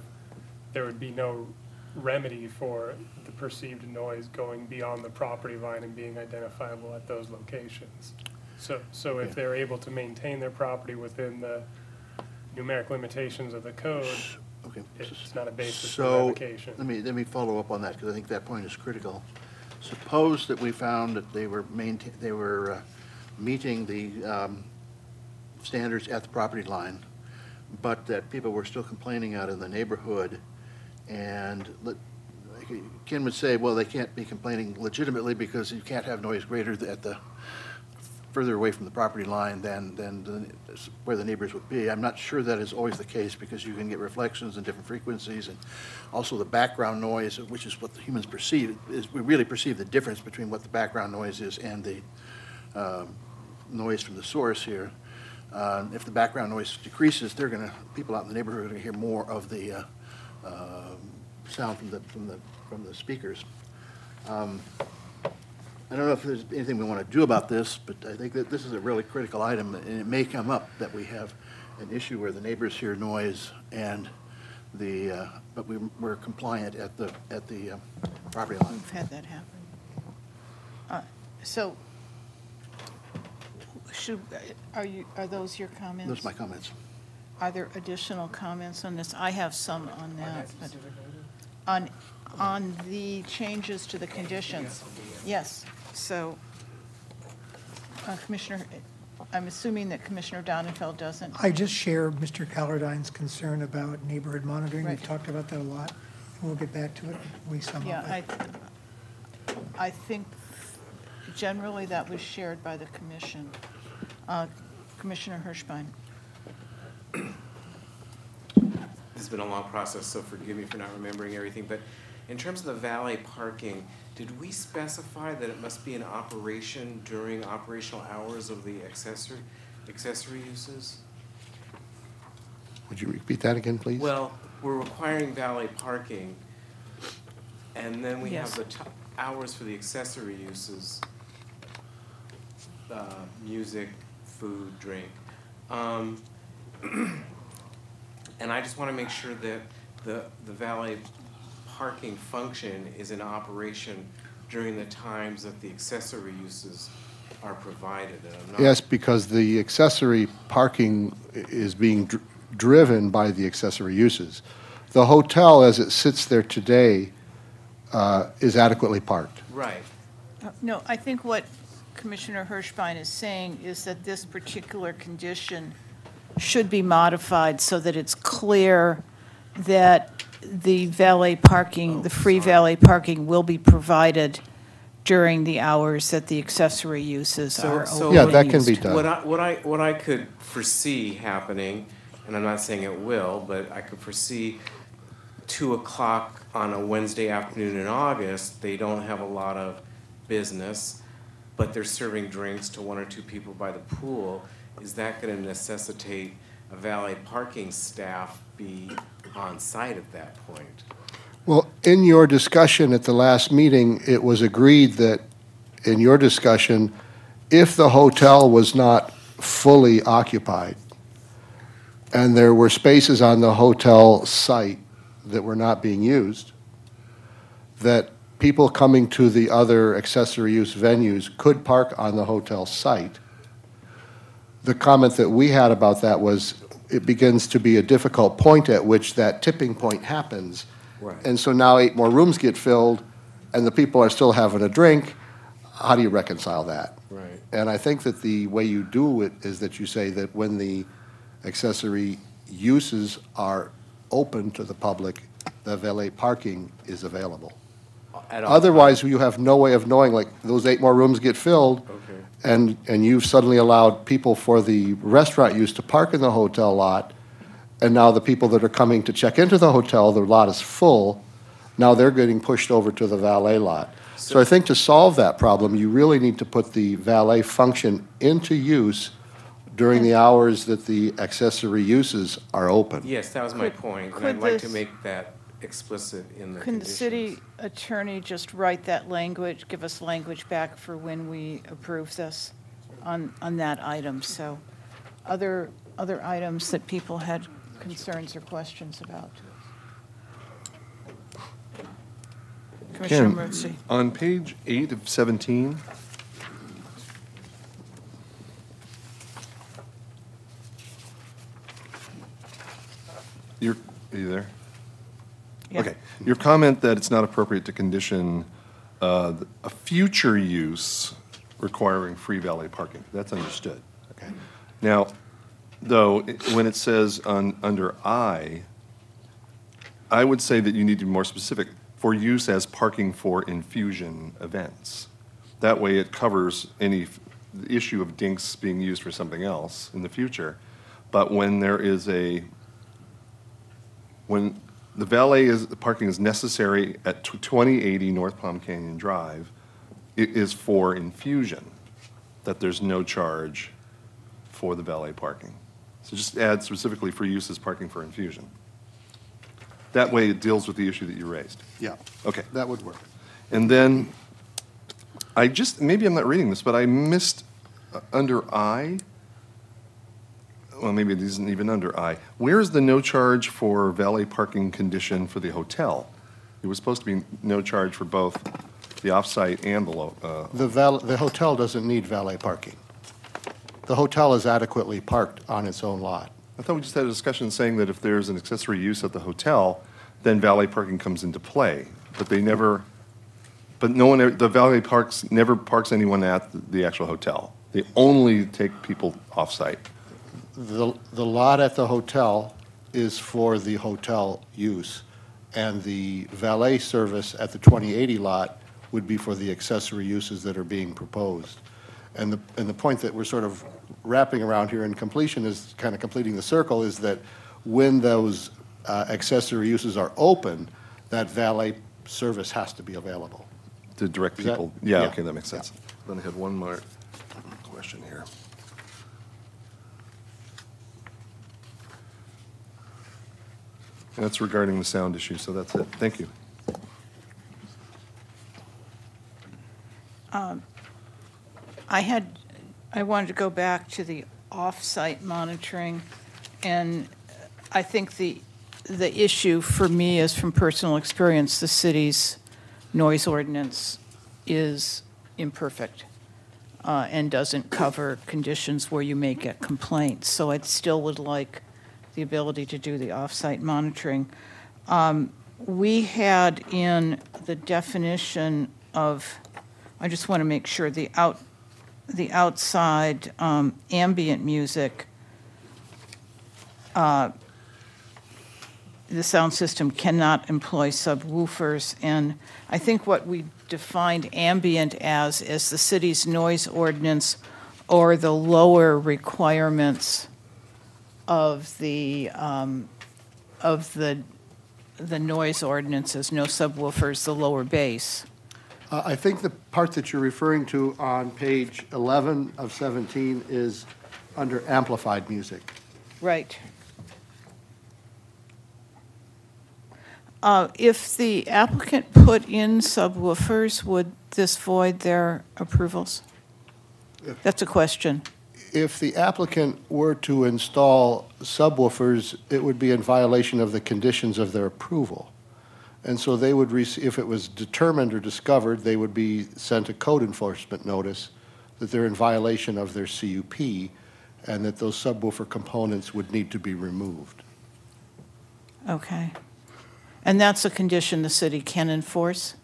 there would be no remedy for the perceived noise going beyond the property line and being identifiable at those locations. So if they're able to maintain their property within the numeric limitations of the code,
Okay.
it's not a basis for
So
revocation.
let me follow up on that, because I think that point is critical. Suppose that we found that they were meeting the standards at the property line, but that people were still complaining out in the neighborhood, and Ken would say, well, they can't be complaining legitimately because you can't have noise greater at the further away from the property line than where the neighbors would be. I'm not sure that is always the case, because you can get reflections and different frequencies, and also the background noise, which is what the humans perceive. We really perceive the difference between what the background noise is and the noise from the source here. If the background noise decreases, people out in the neighborhood are going to hear more of the sound from the speakers. I don't know if there's anything we want to do about this, but I think that this is a really critical item, and it may come up that we have an issue where the neighbors hear noise and but we're compliant at the property line.
We've had that happen. So, are those your comments?
Those are my comments.
Are there additional comments on this? I have some on that. but- On the changes to the conditions. Yes, so, Commissioner, I'm assuming that Commissioner Donenfeld doesn't.
I just share Mr. Callardine's concern about neighborhood monitoring.
Right.
We've talked about that a lot. We'll get back to it when we sum up.
Yeah, I think generally that was shared by the commission. Commissioner Hirschbein.
This has been a long process, so forgive me for not remembering everything, but in terms of the valet parking, did we specify that it must be in operation during operational hours of the accessory uses?
Would you repeat that again, please?
Well, we're requiring valet parking, and then we have
Yes.
the hours for the accessory uses, music, food, drink. And I just want to make sure that the valet parking function is in operation during the times that the accessory uses are provided. And I'm not-
Yes, because the accessory parking is being driven by the accessory uses. The hotel, as it sits there today, is adequately parked.
Right.
No, I think what Commissioner Hirschbein is saying is that this particular condition should be modified so that it's clear that the valet parking, the free valet parking will be provided during the hours that the accessory uses are open.
Yeah, that can be done.
What I could foresee happening, and I'm not saying it will, but I could foresee 2 o'clock on a Wednesday afternoon in August, they don't have a lot of business, but they're serving drinks to 1 or 2 people by the pool. Is that going to necessitate a valet parking staff be on site at that point?
Well, in your discussion at the last meeting, it was agreed that, in your discussion, if the hotel was not fully occupied, and there were spaces on the hotel site that were not being used, that people coming to the other accessory use venues could park on the hotel site. The comment that we had about that was it begins to be a difficult point at which that tipping point happens.
Right.
And so now 8 more rooms get filled, and the people are still having a drink. How do you reconcile that?
Right.
And I think that the way you do it is that you say that when the accessory uses are open to the public, the valet parking is available.
At all
Otherwise, you have no way of knowing, like, those 8 more rooms get filled,
Okay.
and you've suddenly allowed people for the restaurant use to park in the hotel lot, and now the people that are coming to check into the hotel, the lot is full, now they're getting pushed over to the valet lot. So I think to solve that problem, you really need to put the valet function into use during the hours that the accessory uses are open.
Yes, that was my point, and I'd
could
like to
this-
make that explicit in the
Can the
conditions.
city attorney just write that language, give us language back for when we approve this on that item? So other items that people had concerns or questions about? Commissioner
Ken,
Murphy.
on page 8 of 17, are you there?
Yeah.
Okay. Your comment that it's not appropriate to condition a future use requiring free valet parking, that's understood. Okay. Now, though, when it says under I would say that you need to be more specific, for use as parking for infusion events. That way it covers any issue of dinks being used for something else in the future. But when there is when the valet parking is necessary at 2080 North Palm Canyon Drive, it is for infusion, that there's no charge for the valet parking. So just add specifically for use as parking for infusion. That way it deals with the issue that you raised.
Yeah,
Okay.
that would work.
And then, maybe I'm not reading this, but I missed under I, well, maybe it isn't even under I. Where is the no charge for valet parking condition for the hotel? It was supposed to be no charge for both the off-site and
The hotel doesn't need valet parking. The hotel is adequately parked on its own lot.
I thought we just had a discussion saying that if there's an accessory use at the hotel, then valet parking comes into play. But they never, but no one, the valet never parks anyone at the actual hotel. They only take people off-site.
The lot at the hotel is for the hotel use, and the valet service at the 2080 lot would be for the accessory uses that are being proposed. And the point that we're sort of wrapping around here in completion is kind of completing the circle is that when those accessory uses are open, that valet service has to be available.
To direct people. Yeah, okay, that makes sense. Then I had one more question here. And that's regarding the sound issue, so that's it. Thank you.
I wanted to go back to the off-site monitoring, and I think the issue for me is from personal experience, the city's noise ordinance is imperfect and doesn't cover conditions where you may get complaints. So I still would like the ability to do the off-site monitoring. We had in the definition of, I just want to make sure, the outside ambient music, the sound system cannot employ subwoofers, and I think what we defined ambient as is the city's noise ordinance or the lower requirements of the noise ordinances, no subwoofers, the lower bass.
I think the part that you're referring to on page 11 of 17 is under amplified music.
Right. If the applicant put in subwoofers, would this void their approvals? That's a question.
If the applicant were to install subwoofers, it would be in violation of the conditions of their approval. And so they would, if it was determined or discovered, they would be sent a code enforcement notice that they're in violation of their CUP and that those subwoofer components would need to be removed.
Okay. And that's a condition the city can enforce?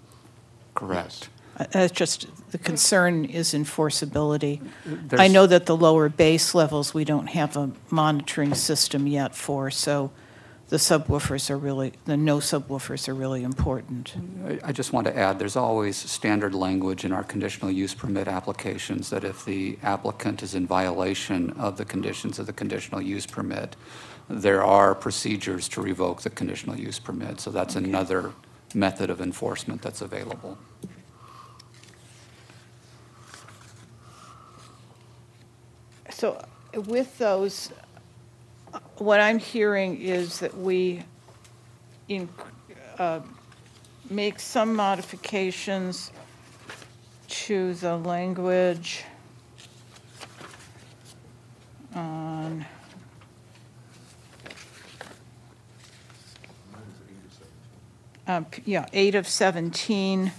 Correct.
That's just, the concern is enforceability. I know that the lower base levels we don't have a monitoring system yet for, so the subwoofers are really, the no subwoofers are really important.
I just want to add, there's always standard language in our conditional use permit applications that if the applicant is in violation of the conditions of the conditional use permit, there are procedures to revoke the conditional use permit. So that's another method of enforcement that's available.
So with those, what I'm hearing is that we make some modifications to the language on yeah, 8 of 17.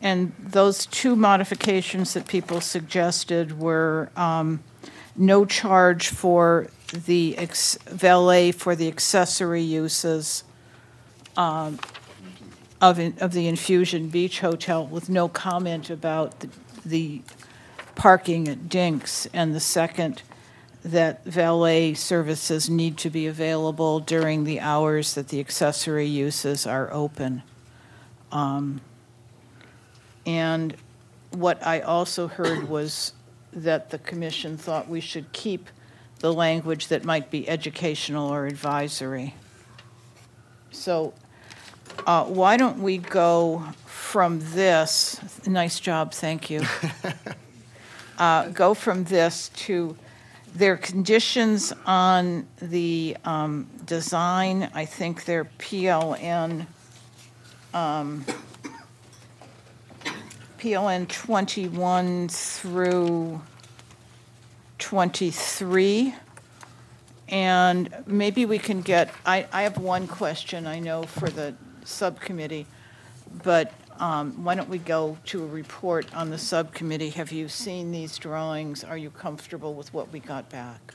And those two modifications that people suggested were no charge for the valet for the accessory uses of the Infusion Beach Hotel with no comment about the parking at Dink's, and the second, that valet services need to be available during the hours that the accessory uses are open. And what I also heard was that the commission thought we should keep the language that might be educational or advisory. So why don't we go from this, nice job, thank you. Go from this to their conditions on the design. I think they're PLN 21 through 23, And maybe we can get, I have one question, I know, for the subcommittee, but why don't we go to a report on the subcommittee? Have you seen these drawings? Are you comfortable with what we got back?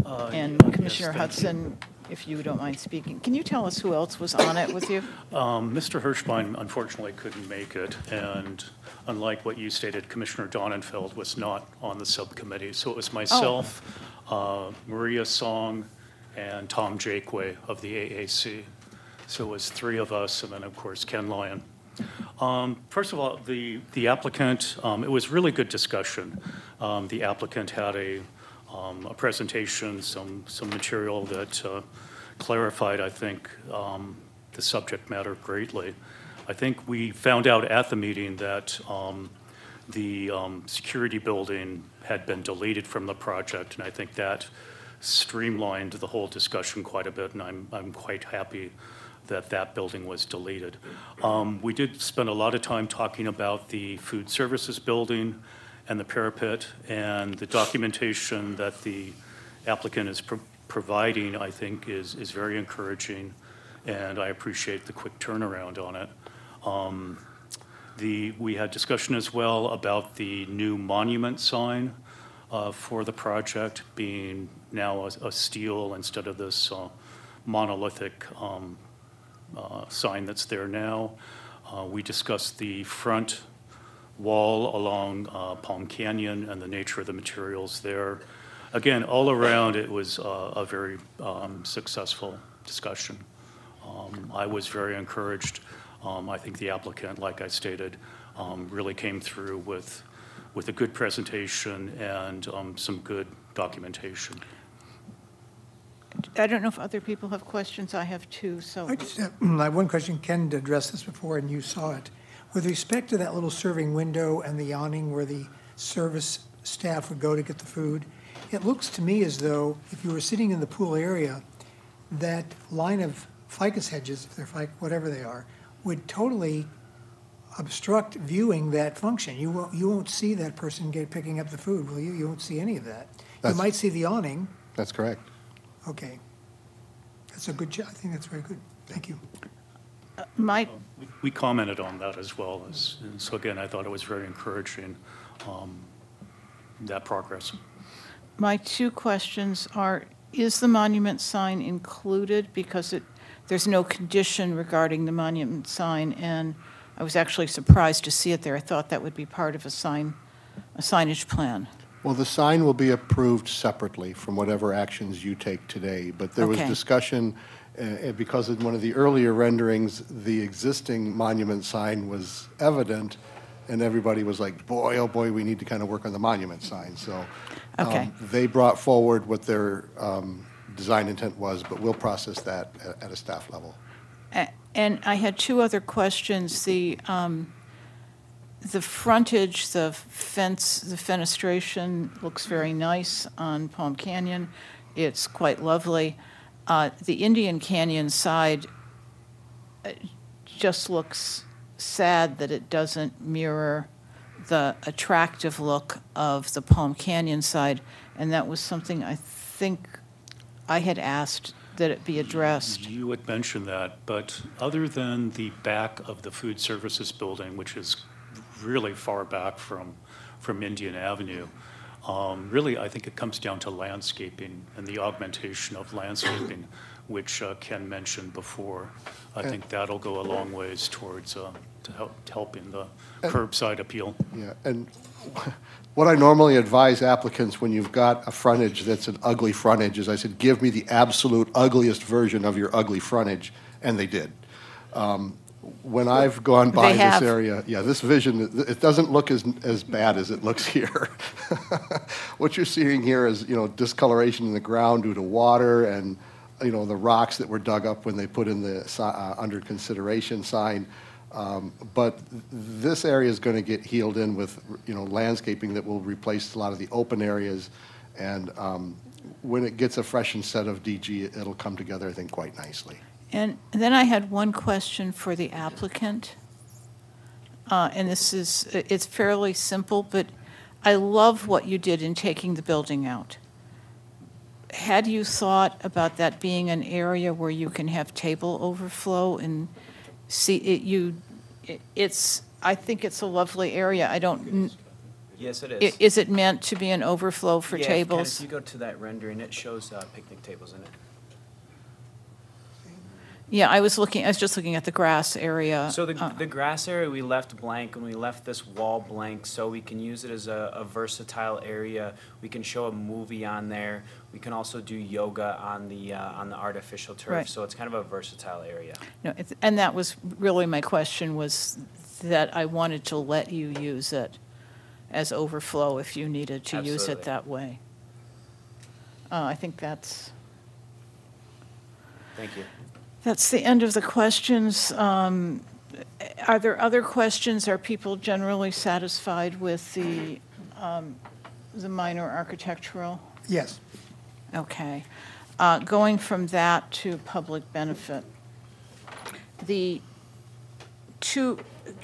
And
Yes,
Commissioner
thank you.
Hudson, if you don't mind speaking, can you tell us who else was on it with you?
Mr. Hirschbein unfortunately couldn't make it, and unlike what you stated, Commissioner Donenfeld was not on the subcommittee. So it was myself, Maria Song, and Tom Jakeway of the AAC. So it was three of us, and then, of course, Ken Lyon. First of all, the applicant, it was really good discussion. The applicant had a presentation, some material that clarified, I think, the subject matter greatly. I think we found out at the meeting that the security building had been deleted from the project, and I think that streamlined the whole discussion quite a bit, and I'm quite happy that that building was deleted. We did spend a lot of time talking about the food services building and the parapet, and the documentation that the applicant is providing, I think, is very encouraging, and I appreciate the quick turnaround on it. We had discussion as well about the new monument sign for the project being now a steel instead of this monolithic sign that's there now. We discussed the front wall along Palm Canyon and the nature of the materials there. Again, all around, it was a very successful discussion. I was very encouraged. I think the applicant, like I stated, really came through with a good presentation and some good documentation.
I don't know if other people have questions. I have two, so.
I just have one question. Ken addressed this before, and you saw it. With respect to that little serving window and the awning where the service staff would go to get the food, it looks to me as though if you were sitting in the pool area, that line of ficus hedges, if they're whatever they are, would totally obstruct viewing that function. You won't see that person picking up the food, will you? You won't see any of that. You might see the awning.
That's correct.
Okay. That's a good job. I think that's very good. Thank you.
We commented on that as well. And so again, I thought it was very encouraging, that progress.
My two questions are, is the monument sign included? Because there's no condition regarding the monument sign, and I was actually surprised to see it there. I thought that would be part of a signage plan.
Well, the sign will be approved separately from whatever actions you take today, but there was
Okay.
discussion, because in one of the earlier renderings, the existing monument sign was evident, and everybody was like, boy, oh boy, we need to kind of work on the monument sign. So
Okay.
they brought forward what their design intent was, but we'll process that at a staff level.
And I had two other questions. The frontage, the fence, the fenestration looks very nice on Palm Canyon. It's quite lovely. The Indian Canyon side just looks sad that it doesn't mirror the attractive look of the Palm Canyon side, and that was something I think I had asked that it be addressed.
You had mentioned that, but other than the back of the food services building, which is really far back from Indian Avenue, really I think it comes down to landscaping and the augmentation of landscaping, which Ken mentioned before. I think that'll go a long ways towards helping the curbside appeal.
Yeah, and what I normally advise applicants when you've got a frontage that's an ugly frontage is I said, give me the absolute ugliest version of your ugly frontage, and they did. When I've gone by this area, yeah, this vision, it doesn't look as bad as it looks here. What you're seeing here is, discoloration in the ground due to water and, the rocks that were dug up when they put in the under consideration sign. But this area is going to get healed in with, landscaping that will replace a lot of the open areas. And when it gets a freshened set of DG, it'll come together, I think, quite nicely.
And then I had one question for the applicant. And it's fairly simple, but I love what you did in taking the building out. had you thought about that being an area where you can have table overflow and see it's, I think it's a lovely area. I don't,
Yes, it is.
is it meant to be an overflow for
Yeah, Ken,
tables?
if you go to that rendering, it shows picnic tables in it.
Yeah, I was just looking at the grass area.
So the grass area we left blank, and we left this wall blank so we can use it as a versatile area. We can show a movie on there. We can also do yoga on the artificial turf.
Right.
So it's kind of a versatile area.
No, and that was really my question, was that I wanted to let you use it as overflow if you needed to use it
Absolutely.
that way. I think that's
Thank you.
the end of the questions. Are there other questions? Are people generally satisfied with the minor architectural?
Yes.
Okay. Going from that to public benefit.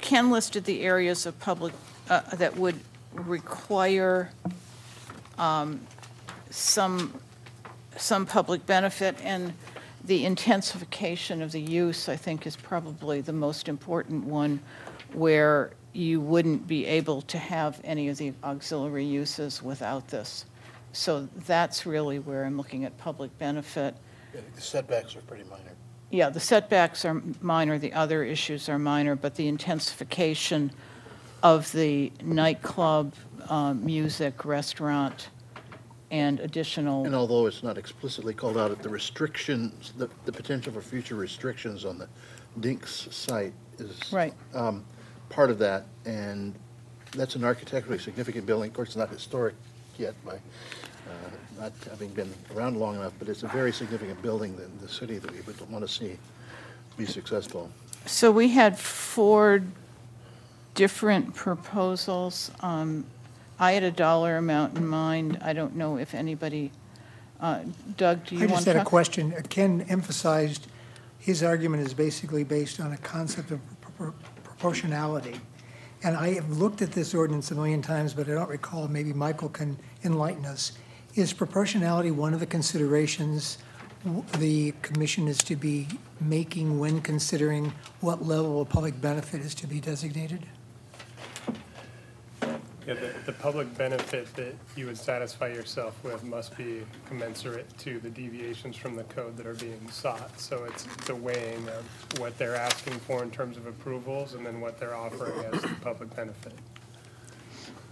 Ken listed the areas of public, that would require some public benefit, and the intensification of the use, I think, is probably the most important one, where you wouldn't be able to have any of the auxiliary uses without this. So that's really where I'm looking at public benefit.
The setbacks are pretty minor.
Yeah, the setbacks are minor, the other issues are minor, but the intensification of the nightclub, music, restaurant, and additional.
And although it's not explicitly called out, the restrictions, the potential for future restrictions on the Dinks site is
Right.
Part of that, and that's an architecturally significant building. Of course, it's not historic yet by not having been around long enough, but it's a very significant building in the city that we would want to see be successful.
So we had 4 different proposals. I had a dollar amount in mind. I don't know if anybody, Doug, do you
I
want
just
to
had a
talk?
question. Ken emphasized his argument is basically based on a concept of proportionality. And I have looked at this ordinance a million times, but I don't recall, maybe Michael can enlighten us. Is proportionality one of the considerations the commission is to be making when considering what level of public benefit is to be designated?
Yeah, the public benefit that you would satisfy yourself with must be commensurate to the deviations from the code that are being sought. So it's the weighing of what they're asking for in terms of approvals and then what they're offering as the public benefit.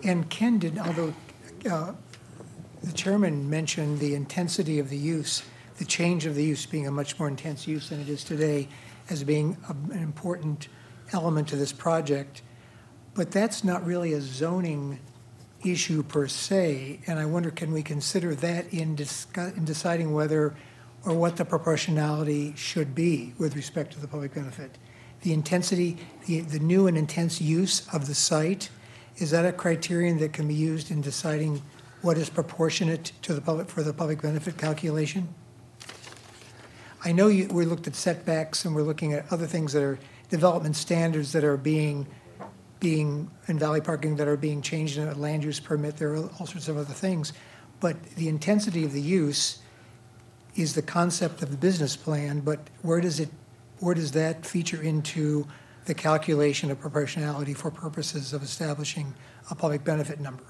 And Ken did, although the chairman mentioned the intensity of the use, the change of the use being a much more intense use than it is today, as being an important element to this project. But that's not really a zoning issue per se, and I wonder, can we consider that in deciding whether or what the proportionality should be with respect to the public benefit? The intensity, the new and intense use of the site, is that a criterion that can be used in deciding what is proportionate to the public, for the public benefit calculation? I know we looked at setbacks and we're looking at other things that are development standards that are being in Valley Parking that are being changed in a land use permit. There are all sorts of other things. But the intensity of the use is the concept of the business plan, but where does that feature into the calculation of proportionality for purposes of establishing a public benefit number?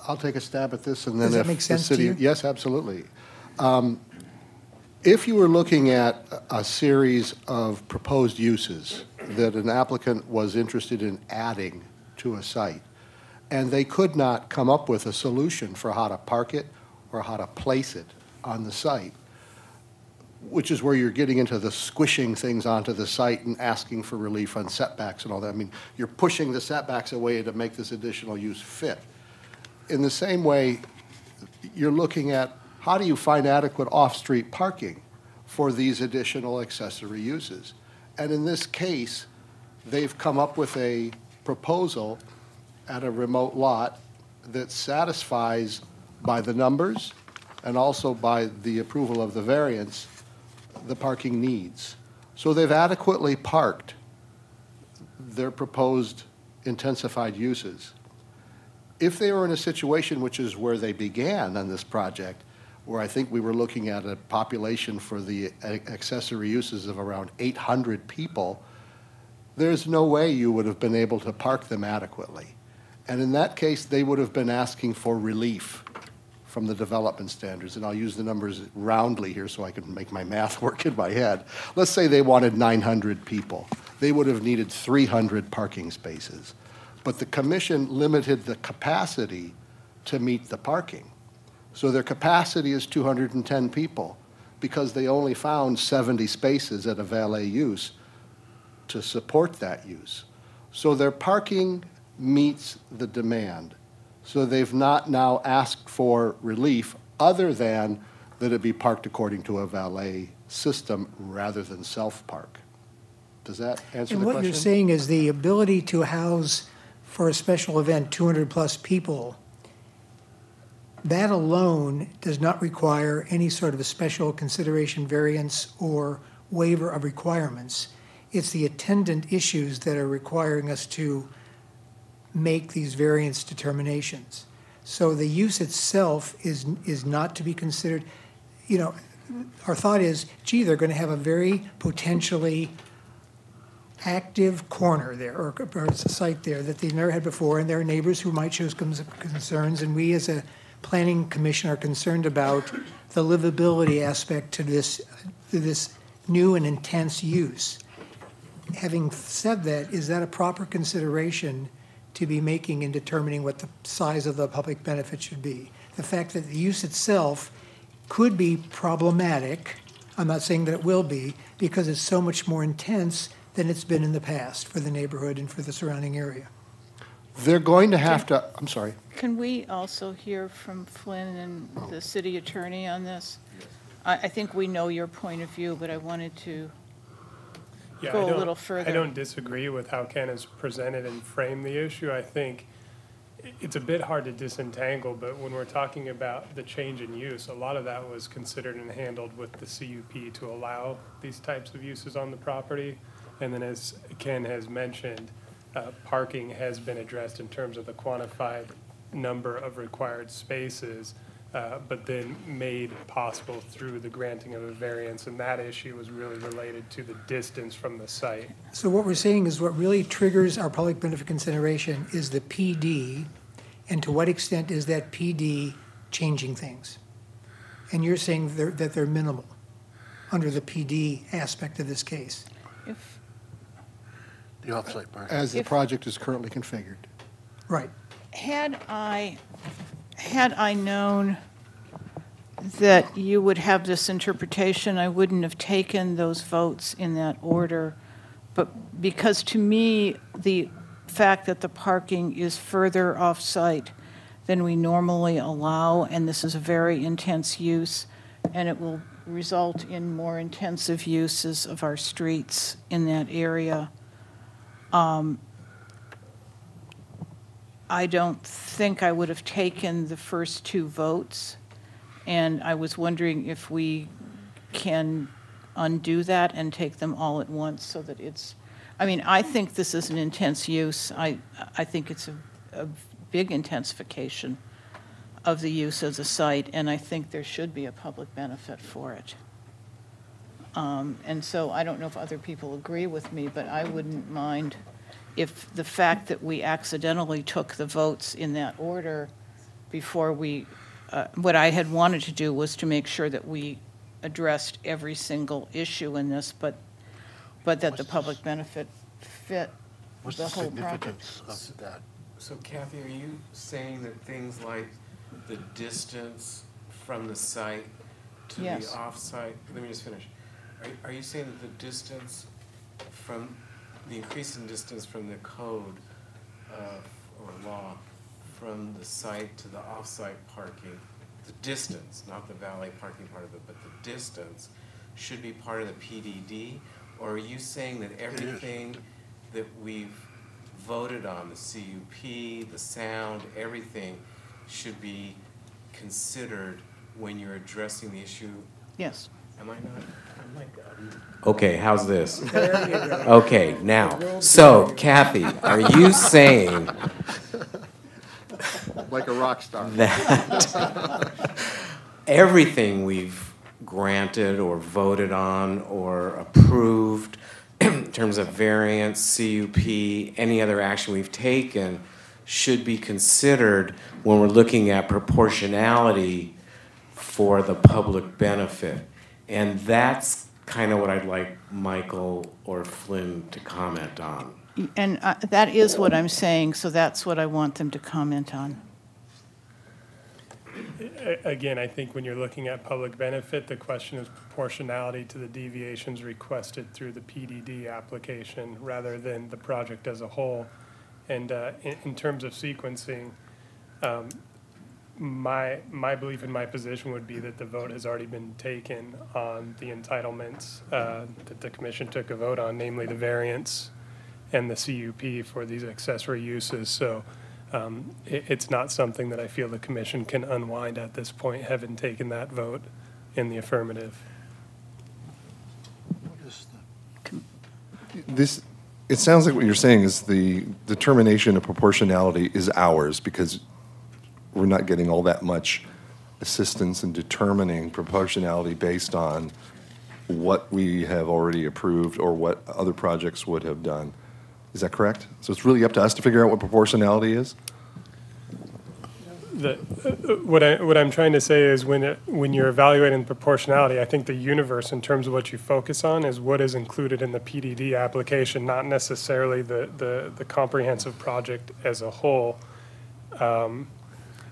I'll take a stab at this, and then
Does that
if
make
the
sense to
city-
you?
Yes, absolutely. If you were looking at a series of proposed uses that an applicant was interested in adding to a site, and they could not come up with a solution for how to park it or how to place it on the site, which is where you're getting into the squishing things onto the site and asking for relief on setbacks and all that. I mean, you're pushing the setbacks away to make this additional use fit. In the same way, you're looking at how do you find adequate off-street parking for these additional accessory uses? And in this case, they've come up with a proposal at a remote lot that satisfies, by the numbers and also by the approval of the variance, the parking needs. So they've adequately parked their proposed intensified uses. If they were in a situation which is where they began on this project, where I think we were looking at a population for the accessory uses of around 800 people, there's no way you would have been able to park them adequately. And in that case, they would have been asking for relief from the development standards. And I'll use the numbers roundly here so I can make my math work in my head. Let's say they wanted 900 people. They would have needed 300 parking spaces. But the commission limited the capacity to meet the parking. So their capacity is 210 people because they only found 70 spaces at a valet use to support that use. So their parking meets the demand. So they've not now asked for relief other than that it be parked according to a valet system rather than self-park. Does that answer the question?
And what you're saying is the ability to house for a special event 200-plus people, that alone does not require any sort of a special consideration variance or waiver of requirements. It's the attendant issues that are requiring us to make these variance determinations. So the use itself is not to be considered. You know, our thought is, gee, they're going to have a very potentially active corner there, or a site there that they've never had before, and there are neighbors who might show concerns, and we as a planning commission are concerned about the livability aspect to this new and intense use. Having said that, is that a proper consideration to be making in determining what the size of the public benefit should be? The fact that the use itself could be problematic, I'm not saying that it will be, because it's so much more intense than it's been in the past for the neighborhood and for the surrounding area.
They're going to have to, I'm sorry.
Can we also hear from Flynn and the city attorney on this? I think we know your point of view, but I wanted to go a little further.
I don't disagree with how Ken has presented and framed the issue. I think it's a bit hard to disentangle, but when we're talking about the change in use, a lot of that was considered and handled with the CUP to allow these types of uses on the property. And then as Ken has mentioned, parking has been addressed in terms of the quantified number of required spaces, but then made possible through the granting of a variance, and that issue was really related to the distance from the site.
So what we're saying is what really triggers our public benefit consideration is the PD, and to what extent is that PD changing things? And you're saying that they're minimal under the PD aspect of this case.
The offsite park. As the project is currently configured.
Right.
Had I known that you would have this interpretation, I wouldn't have taken those votes in that order. But because to me, the fact that the parking is further off-site than we normally allow, and this is a very intense use, and it will result in more intensive uses of our streets in that area, I don't think I would have taken the first two votes, and I was wondering if we can undo that and take them all at once so that it's, I mean, I think this is an intense use. I think it's a big intensification of the use of the site, and I think there should be a public benefit for it. And so I don't know if other people agree with me, but I wouldn't mind if the fact that we accidentally took the votes in that order before we, what I had wanted to do was to make sure that we addressed every single issue in this, but that the public benefit fit the whole project.
Of that? So Kathy, are you saying that things like the distance from the site to the off-site, let me just finish. Are you saying that the distance from, the increase in distance from the code or law from the site to the off-site parking, the distance, not the valet parking part of it, but the distance should be part of the PDD? Or are you saying that everything that we've voted on, the CUP, the sound, everything should be considered when you're addressing the issue?
Yes.
Am I not? Oh my God. Okay, how's this? Okay, now, so Kathy, are you saying
like a rock star
everything we've granted or voted on or approved in terms of variance, CUP, any other action we've taken should be considered when we're looking at proportionality for the public benefit. And that's kind of what I'd like Michael or Flynn to comment on.
And that is what I'm saying, so that's what I want them to comment on.
Again, I think when you're looking at public benefit, the question is proportionality to the deviations requested through the PDD application rather than the project as a whole. And in terms of sequencing, my belief and my position would be that the vote has already been taken on the entitlements that the commission took a vote on, namely the variance and the CUP for these accessory uses. So it's not something that I feel the commission can unwind at this point, having taken that vote in the affirmative.
It sounds like what you're saying is the determination of proportionality is ours because we're not getting all that much assistance in determining proportionality based on what we have already approved or what other projects would have done. Is that correct? So it's really up to us to figure out what proportionality is?
What I'm trying to say is when you're evaluating proportionality, I think the universe in terms of what you focus on is what is included in the PDD application, not necessarily the comprehensive project as a whole.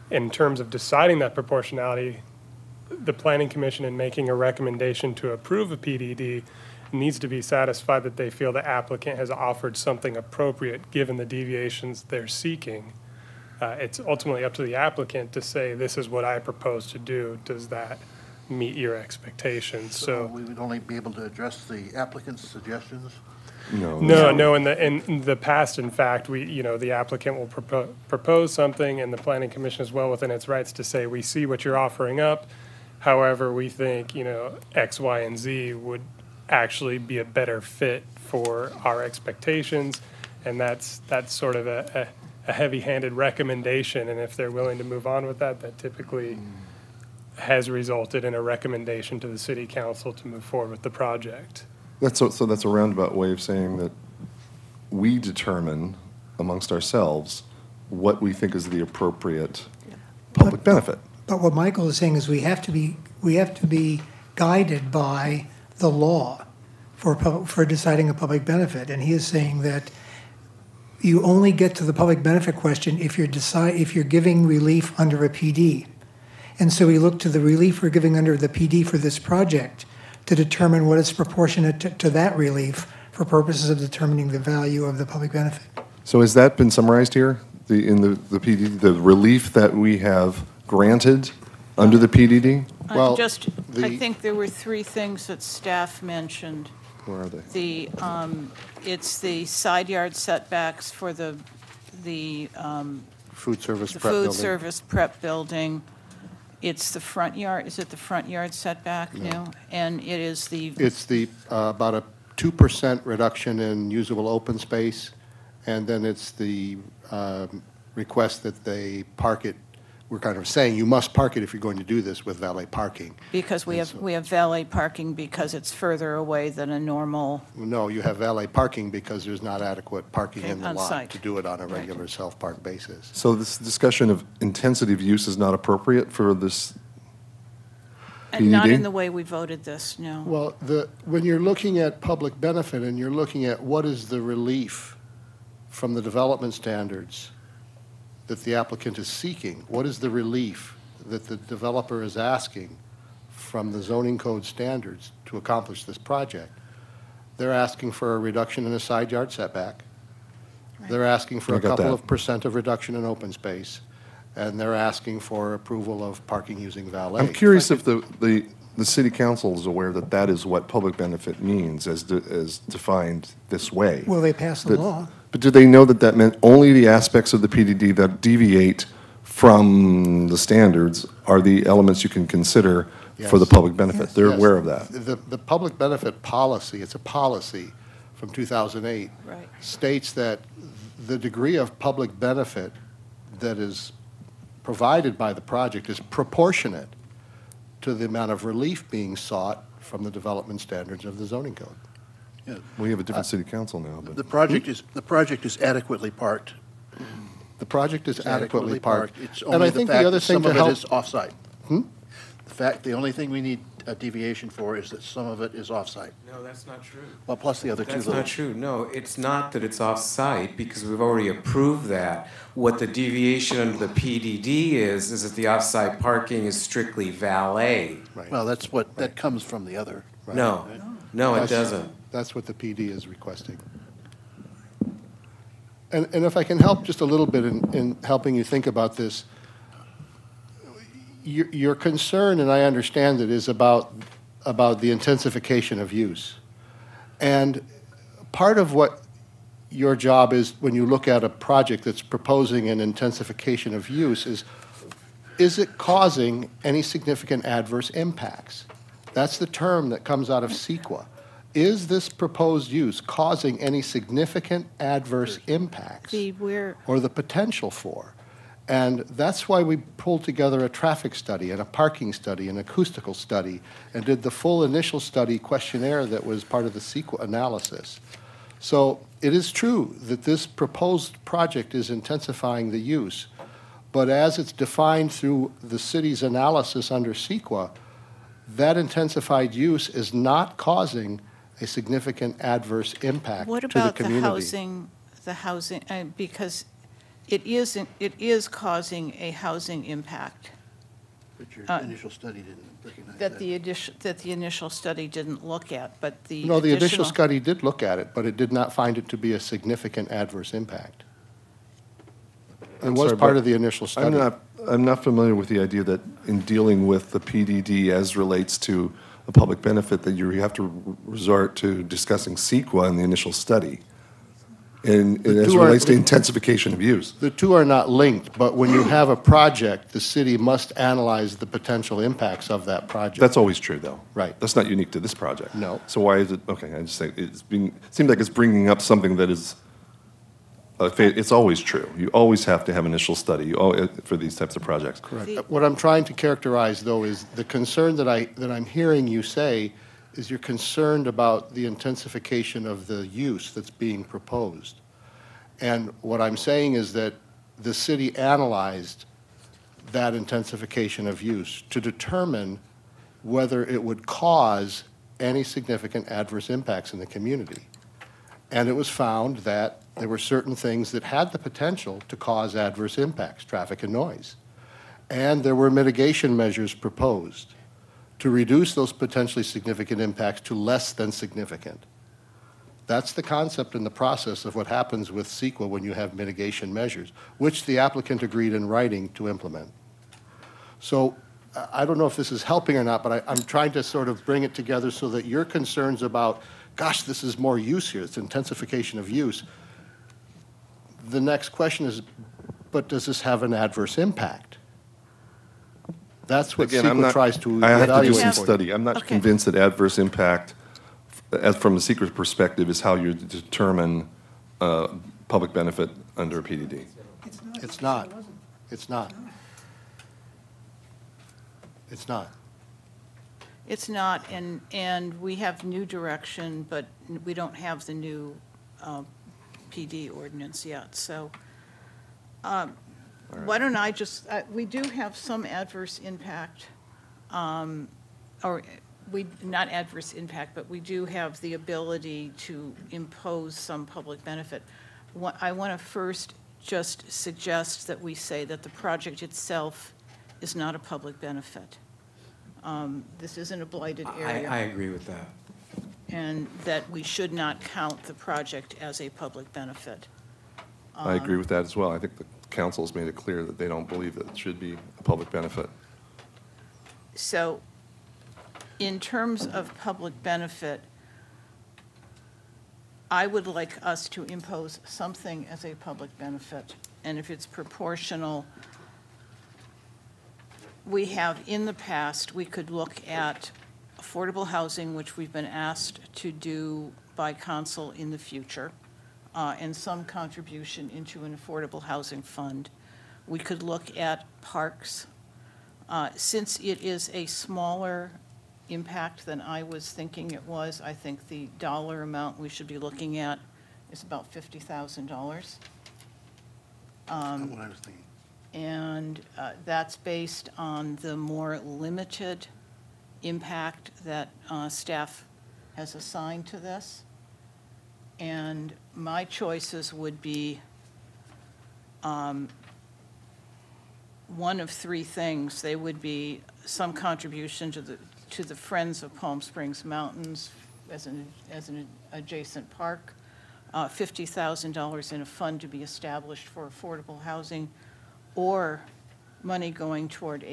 In terms of deciding that proportionality, the Planning Commission in making a recommendation to approve a PDD needs to be satisfied that they feel the applicant has offered something appropriate given the deviations they're seeking. It's ultimately up to the applicant to say, this is what I propose to do. Does that meet your expectations?
So we would only be able to address the applicant's suggestions?
No. In the past, in fact, the applicant will propose something, and the Planning Commission is well within its rights to say, we see what you're offering up. However, we think, X, Y, and Z would actually be a better fit for our expectations, and that's sort of a heavy-handed recommendation, and if they're willing to move on with that, that typically has resulted in a recommendation to the City Council to move forward with the project.
So that's a roundabout way of saying that we determine amongst ourselves what we think is the appropriate public benefit.
But what Michael is saying is we have to be guided by the law for deciding a public benefit, and he is saying that you only get to the public benefit question if you're giving relief under a PD. And so we look to the relief we're giving under the PD for this project to determine what is proportionate to that relief for purposes of determining the value of the public benefit.
So has that been summarized here in the PD, the relief that we have granted under the PDD?
Well, I think there were three things that staff mentioned.
Where are they?
It's the side yard setbacks for the
Food service
the
prep building.
food service prep building. It's the front yard, is it the front yard setback now? And it is the...
It's the about a 2% reduction in usable open space, and then it's the request that they park it. We're kind of saying you must park it if you're going to do this with valet parking.
Because we have valet parking because it's further away than a normal...
No, you have valet parking because there's not adequate parking in the
on
lot
site.
to do it on a regular self-park basis.
So this discussion of intensity of use is not appropriate for this
And not
PDD?
in the way we voted this, no.
Well, when you're looking at public benefit and you're looking at what is the relief from the development standards that the applicant is seeking, what is the relief that the developer is asking from the zoning code standards to accomplish this project? They're asking for a reduction in a side yard setback. They're asking for
I
a
got
couple
that.
of percent of reduction in open space, and they're asking for approval of parking using valet.
I'm curious if the city council is aware that that is what public benefit means as defined this way.
Well, they passed the law.
But do they know that that meant only the aspects of the PDD that deviate from the standards are the elements you can consider for the public benefit? They're aware of that.
The public benefit policy, it's a policy from 2008, states that the degree of public benefit that is provided by the project is proportionate to the amount of relief being sought from the development standards of the zoning code.
Yeah.
We have a different city council now, but.
The project is adequately parked.
The project is
It's
adequately parked.
It's
And
only
I
the
think
fact
the other
that
thing
some
to
of it
help.
is off-site. The only thing we need a deviation for is that some of it is off-site.
No, that's not true.
Well, plus the other two
That's
little.
not true. No, it's not that it's off-site, because we've already approved that. What the deviation under the PDD is that the off-site parking is strictly valet.
Well, that comes from the other.
No, no, it doesn't.
That's what the PD is requesting. And if I can help just a little bit in helping you think about this, your concern, and I understand it, is about the intensification of use. And part of what your job is when you look at a project that's proposing an intensification of use is it causing any significant adverse impacts? That's the term that comes out of CEQA. Is this proposed use causing any significant adverse impacts or the potential for? And that's why we pulled together a traffic study and a parking study, an acoustical study, and did the full initial study questionnaire that was part of the CEQA analysis. So it is true that this proposed project is intensifying the use, but as it's defined through the city's analysis under CEQA, that intensified use is not causing a significant adverse impact
What
to the
about
community.
the housing, because it is causing a housing impact.
But your initial study didn't recognize that.
That the initial study didn't look at, but the
No, the initial
additional-
study did look at it, but it did not find it to be a significant adverse impact. It
I'm
was
sorry,
part
but
of the initial study.
I'm not familiar with the idea that in dealing with the PDD as relates to a public benefit, that you have to resort to discussing CEQA in the initial study. And
The
as
two are-
relates to intensification of use.
The two are not linked, but when you have a project, the city must analyze the potential impacts of that project.
That's always true, though.
Right.
That's not unique to this project.
No.
So why is it, okay, I just say, it seems like it's bringing up something that is, it's always true. You always have to have initial study for these types of projects.
Correct. What I'm trying to characterize, though, is the concern that I'm hearing you say is you're concerned about the intensification of the use that's being proposed. And what I'm saying is that the city analyzed that intensification of use to determine whether it would cause any significant adverse impacts in the community. And it was found that there were certain things that had the potential to cause adverse impacts, traffic and noise. And there were mitigation measures proposed to reduce those potentially significant impacts to less than significant. That's the concept and the process of what happens with CEQA when you have mitigation measures, which the applicant agreed in writing to implement. So I don't know if this is helping or not, but I'm trying to sort of bring it together so that your concerns about, gosh, this is more use here, it's intensification of use. The next question is, but does this have an adverse impact? That's what
Again,
CEQA tries to
I have to do
evaluate
some
for you.
study. I'm not
Okay.
convinced that adverse impact, as from a secret perspective, is how you determine public benefit under a PDD.
It's not. It's not. It's not.
It's not, and we have new direction, but we don't have the new PD ordinance yet, so why don't I just, we do have some adverse impact, not adverse impact, but we do have the ability to impose some public benefit. I want to first just suggest that we say that the project itself is not a public benefit. This isn't a blighted area.
I agree with that.
And that we should not count the project as a public benefit.
I agree with that as well. I think the council's made it clear that they don't believe that it should be a public benefit.
So in terms of public benefit, I would like us to impose something as a public benefit. And if it's proportional, we have in the past, we could look at affordable housing, which we've been asked to do by council in the future, and some contribution into an affordable housing fund. We could look at parks. Since it is a smaller impact than I was thinking it was, I think the dollar amount we should be looking at is about $50,000.
That's what I was thinking.
And that's based on the more limited impact that staff has assigned to this. And my choices would be one of three things. They would be some contribution to the Friends of Palm Springs Mountains as an adjacent park, $50,000 in a fund to be established for affordable housing, or money going toward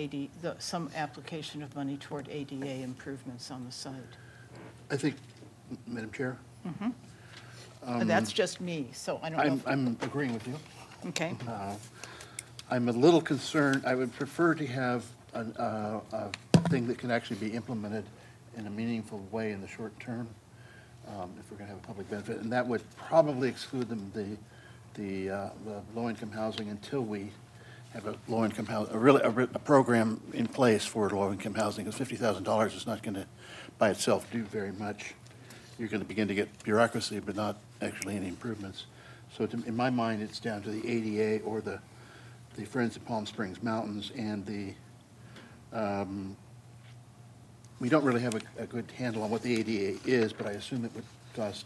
some application of money toward ADA improvements on the site.
I think, Madam Chair?
And that's just me, so I don't know.
I'm agreeing with you.
Okay.
I'm a little concerned, I would prefer to have a thing that can actually be implemented in a meaningful way in the short term, if we're going to have a public benefit, and that would probably exclude the low-income housing until we have a low-income housing, a program in place for low-income housing, because $50,000 is not going to, by itself, do very much. You're going to begin to get bureaucracy, but not actually any improvements. So in my mind, it's down to the ADA or the Friends of Palm Springs Mountains, and we don't really have a good handle on what the ADA is, but I assume it would cost,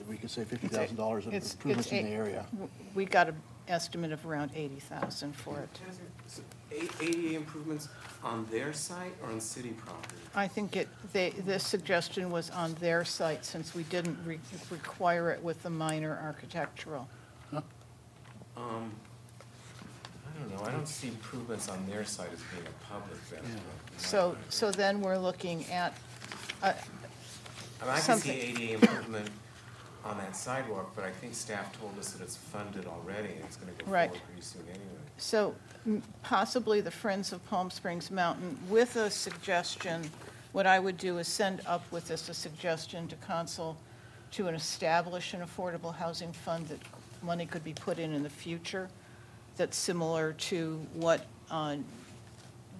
we could say $50,000 of improvements in the area.
We got an estimate of around $80,000 for it.
ADA improvements on their site or on city property?
I think this suggestion was on their site, since we didn't require it with the minor architectural.
I don't know, I don't see improvements on their site as being a public benefit.
So then we're looking at
I can see
something.
ADA improvement on that sidewalk, but I think staff told us that it's funded already and it's gonna go
Right.
forward pretty soon anyway.
So possibly the Friends of Palm Springs Mountain with a suggestion. What I would do is send up with this a suggestion to council to establish an affordable housing fund that money could be put in the future that's similar to what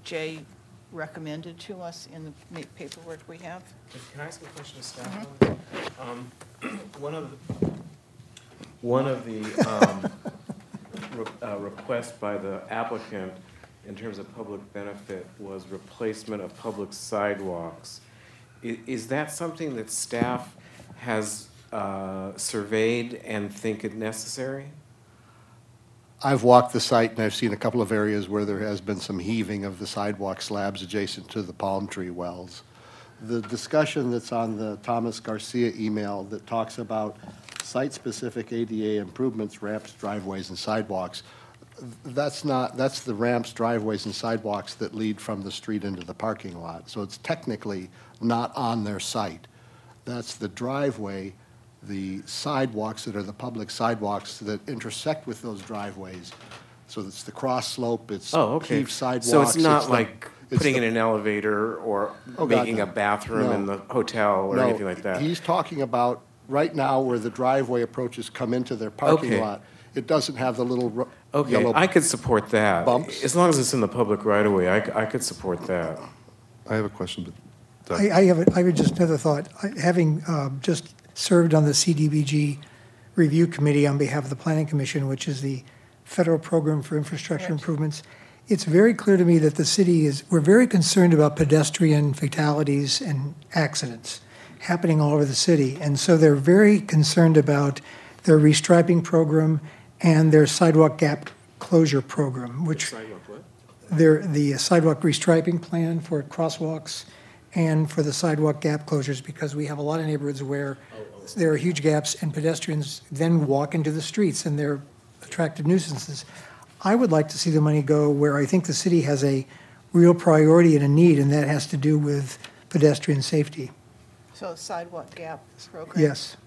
Jay recommended to us in the paperwork we have.
Can I ask a question to staff? One of the requests by the applicant in terms of public benefit was replacement of public sidewalks. Is that something that staff has surveyed and think it necessary?
I've walked the site and I've seen a couple of areas where there has been some heaving of the sidewalk slabs adjacent to the palm tree wells. The discussion that's on the Thomas Garcia email that talks about site-specific ADA improvements, ramps, driveways, and sidewalks, that's the ramps, driveways, and sidewalks that lead from the street into the parking lot. So it's technically not on their site. That's the driveway, the sidewalks that are the public sidewalks that intersect with those driveways. So it's the cross slope, it's paved sidewalks.
So it's not
the-
like putting in an elevator or making a bathroom in the hotel or anything like that?
He's talking about right now where the driveway approaches come into their parking
Okay.
lot. It doesn't have the little
Okay,
yellow
I could support that.
bumps.
As long as it's in the public right of way, I could support that.
I have a question, but Doug.
I have just another thought. Having just served on the CDBG Review Committee on behalf of the Planning Commission, which is the federal program for infrastructure improvements, it's very clear to me that the city we're very concerned about pedestrian fatalities and accidents happening all over the city. And so they're very concerned about their restriping program and their sidewalk gap closure program, which
Sidewalk what?
the sidewalk restriping plan for crosswalks and for the sidewalk gap closures, because we have a lot of neighborhoods where there are huge gaps and pedestrians then walk into the streets and they're attractive nuisances. I would like to see the money go where I think the city has a real priority and a need, and that has to do with pedestrian safety.
So sidewalk gap program.
Yes.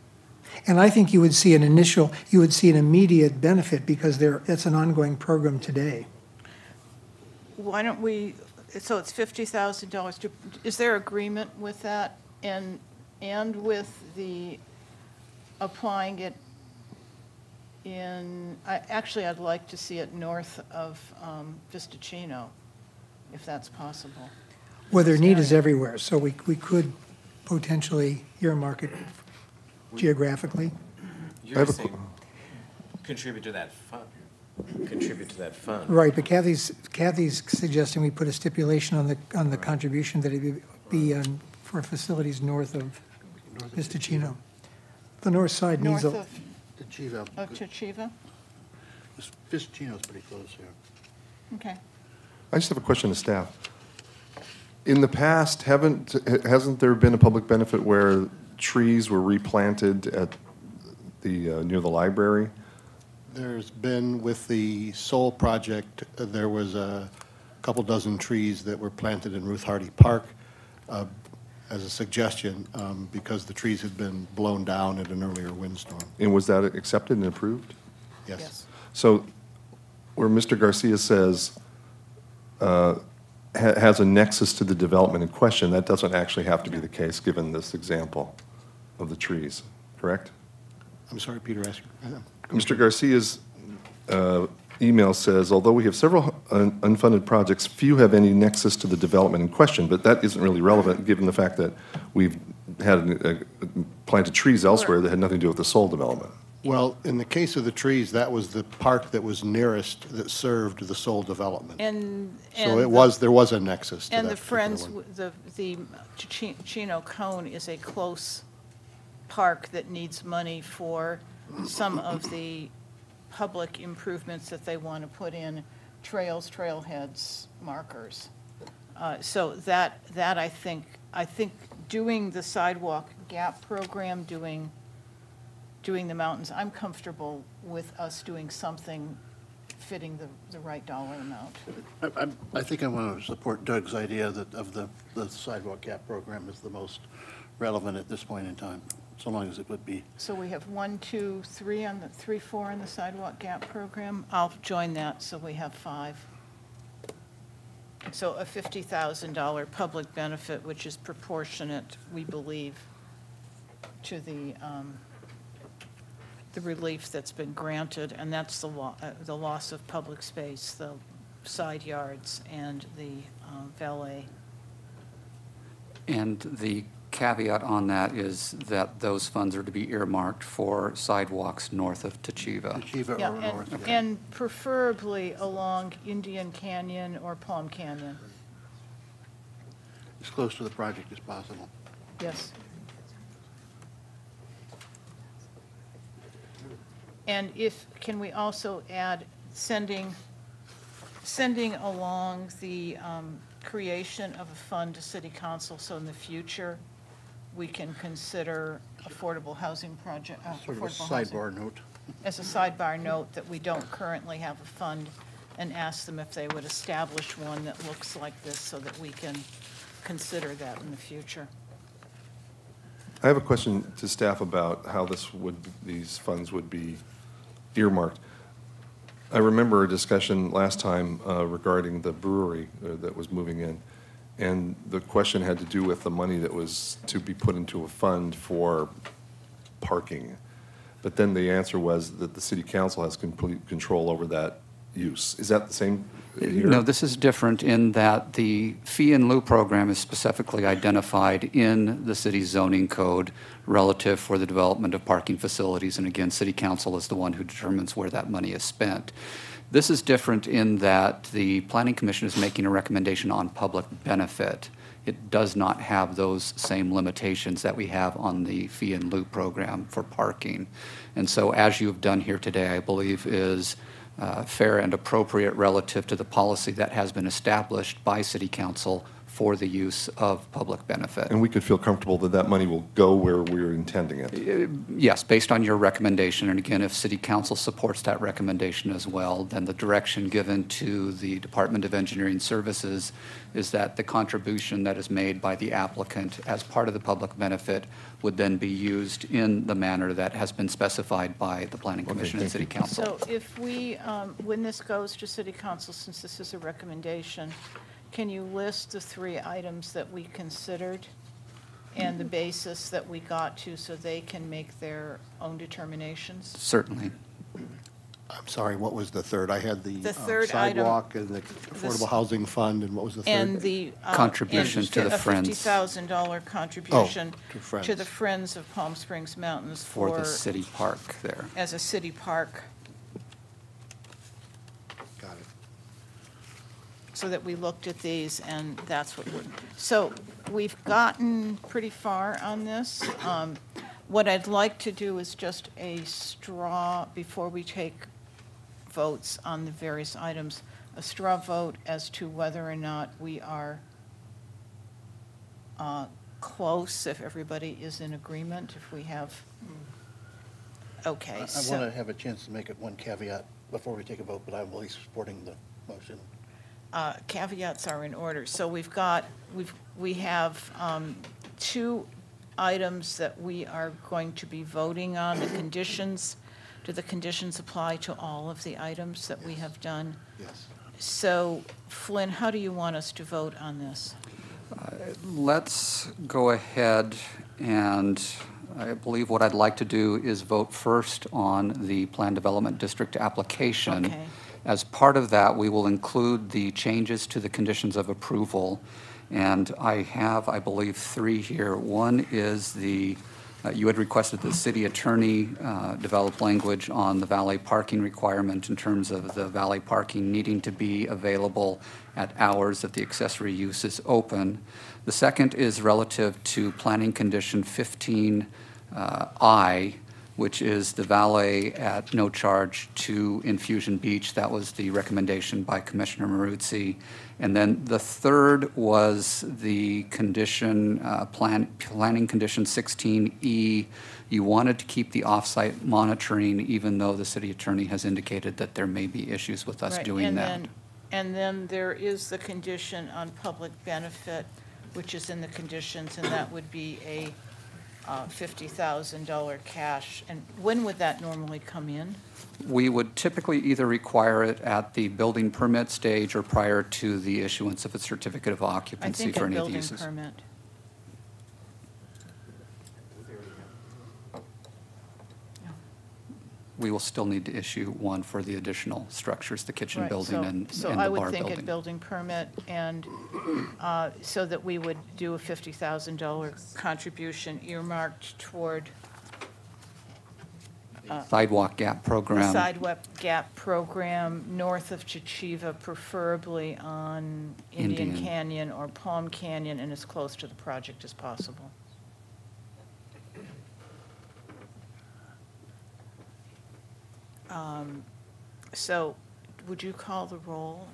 And I think you would see an immediate benefit because it's an ongoing program today.
Why don't we, so it's $50,000. Is there agreement with that? And with the applying it I'd like to see it north of Vistacino, if that's possible.
Well, their need is everywhere, so we could potentially earmark it geographically.
You're saying contribute to that fund. Contribute to that fund.
Right, but Kathy's suggesting we put a stipulation on the contribution that it be for facilities north of Mistachino. The north side needs
North
a,
of Tchiva?
Mistachino's pretty close here.
Okay.
I just have a question to staff. In the past, hasn't there been a public benefit where trees were replanted at the, near the library?
There's been, with the Soul project, there was a couple dozen trees that were planted in Ruth Hardy Park as a suggestion because the trees had been blown down at an earlier windstorm.
And was that accepted and approved?
Yes.
So where Mr. Garcia says has a nexus to the development in question, that doesn't actually have to be the case, given this example of the trees, correct?
I'm sorry, Peter, ask you.
Mr. Garcia's email says, although we have several unfunded projects, few have any nexus to the development in question, but that isn't really relevant given the fact that we've had planted trees elsewhere that had nothing to do with the Soul development.
Well, in the case of the trees, that was the park that was nearest that served the Soul development. So there was a nexus to that.
And the
particular
Friends,
one.
the Chino Cone is a close park that needs money for some of the public improvements that they want to put in, trails, trailheads, markers. So that I think doing the sidewalk gap program, doing the mountains, I'm comfortable with us doing something fitting the right dollar amount.
I think I want to support Doug's idea that of the sidewalk gap program is the most relevant at this point in time, so long as it would be.
So we have 1, 2, 3 on the 4 on the sidewalk gap program. I'll join that, so we have 5. So a $50,000 public benefit, which is proportionate, we believe, to the relief that's been granted, and that's the loss of public space, the side yards, and the valet.
And the caveat on that is that those funds are to be earmarked for sidewalks north of Tchiva.
Yeah, and preferably along Indian Canyon or Palm Canyon.
As close to the project as possible.
Yes. And can we also add sending along the creation of a fund to City Council, so in the future, we can consider affordable housing project.
Sort of a sidebar note.
As a sidebar note that we don't currently have a fund, and ask them if they would establish one that looks like this so that we can consider that in the future.
I have a question to staff about how these funds would be earmarked. I remember a discussion last time regarding the brewery that was moving in, and the question had to do with the money that was to be put into a fund for parking. But then the answer was that the city council has complete control over that use. Is that the same here?
No, this is different in that the fee in lieu program is specifically identified in the city's zoning code relative for the development of parking facilities. And again, city council is the one who determines where that money is spent. This is different in that the planning commission is making a recommendation on public benefit. It does not have those same limitations that we have on the fee in lieu program for parking. And so as you've done here today, I believe is fair and appropriate relative to the policy that has been established by City Council for the use of public benefit.
And we could feel comfortable that that money will go where we're intending it?
Yes, based on your recommendation. And again, if City Council supports that recommendation as well, then the direction given to the Department of Engineering Services is that the contribution that is made by the applicant as part of the public benefit would then be used in the manner that has been specified by the Planning Commission and City Council.
So if we, when this goes to City Council, since this is a recommendation, can you list the 3 items that we considered and the basis that we got to so they can make their own determinations?
Certainly.
I'm sorry, what was the third? I had the
third item-
sidewalk and the Affordable Housing Fund, and what was the third?
And the.
Contribution
and
to the Friends.
A $50,000 contribution
to Friends.
to the Friends of Palm Springs Mountains
For the city park there.
as a city park,
Got it.
so that we looked at these, and that's what we're, so we've gotten pretty far on this. What I'd like to do is just a straw, before we take votes on the various items, a straw vote as to whether or not we are close, if everybody is in agreement, if we have, okay.
I want to have a chance to make it one caveat before we take a vote, but I'm really supporting the motion.
Caveats are in order. So we have two items that we are going to be voting on, the conditions. Do the conditions apply to all of the items that we have done?
Yes.
So Flynn, how do you want us to vote on this?
Let's go ahead and I believe what I'd like to do is vote first on the Plan Development District application.
Okay.
As part of that, we will include the changes to the conditions of approval. And I have, I believe, three here. One is you had requested the city attorney develop language on the valet parking requirement in terms of the valet parking needing to be available at hours that the accessory use is open. The second is relative to planning condition 15I, which is the valet at no charge to Infusion Beach. That was the recommendation by Commissioner Maruzzi. And then the third was the condition, planning condition 16E. You wanted to keep the off-site monitoring, even though the city attorney has indicated that there may be issues with us
Right,
doing
and
that.
And then there is the condition on public benefit, which is in the conditions, and that would be a $50,000 cash. And when would that normally come in?
We would typically either require it at the building permit stage or prior to the issuance of a certificate of
I
occupancy
think
for
a
any of the
building
uses.
permit.
We will still need to issue one for the additional structures, the kitchen
Right,
building
so-
and
So
the
I
bar
would think a
building.
building permit, and so that we would do a $50,000 contribution earmarked toward
Sidewalk gap
the
program.
sidewalk gap program north of Chichiva, preferably on Indian
Indian.
Canyon or Palm Canyon, and as close to the project as possible. So, would you call the roll?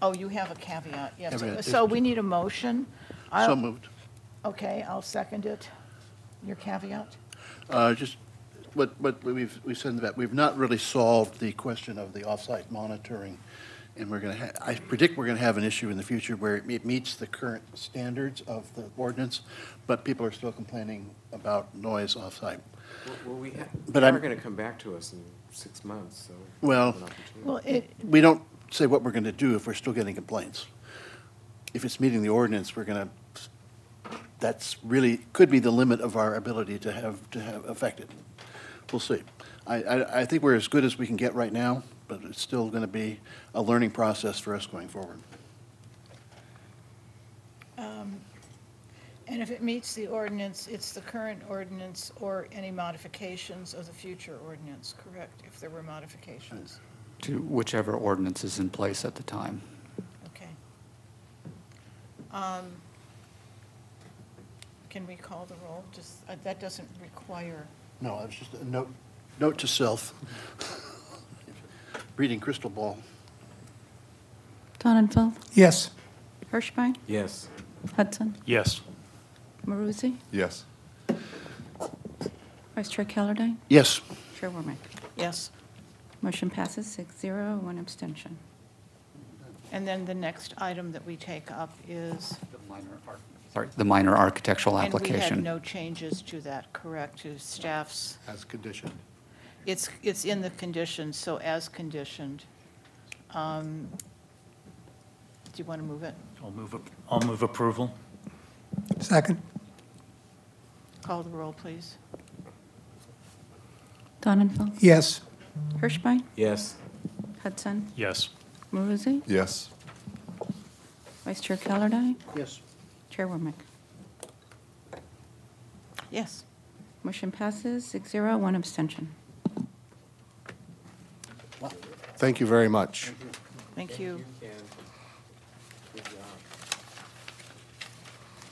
Oh, you have a caveat, yes.
Caveat.
So we need a motion.
So
I'll-
moved.
Okay, I'll second it. Your caveat?
Just what we've said that we've not really solved the question of the off-site monitoring, and we're going to I predict we're going to have an issue in the future where it meets the current standards of the ordinance, but people are still complaining about noise off-site.
Well, we
But
are
I'm-
going to come back to us in 6 months, so.
Well,
an opportunity.
Well,
we don't say what we're going to do if we're still getting complaints. If it's meeting the ordinance, we're going to, that's really, could be the limit of our ability to have affected. We'll see. I think we're as good as we can get right now, but it's still going to be a learning process for us going forward.
And if it meets the ordinance, it's the current ordinance or any modifications of the future ordinance, correct? If there were modifications.
To whichever ordinance is in place at the time.
Okay. Can we call the roll? Just, that doesn't require,
No, it's just a note to self. Reading crystal ball.
Donenfeld,
Yes.
Hirschbein,
Yes.
Hudson,
Yes.
Maruzzi,
Yes.
Vice Chair Callardine,
Yes.
Chairwoman.
yes.
Motion passes 6-0, one abstention.
And then the next item that we take up is,
The minor architectural
and we had
application.
no changes to that, correct, to staff's?
As conditioned.
It's in the conditions, so as conditioned. Do you want to move it?
I'll move approval.
Second?
Call the roll, please.
Donenfeld,
Yes.
Hirschbein,
Yes.
Hudson,
Yes.
Maruzi,
Yes.
Vice Chair Callardine,
Yes.
Chair Wormick.
Yes.
Motion passes 6-0, one abstention.
Thank you very much.
Thank you.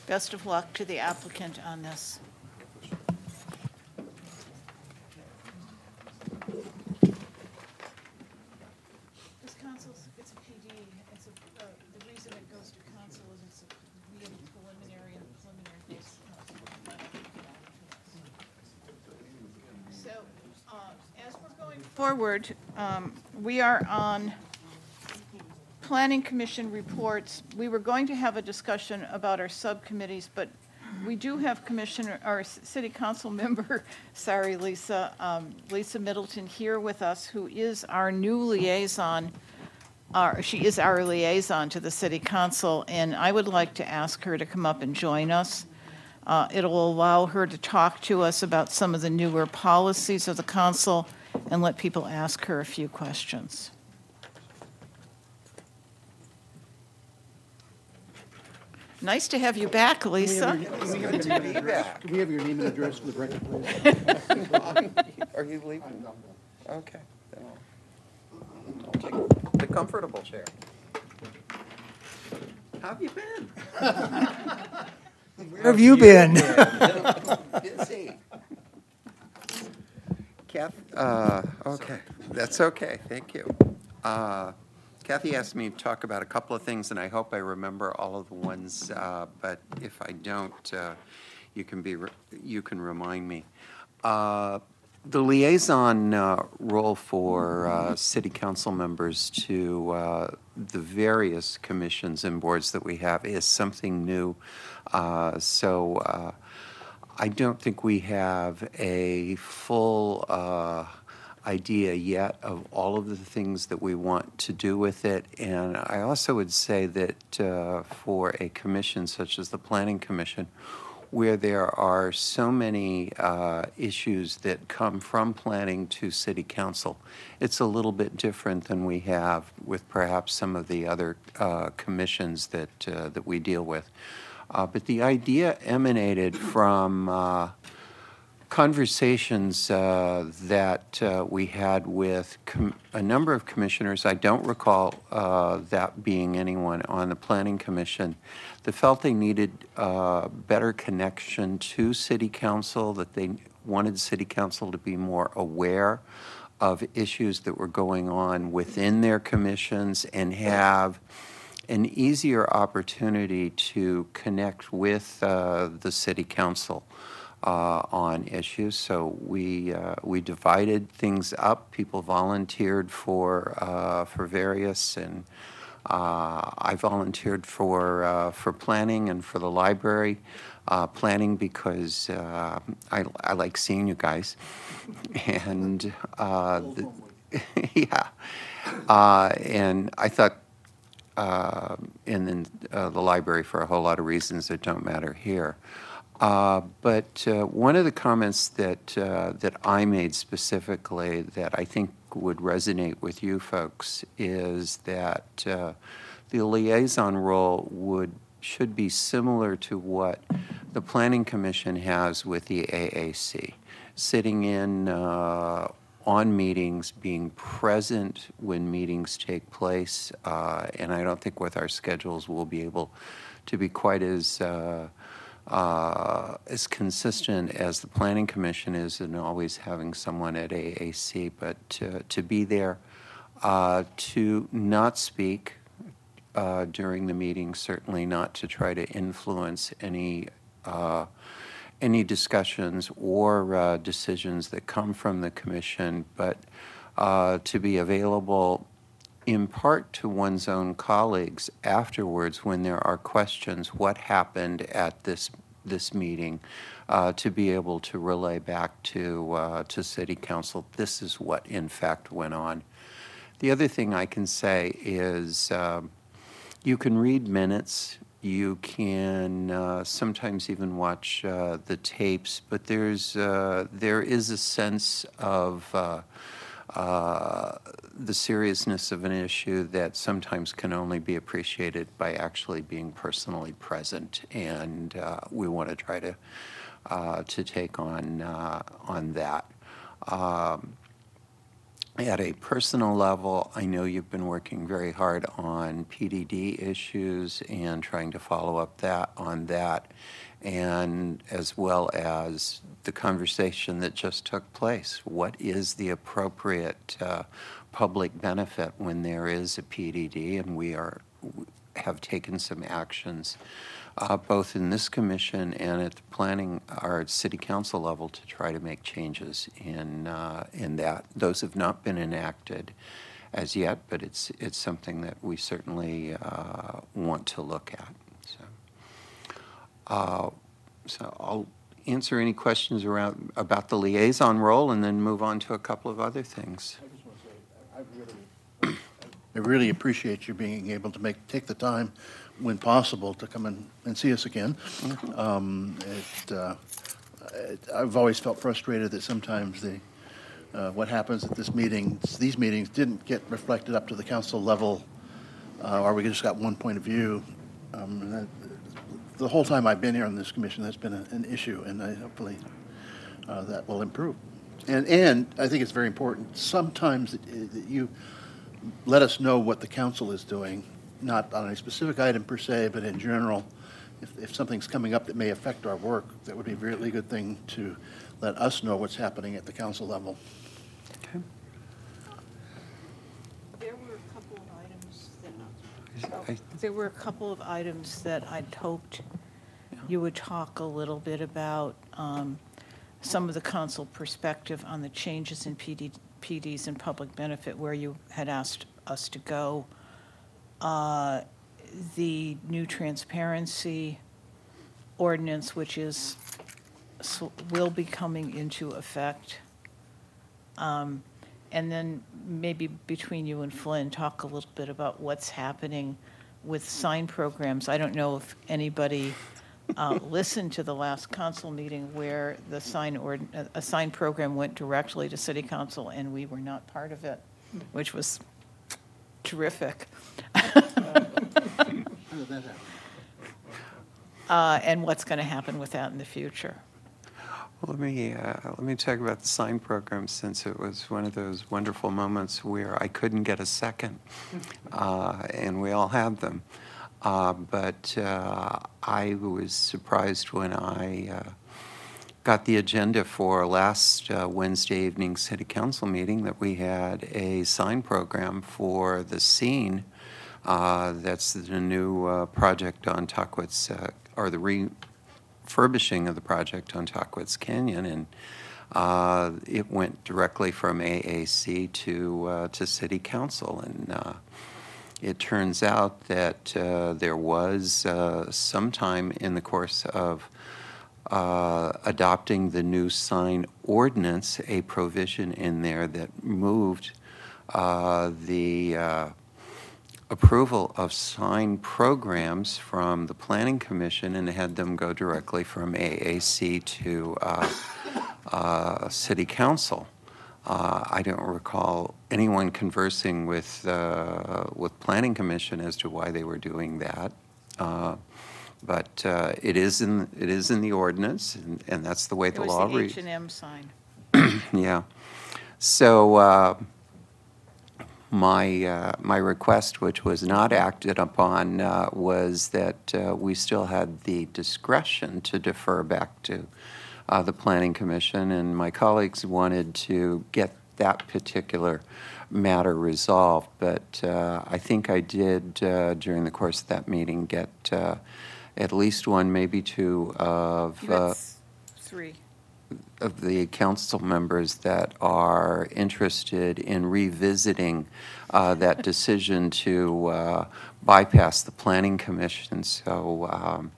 Best of luck to the applicant on this. This council, it's a PD. It's the reason it goes to council is we have a preliminary and preliminary goes to council. So, as we're going forward, we are on Planning Commission reports. We were going to have a discussion about our subcommittees, but we do have city council member, sorry, Lisa Middleton here with us, who is our new liaison. She is our liaison to the city council, and I would like to ask her to come up and join us. It'll allow her to talk to us about some of the newer policies of the council and let people ask her a few questions. Nice to have you back, Lisa.
Can we have your name and address for the record, please?
Are you leaving? Okay. Then I'll take the comfortable chair. How have you been?
Where have you been?
Busy. Okay, that's okay, thank you. Kathy asked me to talk about a couple of things, and I hope I remember all of the ones, but if I don't, you can remind me. The liaison role for city council members to the various commissions and boards that we have is something new. So I don't think we have a full idea yet of all of the things that we want to do with it. And I also would say that for a commission such as the Planning Commission, where there are so many issues that come from planning to city council, it's a little bit different than we have with perhaps some of the other commissions that that we deal with. But the idea emanated from conversations that we had with a number of commissioners. I don't recall that being anyone on the Planning Commission that felt they needed better connection to City Council, that they wanted City Council to be more aware of issues that were going on within their commissions and have an easier opportunity to connect with the City Council on issues. So we divided things up. People volunteered for various, and I volunteered for planning and for the library. Planning because I like seeing you guys, and yeah, and I thought. And then the library for a whole lot of reasons that don't matter here. But one of the comments that I made specifically that I think would resonate with you folks is that the liaison role should be similar to what the Planning Commission has with the AAC, sitting in on meetings, being present when meetings take place, and I don't think with our schedules we'll be able to be quite as consistent as the Planning Commission is in always having someone at AAC, but to be there, to not speak during the meeting, certainly not to try to influence any discussions or decisions that come from the commission, but to be available in part to one's own colleagues afterwards when there are questions, what happened at this meeting, to be able to relay back to City Council, this is what in fact went on. The other thing I can say is you can read minutes. You can sometimes even watch the tapes, but there is a sense of the seriousness of an issue that sometimes can only be appreciated by actually being personally present, and we want to try to take on that. At a personal level, I know you've been working very hard on PDD issues and trying to follow up on that, and as well as the conversation that just took place. What is the appropriate public benefit when there is a PDD? And we have taken some actions both in this commission and at the planning or city council level to try to make changes in that. Those have not been enacted as yet, but it's something that we certainly want to look at. So I'll answer any questions about the liaison role and then move on to a couple of other things.
I really appreciate you being able to take the time, when possible, to come and see us again. I've always felt frustrated that sometimes what happens at these meetings didn't get reflected up to the council level, or we just got one point of view. The whole time I've been here on this commission, that's been an issue, and hopefully that will improve. And I think it's very important sometimes that you let us know what the council is doing, not on a specific item per se, but in general. If something's coming up that may affect our work, that would be a really good thing to let us know what's happening at the council level.
Okay.
There were a couple of items that I'd hoped you would talk a little bit about, some of the council perspective on the changes in PDs and public benefit where you had asked us to go. The new transparency ordinance, which will be coming into effect. And then maybe between you and Flynn, talk a little bit about what's happening with sign programs. I don't know if anybody listened to the last council meeting where the a sign program went directly to city council, and we were not part of it, which was terrific. And what's going to happen with that in the future?
Well, let me talk about the sign program, since it was one of those wonderful moments where I couldn't get a second, and we all have them. But I was surprised when I got the agenda for last Wednesday evening city council meeting that we had a sign program for the scene. That's the new project on Tuckwitz, or the refurbishing of the project on Tuckwitz Canyon, and it went directly from AAC to City Council, and it turns out that there was sometime in the course of adopting the new sign ordinance, a provision in there that moved the approval of sign programs from the Planning Commission and had them go directly from AAC to City Council. I don't recall anyone conversing with Planning Commission as to why they were doing that, but it is in the ordinance, and that's the way the law reads.
It was the H&M sign.
Yeah. So my request, which was not acted upon, was that we still had the discretion to defer back to the Planning Commission, and my colleagues wanted to get that particular matter resolved. But I think I did, during the course of that meeting, get at least one, maybe two of
three
of the council members that are interested in revisiting that decision to bypass the Planning Commission. So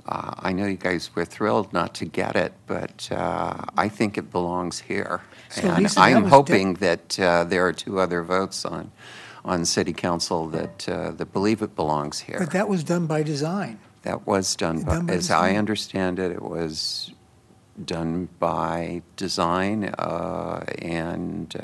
I know you guys were thrilled not to get it, but I think it belongs here.
So
and
Lisa,
I'm hoping that there are two other votes on City Council that believe it belongs here.
But that was done by design.
That was done by, as I understand it, it was done by design, and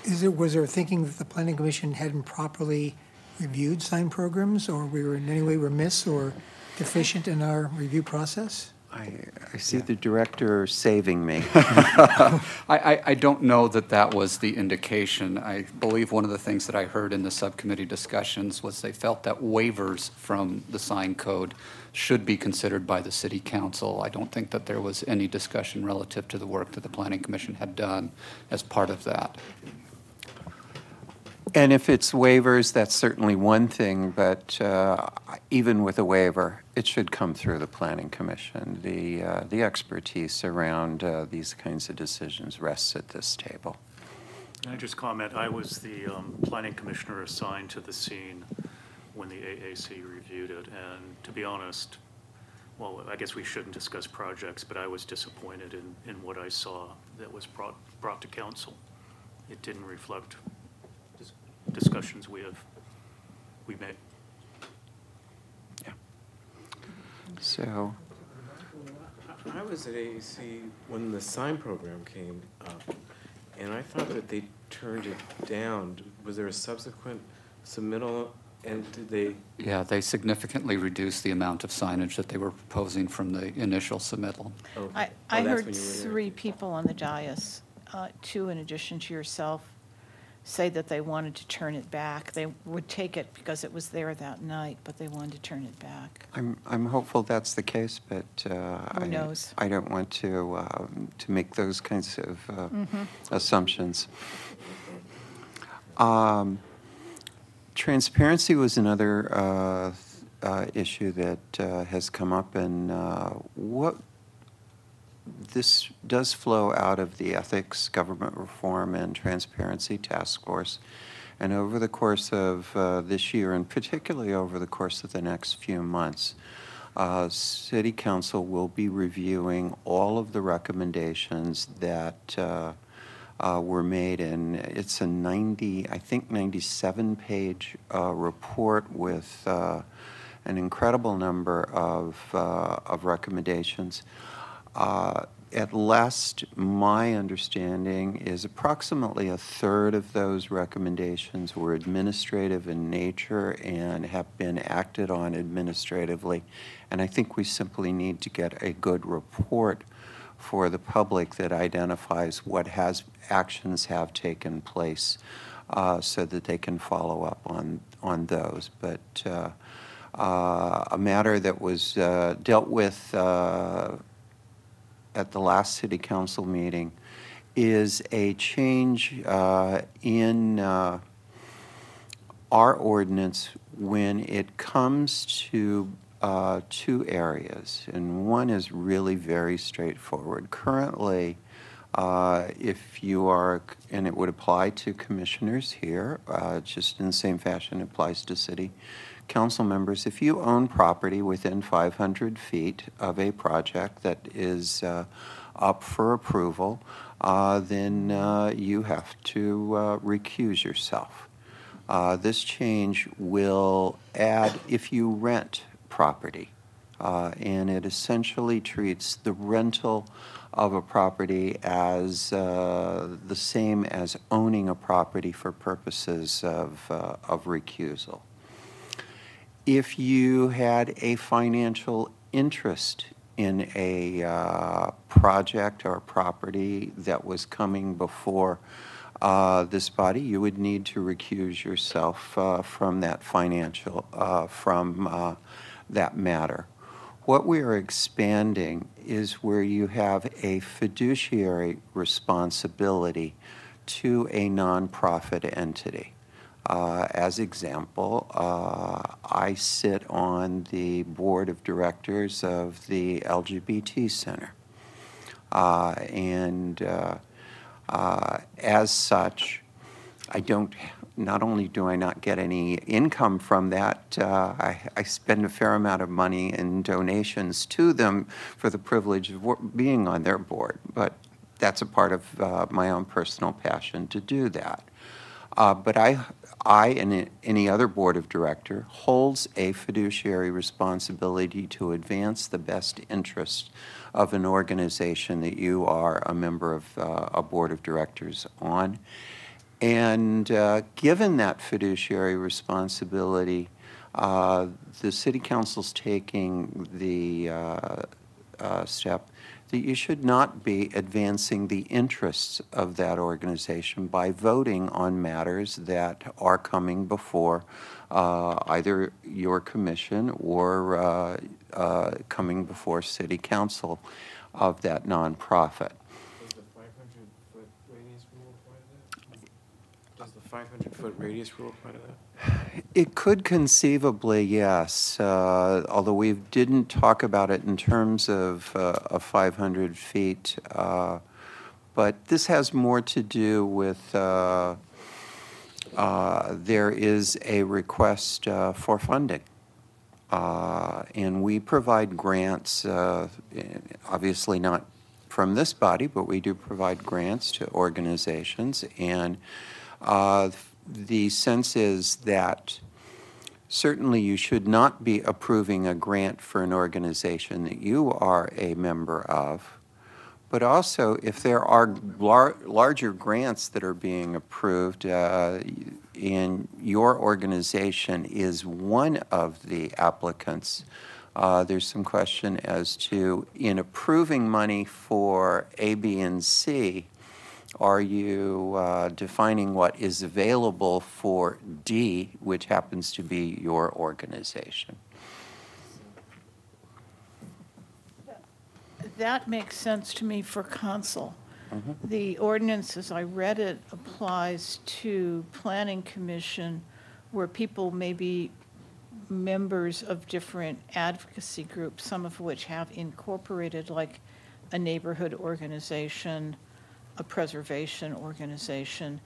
Was there thinking that the Planning Commission hadn't properly reviewed sign programs, or we were in any way remiss or deficient in our review process?
I see the director saving me.
I don't know that that was the indication. I believe one of the things that I heard in the subcommittee discussions was they felt that waivers from the sign code should be considered by the city council. I don't think that there was any discussion relative to the work that the Planning Commission had done as part of that.
And if it's waivers, that's certainly one thing, but even with a waiver, it should come through the Planning Commission. The expertise around these kinds of decisions rests at this table.
Can I just comment? I was the planning commissioner assigned to the scene when the AAC reviewed it, and to be honest, well, I guess we shouldn't discuss projects, but I was disappointed in what I saw that was brought to council. It didn't reflect discussions we made.
Yeah. So.
I was at AAC when the sign program came up, and I thought that they turned it down. Was there a subsequent submittal, and did they?
Yeah, they significantly reduced the amount of signage that they were proposing from the initial submittal.
Oh.
I heard 3 people on the dais, 2 in addition to yourself, say that they wanted to turn it back. They would take it because it was there that night, but they wanted to turn it back.
I'm hopeful that's the case, but
Who knows?
I don't want to make those kinds of assumptions. Transparency was another issue that has come up, and what this does flow out of the Ethics, Government Reform, and Transparency Task Force. And over the course of this year, and particularly over the course of the next few months, City Council will be reviewing all of the recommendations that were made, and it's a 97-page report with an incredible number of recommendations. At last, my understanding is approximately a third of those recommendations were administrative in nature and have been acted on administratively. And I think we simply need to get a good report for the public that identifies what actions have taken place so that they can follow up on those. But a matter that was dealt with at the last City Council meeting is a change in our ordinance when it comes to 2 areas, and one is really very straightforward. Currently, if you are, and it would apply to commissioners here, just in the same fashion it applies to city council members, if you own property within 500 feet of a project that is up for approval, then you have to recuse yourself. This change will add if you rent property, and it essentially treats the rental of a property as the same as owning a property for purposes of recusal. If you had a financial interest in a project or property that was coming before this body, you would need to recuse yourself from that financial, from that matter. What we are expanding is where you have a fiduciary responsibility to a nonprofit entity. As example, I sit on the board of directors of the LGBT Center. As such, not only do I not get any income from that, I spend a fair amount of money in donations to them for the privilege of being on their board. But that's a part of my own personal passion to do that. But I and any other board of director holds a fiduciary responsibility to advance the best interest of an organization that you are a member of a board of directors on. And given that fiduciary responsibility, the city council's taking the step that you should not be advancing the interests of that organization by voting on matters that are coming before either your commission or coming before city council of that nonprofit.
Does the 500-foot radius rule apply to that? Does the 500-foot radius rule apply to that?
It could conceivably, yes, although we didn't talk about it in terms of 500 feet. But this has more to do with there is a request for funding. And we provide grants, obviously not from this body, but we do provide grants to organizations. And the sense is that certainly you should not be approving a grant for an organization that you are a member of, but also if there are larger grants that are being approved and your organization is one of the applicants, there's some question as to, in approving money for A, B, and C, are you defining what is available for D, which happens to be your organization?
That makes sense to me for council. The ordinance, as I read it, applies to planning commission where people may be members of different advocacy groups, some of which have incorporated, like a neighborhood organization, a preservation organization,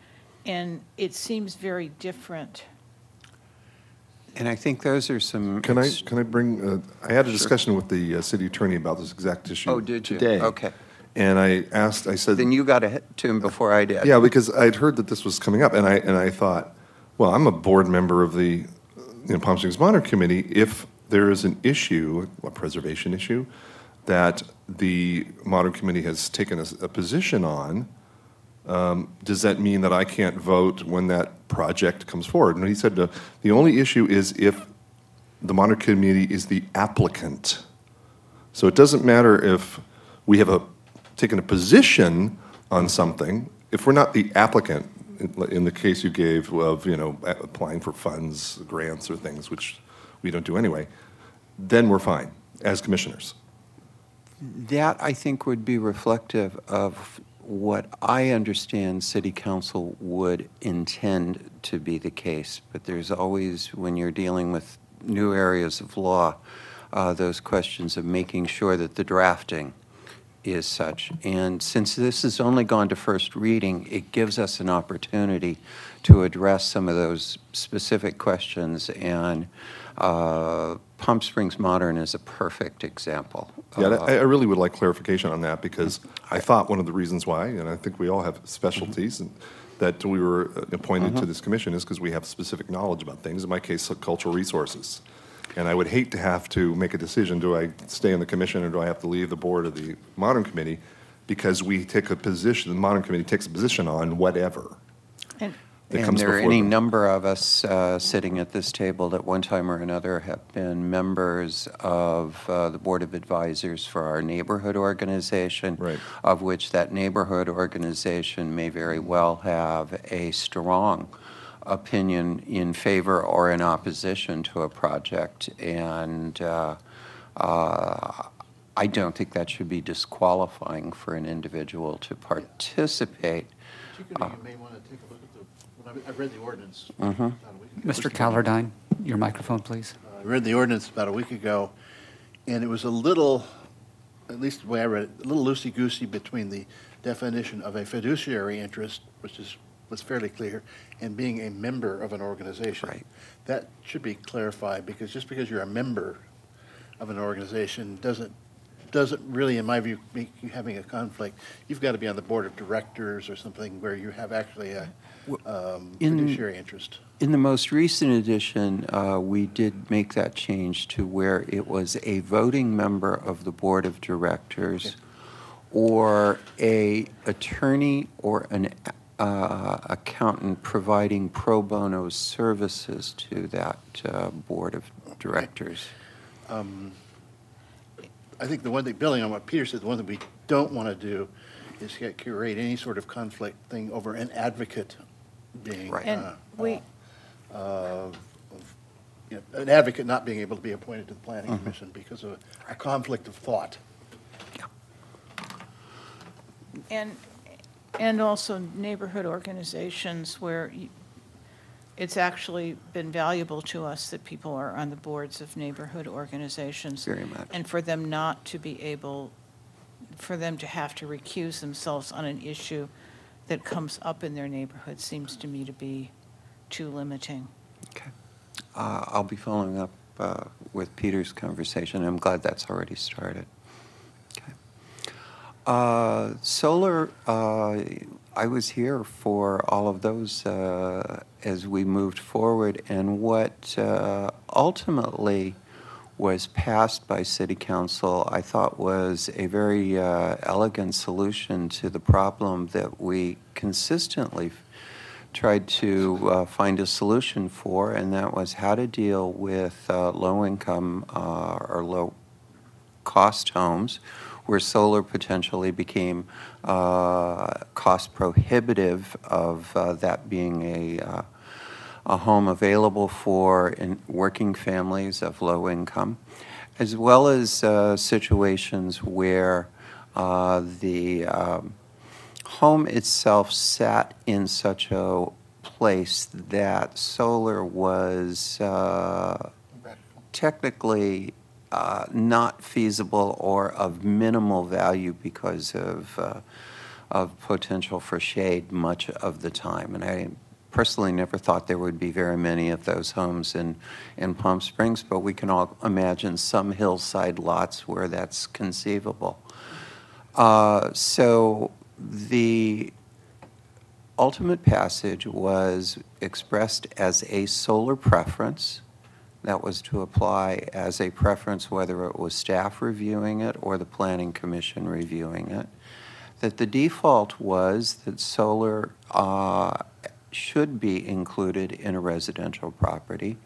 and it seems very different.
And I think those are some.
Can I bring? I had a discussion with the city attorney about this exact issue.
Oh, did you?
Today.
Okay.
And I said.
Then you got to him before I did.
Yeah, because I'd heard that this was coming up, and I thought, well, I'm a board member of the Palm Springs Modern Committee. If there is an issue, a preservation issue, that the Modern Committee has taken a position on, does that mean that I can't vote when that project comes forward? And he said the only issue is if the Modern Committee is the applicant. So it doesn't matter if we have taken a position on something, if we're not the applicant, in the case you gave of, applying for funds, grants, or things, which we don't do anyway, then we're fine as commissioners.
That, I think, would be reflective of what I understand City Council would intend to be the case. But there's always, when you're dealing with new areas of law, those questions of making sure that the drafting is such. And since this has only gone to first reading, it gives us an opportunity to address some of those specific questions. And Palm Springs Modern is a perfect example.
Yeah, I really would like clarification on that, because I thought one of the reasons why, and I think we all have specialties, and that we were appointed to this commission is because we have specific knowledge about things. In my case, cultural resources. And I would hate to have to make a decision, do I stay in the commission or do I have to leave the board of the Modern Committee, because we take a position, the Modern Committee takes a position on whatever.
And there are any number of us sitting at this table at one time or another have been members of the Board of Advisors for our neighborhood organization, of which that neighborhood organization may very well have a strong opinion in favor or in opposition to a project. And I don't think that should be disqualifying for an individual to participate.
Particularly, you may want to take a look at I read the ordinance.
Mr. Callardine, your microphone, please.
I read the ordinance about a week ago, and it was a little, at least the way I read it, a little loosey-goosey between the definition of a fiduciary interest, which was fairly clear, and being a member of an organization.
Right.
That should be clarified, because just because you're a member of an organization doesn't really, in my view, make you having a conflict. You've got to be on the board of directors or something where you have actually a fiduciary interest.
In the most recent edition, we did make that change to where it was a voting member of the board of directors, or a attorney or accountant providing pro bono services to that board of directors.
I think the one thing, building on what Peter said, the one that we don't want to do is create any sort of conflict thing over an advocate being,
Right.
And we,
an advocate not being able to be appointed to the planning commission because of a conflict of thought.
and also neighborhood organizations where it's actually been valuable to us that people are on the boards of neighborhood organizations.
Very much.
And for them not to be able, for them to have to recuse themselves on an issue that comes up in their neighborhood seems to me to be too limiting.
Okay. I'll be following up with Peter's conversation. I'm glad that's already started. Okay. Solar, I was here for all of those as we moved forward, and what ultimately was passed by City Council, I thought was a very elegant solution to the problem that we consistently tried to find a solution for, and that was how to deal with low-income or low-cost homes where solar potentially became cost prohibitive of that being a home available for working families of low income, as well as situations where the home itself sat in such a place that solar was technically not feasible or of minimal value because of potential for shade much of the time. And I personally never thought there would be very many of those homes in Palm Springs, but we can all imagine some hillside lots where that's conceivable. So the ultimate passage was expressed as a solar preference. That was to apply as a preference whether it was staff reviewing it or the Planning Commission reviewing it. That the default was that solar should be included in a residential property.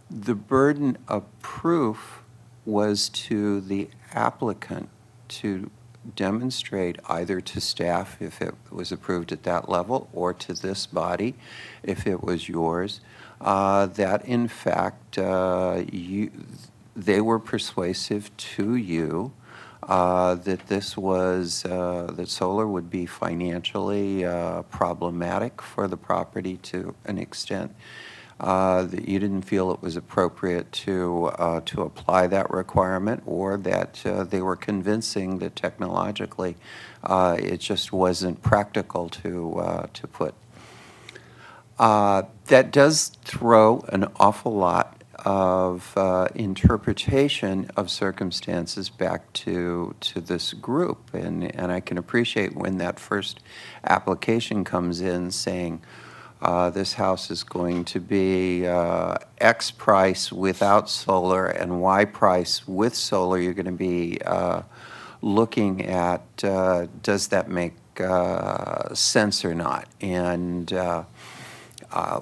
The burden of proof was to the applicant to demonstrate either to staff if it was approved at that level or to this body if it was yours, that in fact they were persuasive to you that this was, that solar would be financially problematic for the property to an extent, that you didn't feel it was appropriate to apply that requirement, or that they were convincing that technologically it just wasn't practical to put. That does throw an awful lot of interpretation of circumstances back to this group, and I can appreciate when that first application comes in saying this house is going to be X price without solar and Y price with solar. You're going to be looking at does that make sense or not, and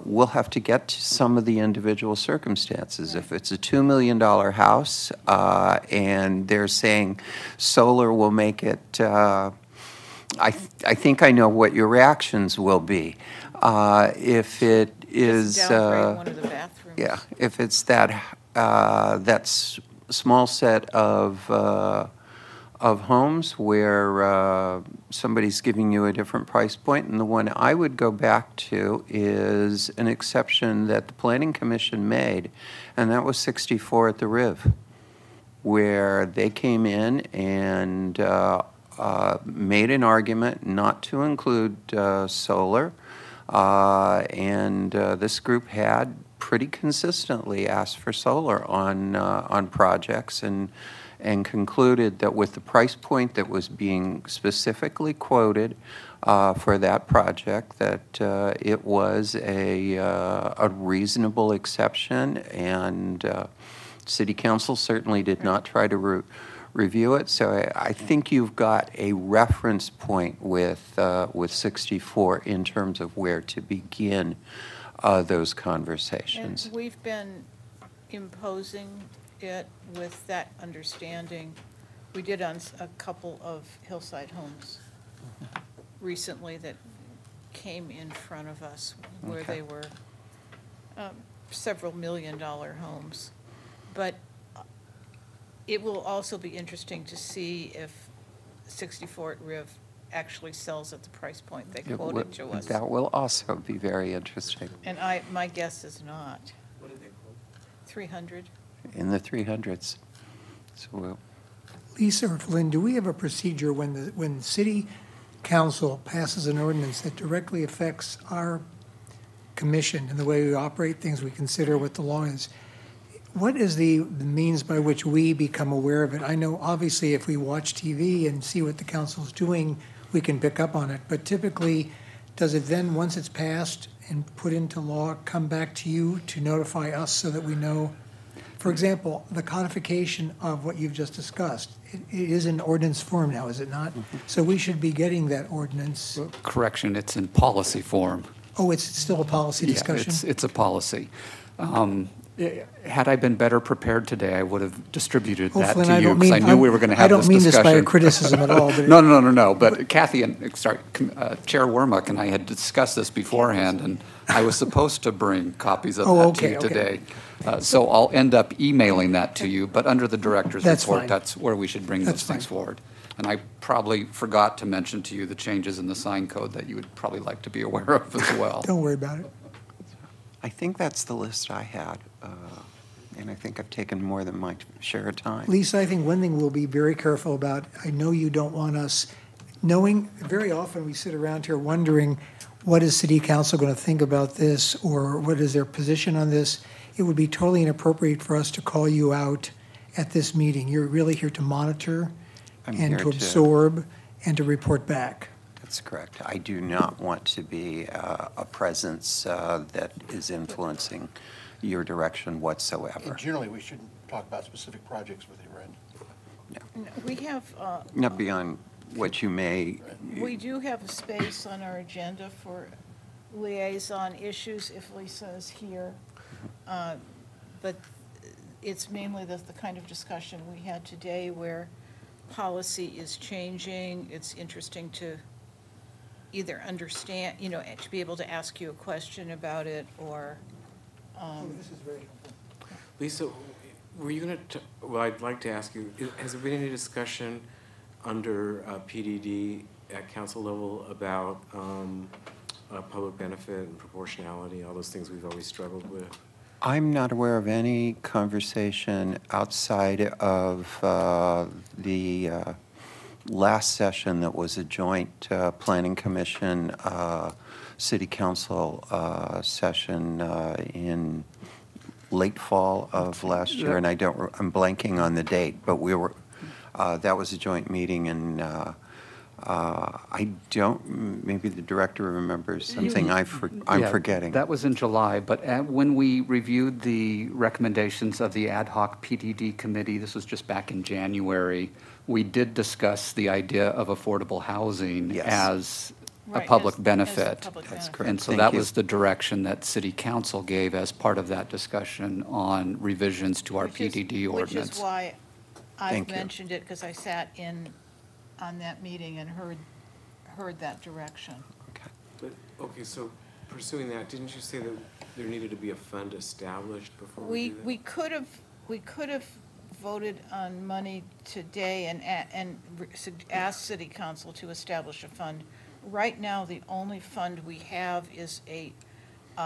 we'll have to get to some of the individual circumstances. If it's a $2 million house and they're saying solar will make it, I think I know what your reactions will be. If it is,
downgrade one of the bathrooms.
yeah, if it's that small set of homes where somebody's giving you a different price point, and the one I would go back to is an exception that the Planning Commission made, and that was 64 at the Riv, where they came in and made an argument not to include solar, and this group had pretty consistently asked for solar on projects, and concluded that with the price point that was being specifically quoted for that project, that it was a reasonable exception, and City Council certainly did not try to review it. So I think you've got a reference point with 64 in terms of where to begin those conversations.
And we've been imposing it with that understanding. We did on a couple of hillside homes recently that came in front of us where
Okay.
they were several million-dollar homes. But it will also be interesting to see if 64 at Riv actually sells at the price point they
It
quoted
would-
to us.
That will also be very interesting.
And my guess is not. What did they quote? 300.
In the 300s. So we'll,
Lisa or Flynn, do we have a procedure when city council passes an ordinance that directly affects our commission and the way we operate things, we consider what the law is? What is the means by which we become aware of it? I know, obviously, if we watch TV and see what the council's doing, we can pick up on it. But typically, does it then, once it's passed and put into law, come back to you to notify us so that we know? For example, the codification of what you've just discussed, it is in ordinance form now, is it not? So we should be getting that ordinance.
Correction, it's in policy form.
Oh, it's still a policy discussion?
Yeah, it's a policy. Had I been better prepared today, I would have distributed that
Flynn,
to
I
you,
don't
because I
mean-
knew we were going to have this discussion.
I don't mean this by a criticism at all, but
No. But Kathy and, Chair Wormuck and I had discussed this beforehand, and I was supposed to bring copies of that to you today. So I'll end up emailing that to you, but under the director's
That's
report,
fine.
that's where we should bring
That's
those things
fine.
forward. And I probably forgot to mention to you the changes in the sign code that you would probably like to be aware of as well.
Don't worry about it.
I think that's the list I had, and I think I've taken more than my share of time.
Lisa, I think one thing we'll be very careful about, I know you don't want us knowing, very often we sit around here wondering, what is city council going to think about this, or what is their position on this? It would be totally inappropriate for us to call you out at this meeting. You're really here to monitor
I'm
and
here
to
to-
absorb and to report back.
That's correct. I do not want to be a presence that is influencing your direction whatsoever.
Generally, we shouldn't talk about specific projects with you, right?
We have,
Not beyond what you may,
we do have a space on our agenda for liaison issues if Lisa is here. But it's mainly the kind of discussion we had today where policy is changing. It's interesting to either understand, to be able to ask you a question about it or.
This is very helpful.
Lisa, were you going to, well, I'd like to ask you, has there been any discussion under PDD at council level about public benefit and proportionality, all those things we've always struggled with?
I'm not aware of any conversation outside of the last session that was a joint planning commission, city council session in late fall of last year, and I'm blanking on the date, but we were, that was a joint meeting, and I don't, maybe the director remembers something I'm
Yeah,
forgetting.
That was in July, but when we reviewed the recommendations of the ad hoc PDD committee, this was just back in January, we did discuss the idea of affordable housing as a
Right,
public
as a
benefit.
public
That's
benefit.
correct.
And so
Thank
that
you.
was the direction that city council gave as part of that discussion on revisions to our PDD ordinance.
Which is why I've
Thank you.
mentioned it, because I sat in on that meeting and heard that direction.
But, okay, so pursuing that, didn't you say that there needed to be a fund established before we do that?
We could have voted on money today and asked city council to establish a fund. Right now, the only fund we have is a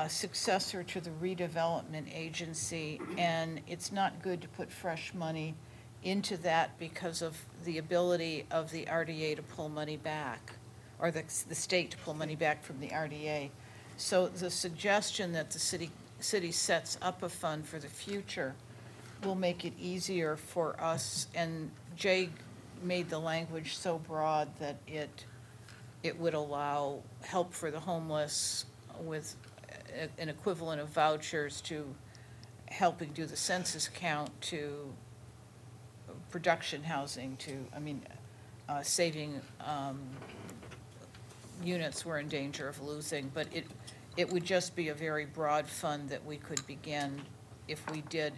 successor to the redevelopment agency, and it's not good to put fresh money into that because of the ability of the RDA to pull money back, or the state to pull money back from the RDA. So the suggestion that the city sets up a fund for the future will make it easier for us, and Jay made the language so broad that it would allow help for the homeless with an equivalent of vouchers to helping do the census count, to production housing to, saving units we're in danger of losing, but it would just be a very broad fund that we could begin if we did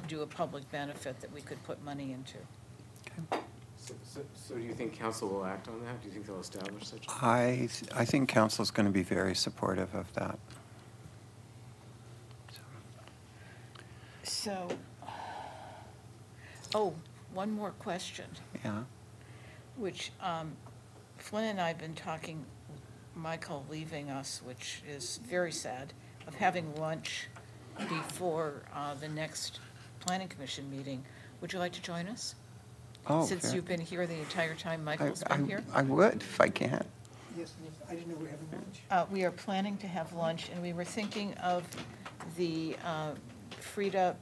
do a public benefit that we could put money into.
So do you think council will act on that? Do you think they'll establish such?
I think council's going to be very supportive of that.
So, oh, one more question.
Yeah.
Which Flynn and I have been talking, Michael leaving us, which is very sad, of having lunch before the next planning commission meeting. Would you like to join us?
Oh,
Since you've been here the entire time Michael's
I
been here?
I would, if I can.
Yes, I didn't know we were having lunch.
We are planning to have lunch, and we were thinking of the Frida,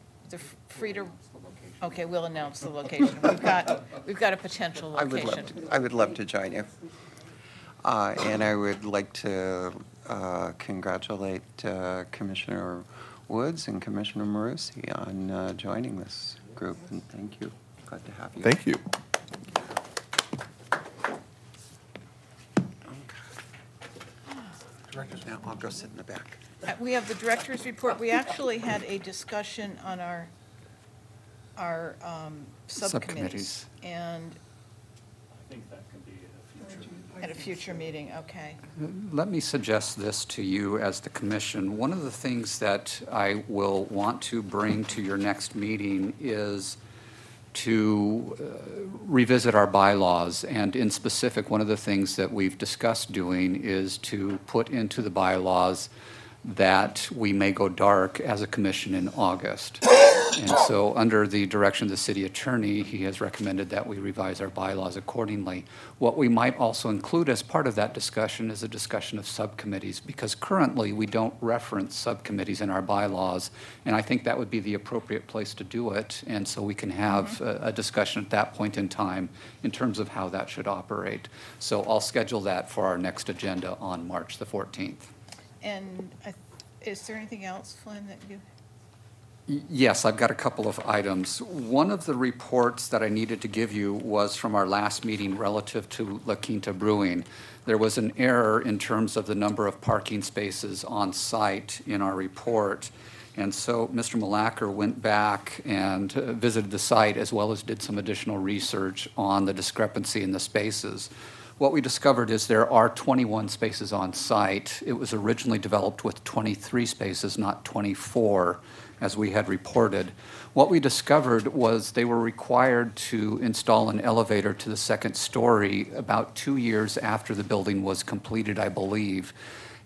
okay, we'll announce the location. We've got a potential location.
I would love to join you. And I would like to congratulate Commissioner Woods and Commissioner Marusi on joining this group, and thank you. Glad to have you.
Thank you.
Now I'll go sit in the back.
We have the director's report. We actually had a discussion on our subcommittees. And
I think that can be
at a future meeting, okay.
Let me suggest this to you as the commission. One of the things that I will want to bring to your next meeting is to revisit our bylaws. And in specific, one of the things that we've discussed doing is to put into the bylaws that we may go dark as a commission in August. And so under the direction of the city attorney, he has recommended that we revise our bylaws accordingly. What we might also include as part of that discussion is a discussion of subcommittees, because currently we don't reference subcommittees in our bylaws, and I think that would be the appropriate place to do it. And so we can have a discussion at that point in time in terms of how that should operate. So I'll schedule that for our next agenda on March the 14th.
And is there anything else, Flynn, that you?
Yes, I've got a couple of items. One of the reports that I needed to give you was from our last meeting relative to La Quinta Brewing. There was an error in terms of the number of parking spaces on site in our report. And so Mr. Malacker went back and visited the site, as well as did some additional research on the discrepancy in the spaces. What we discovered is there are 21 spaces on site. It was originally developed with 23 spaces, not 24, as we had reported. What we discovered was they were required to install an elevator to the second story about 2 years after the building was completed, I believe.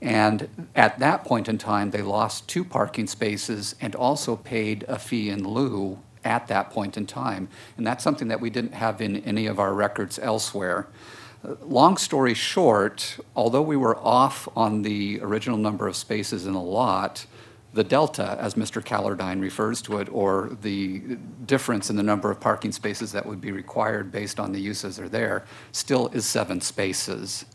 And at that point in time, they lost 2 parking spaces and also paid a fee in lieu at that point in time. And that's something that we didn't have in any of our records elsewhere. Long story short, although we were off on the original number of spaces in the lot, the delta, as Mr. Callardine refers to it, or the difference in the number of parking spaces that would be required based on the uses that are there, still is 7 spaces.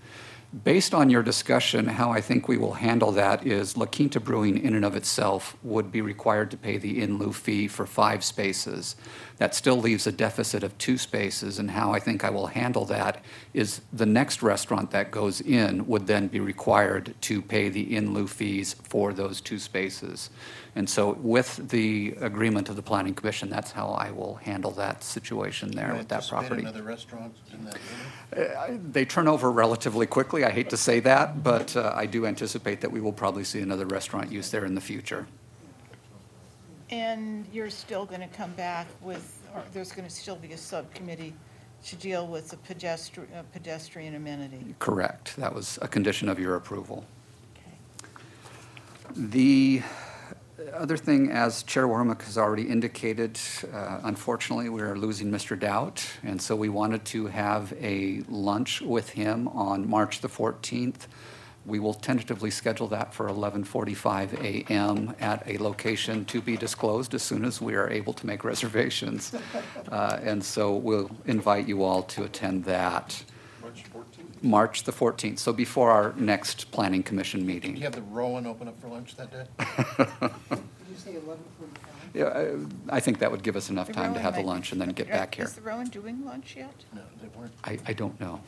Based on your discussion, how I think we will handle that is La Quinta Brewing in and of itself would be required to pay the in lieu fee for 5 spaces. That still leaves a deficit of 2 spaces, and how I think I will handle that is the next restaurant that goes in would then be required to pay the in lieu fees for those 2 spaces. And so with the agreement of the Planning Commission, that's how I will handle that situation there with that property.
Another restaurant in that
They turn over relatively quickly. I hate to say that, but I do anticipate that we will probably see another restaurant use there in the future.
And you're still going to come back with, or there's going to still be a subcommittee to deal with the pedestrian amenity?
Correct. That was a condition of your approval. The other thing, as Chair Wormick has already indicated, unfortunately, we are losing Mr. Doubt, and so we wanted to have a lunch with him on March the 14th. We will tentatively schedule that for 11:45 a.m. at a location to be disclosed as soon as we are able to make reservations. And so we'll invite you all to attend that.
March 14th?
March the 14th, so before our next Planning Commission meeting.
Do you have the Rowan open up for lunch that day?
you say 11:45?
Yeah, I think that would give us enough
The
time to
Rowan
have the
might-
lunch and then get back here.
Is the Rowan doing lunch yet?
No, they weren't,
I don't know.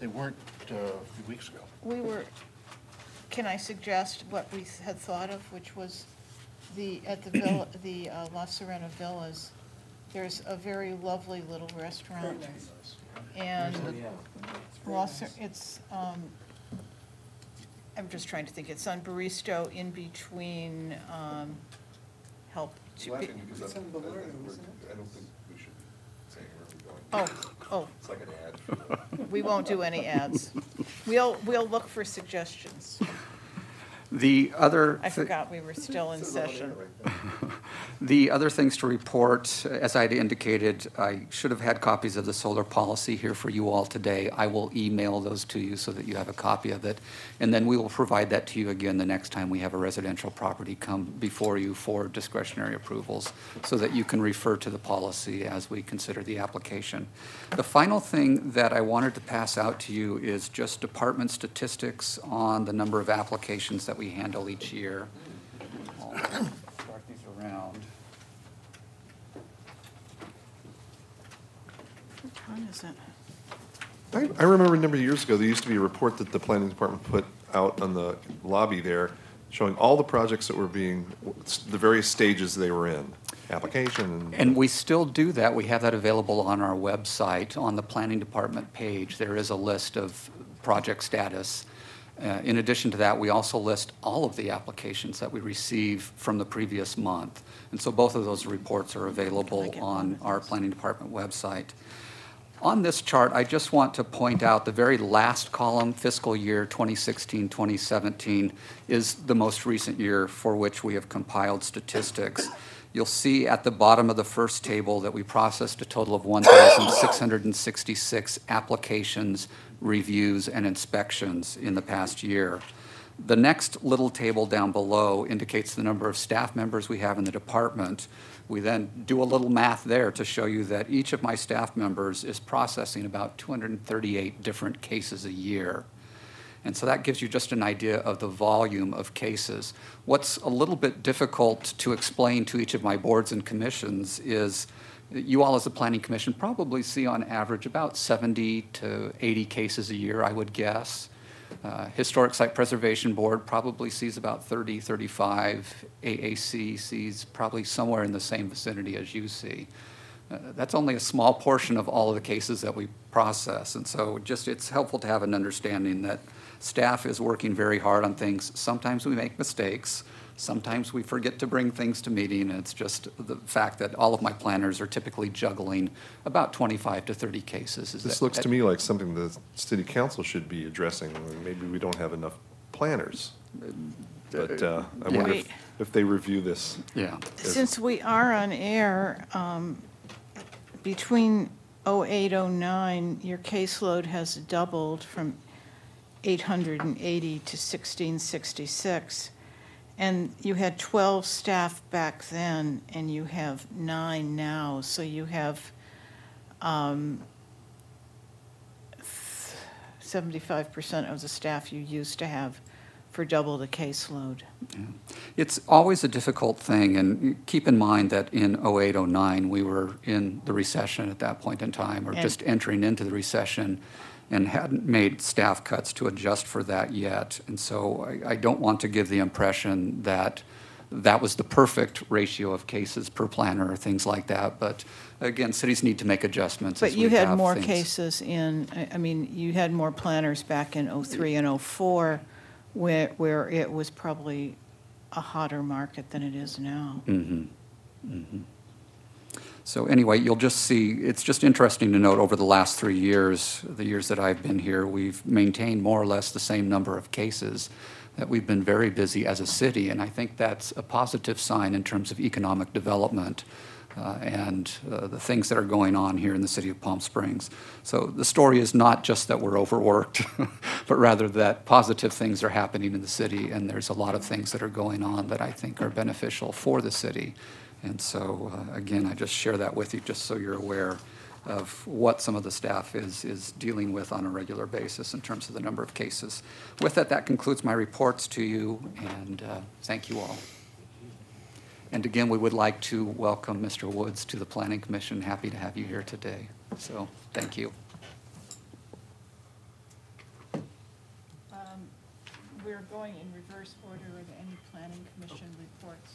they weren't a few weeks ago.
We were, can I suggest what we had thought of, which was at the villa, the La Serena Villas, there's a very lovely little restaurant. And it's, I'm just trying to think, it's on Baristo in between, help. to be-
I don't think we should say where we're going.
Oh.
It's like an ad.
We won't do any ads. We'll look for suggestions.
The other.
I forgot we were still in session.
The other things to report, as I'd indicated, I should have had copies of the solar policy here for you all today. I will email those to you so that you have a copy of it. And then we will provide that to you again the next time we have a residential property come before you for discretionary approvals so that you can refer to the policy as we consider the application. The final thing that I wanted to pass out to you is just department statistics on the number of applications that we handle each year. I'll start these around.
Which one is it?
I remember a number of years ago, there used to be a report that the planning department put out on the lobby there showing all the projects that were being, the various stages they were in, application.
And we still do that. We have that available on our website. On the planning department page, there is a list of project status. In addition to that, we also list all of the applications that we receive from the previous month. And so both of those reports are available on our planning department website. On this chart, I just want to point out the very last column, fiscal year 2016-2017, is the most recent year for which we have compiled statistics. You'll see at the bottom of the first table that we processed a total of 1,666 applications, reviews, and inspections in the past year. The next little table down below indicates the number of staff members we have in the department. We then do a little math there to show you that each of my staff members is processing about 238 different cases a year. And so that gives you just an idea of the volume of cases. What's a little bit difficult to explain to each of my boards and commissions is that you all as a planning commission probably see on average about 70 to 80 cases a year, I would guess. Historic Site Preservation Board probably sees about 30, 35. AAC sees probably somewhere in the same vicinity as you see. That's only a small portion of all of the cases that we process. And so just it's helpful to have an understanding that staff is working very hard on things. Sometimes we make mistakes. Sometimes we forget to bring things to meeting. And it's just the fact that all of my planners are typically juggling about 25 to 30 cases.
This looks to me like something the city council should be addressing. Maybe we don't have enough planners. But I wonder if they review this.
Yeah.
Since we are on air, between 08, 09, your caseload has doubled from 880 to 1666. And you had 12 staff back then, and you have 9 now. So you have 75% of the staff you used to have for double the caseload.
Yeah. It's always a difficult thing, and keep in mind that in 08, 09, we were in the recession at that point in time, or just entering into the recession, and hadn't made staff cuts to adjust for that yet. And so I don't want to give the impression that that was the perfect ratio of cases per planner or things like that. But again, cities need to make adjustments.
But
as
you
we
had
have
more
things.
cases in, I mean, you had more planners back in 03 and 04 where it was probably a hotter market than it is now.
Mm-hmm. Mm-hmm. So anyway, you'll just see, it's just interesting to note over the last 3 years, the years that I've been here, we've maintained more or less the same number of cases, that we've been very busy as a city, and I think that's a positive sign in terms of economic development and the things that are going on here in the city of Palm Springs. So the story is not just that we're overworked, but rather that positive things are happening in the city, and there's a lot of things that are going on that I think are beneficial for the city. And so, again, I just share that with you just so you're aware of what some of the staff is dealing with on a regular basis in terms of the number of cases. With that, that concludes my reports to you, and thank you all. And again, we would like to welcome Mr. Woods to the Planning Commission. Happy to have you here today. So, thank you.
We're going in reverse order of any planning commission reports.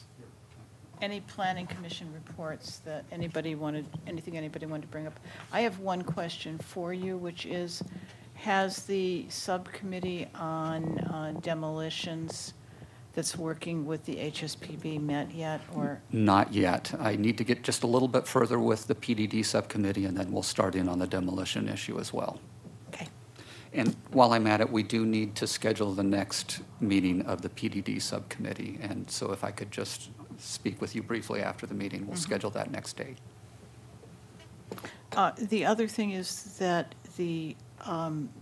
Any planning commission reports that anybody wanted to bring up? I have one question for you, which is, has the subcommittee on demolitions that's working with the HSPB met yet, or?
Not yet. I need to get just a little bit further with the PDD subcommittee, and then we'll start in on the demolition issue as well.
Okay.
And while I'm at it, we do need to schedule the next meeting of the PDD subcommittee. And so if I could just speak with you briefly after the meeting, we'll schedule that next day.
The other thing is that the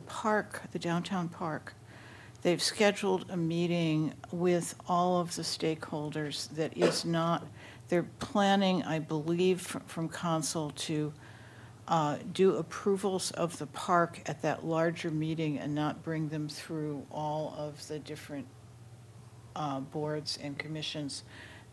park, the downtown park, they've scheduled a meeting with all of the stakeholders that is not, they're planning, I believe, from council to do approvals of the park at that larger meeting and not bring them through all of the different boards and commissions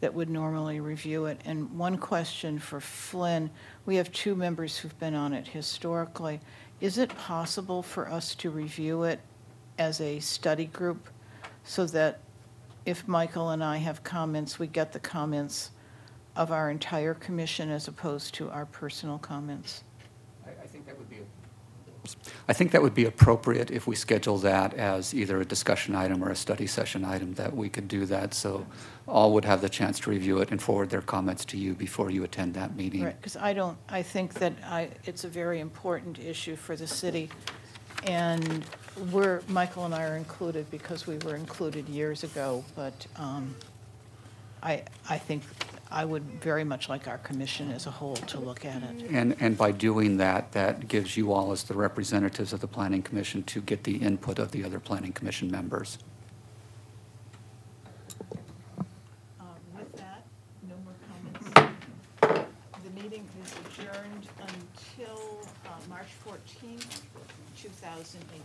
that would normally review it. And one question for Flynn, we have 2 members who've been on it historically. Is it possible for us to review it as a study group so that if Michael and I have comments, we get the comments of our entire commission as opposed to our personal comments?
I think that would be
I think that would be appropriate if we schedule that as either a discussion item or a study session item, that we could do that. So all would have the chance to review it and forward their comments to you before you attend that meeting.
Right, because I think that it's a very important issue for the city. And Michael and I are included because we were included years ago, but I think I would very much like our commission as a whole to look at it.
And by doing that, that gives you all as the representatives of the Planning Commission to get the input of the other Planning Commission members.
With that, no more comments. The meeting is adjourned until March 14th, 2018.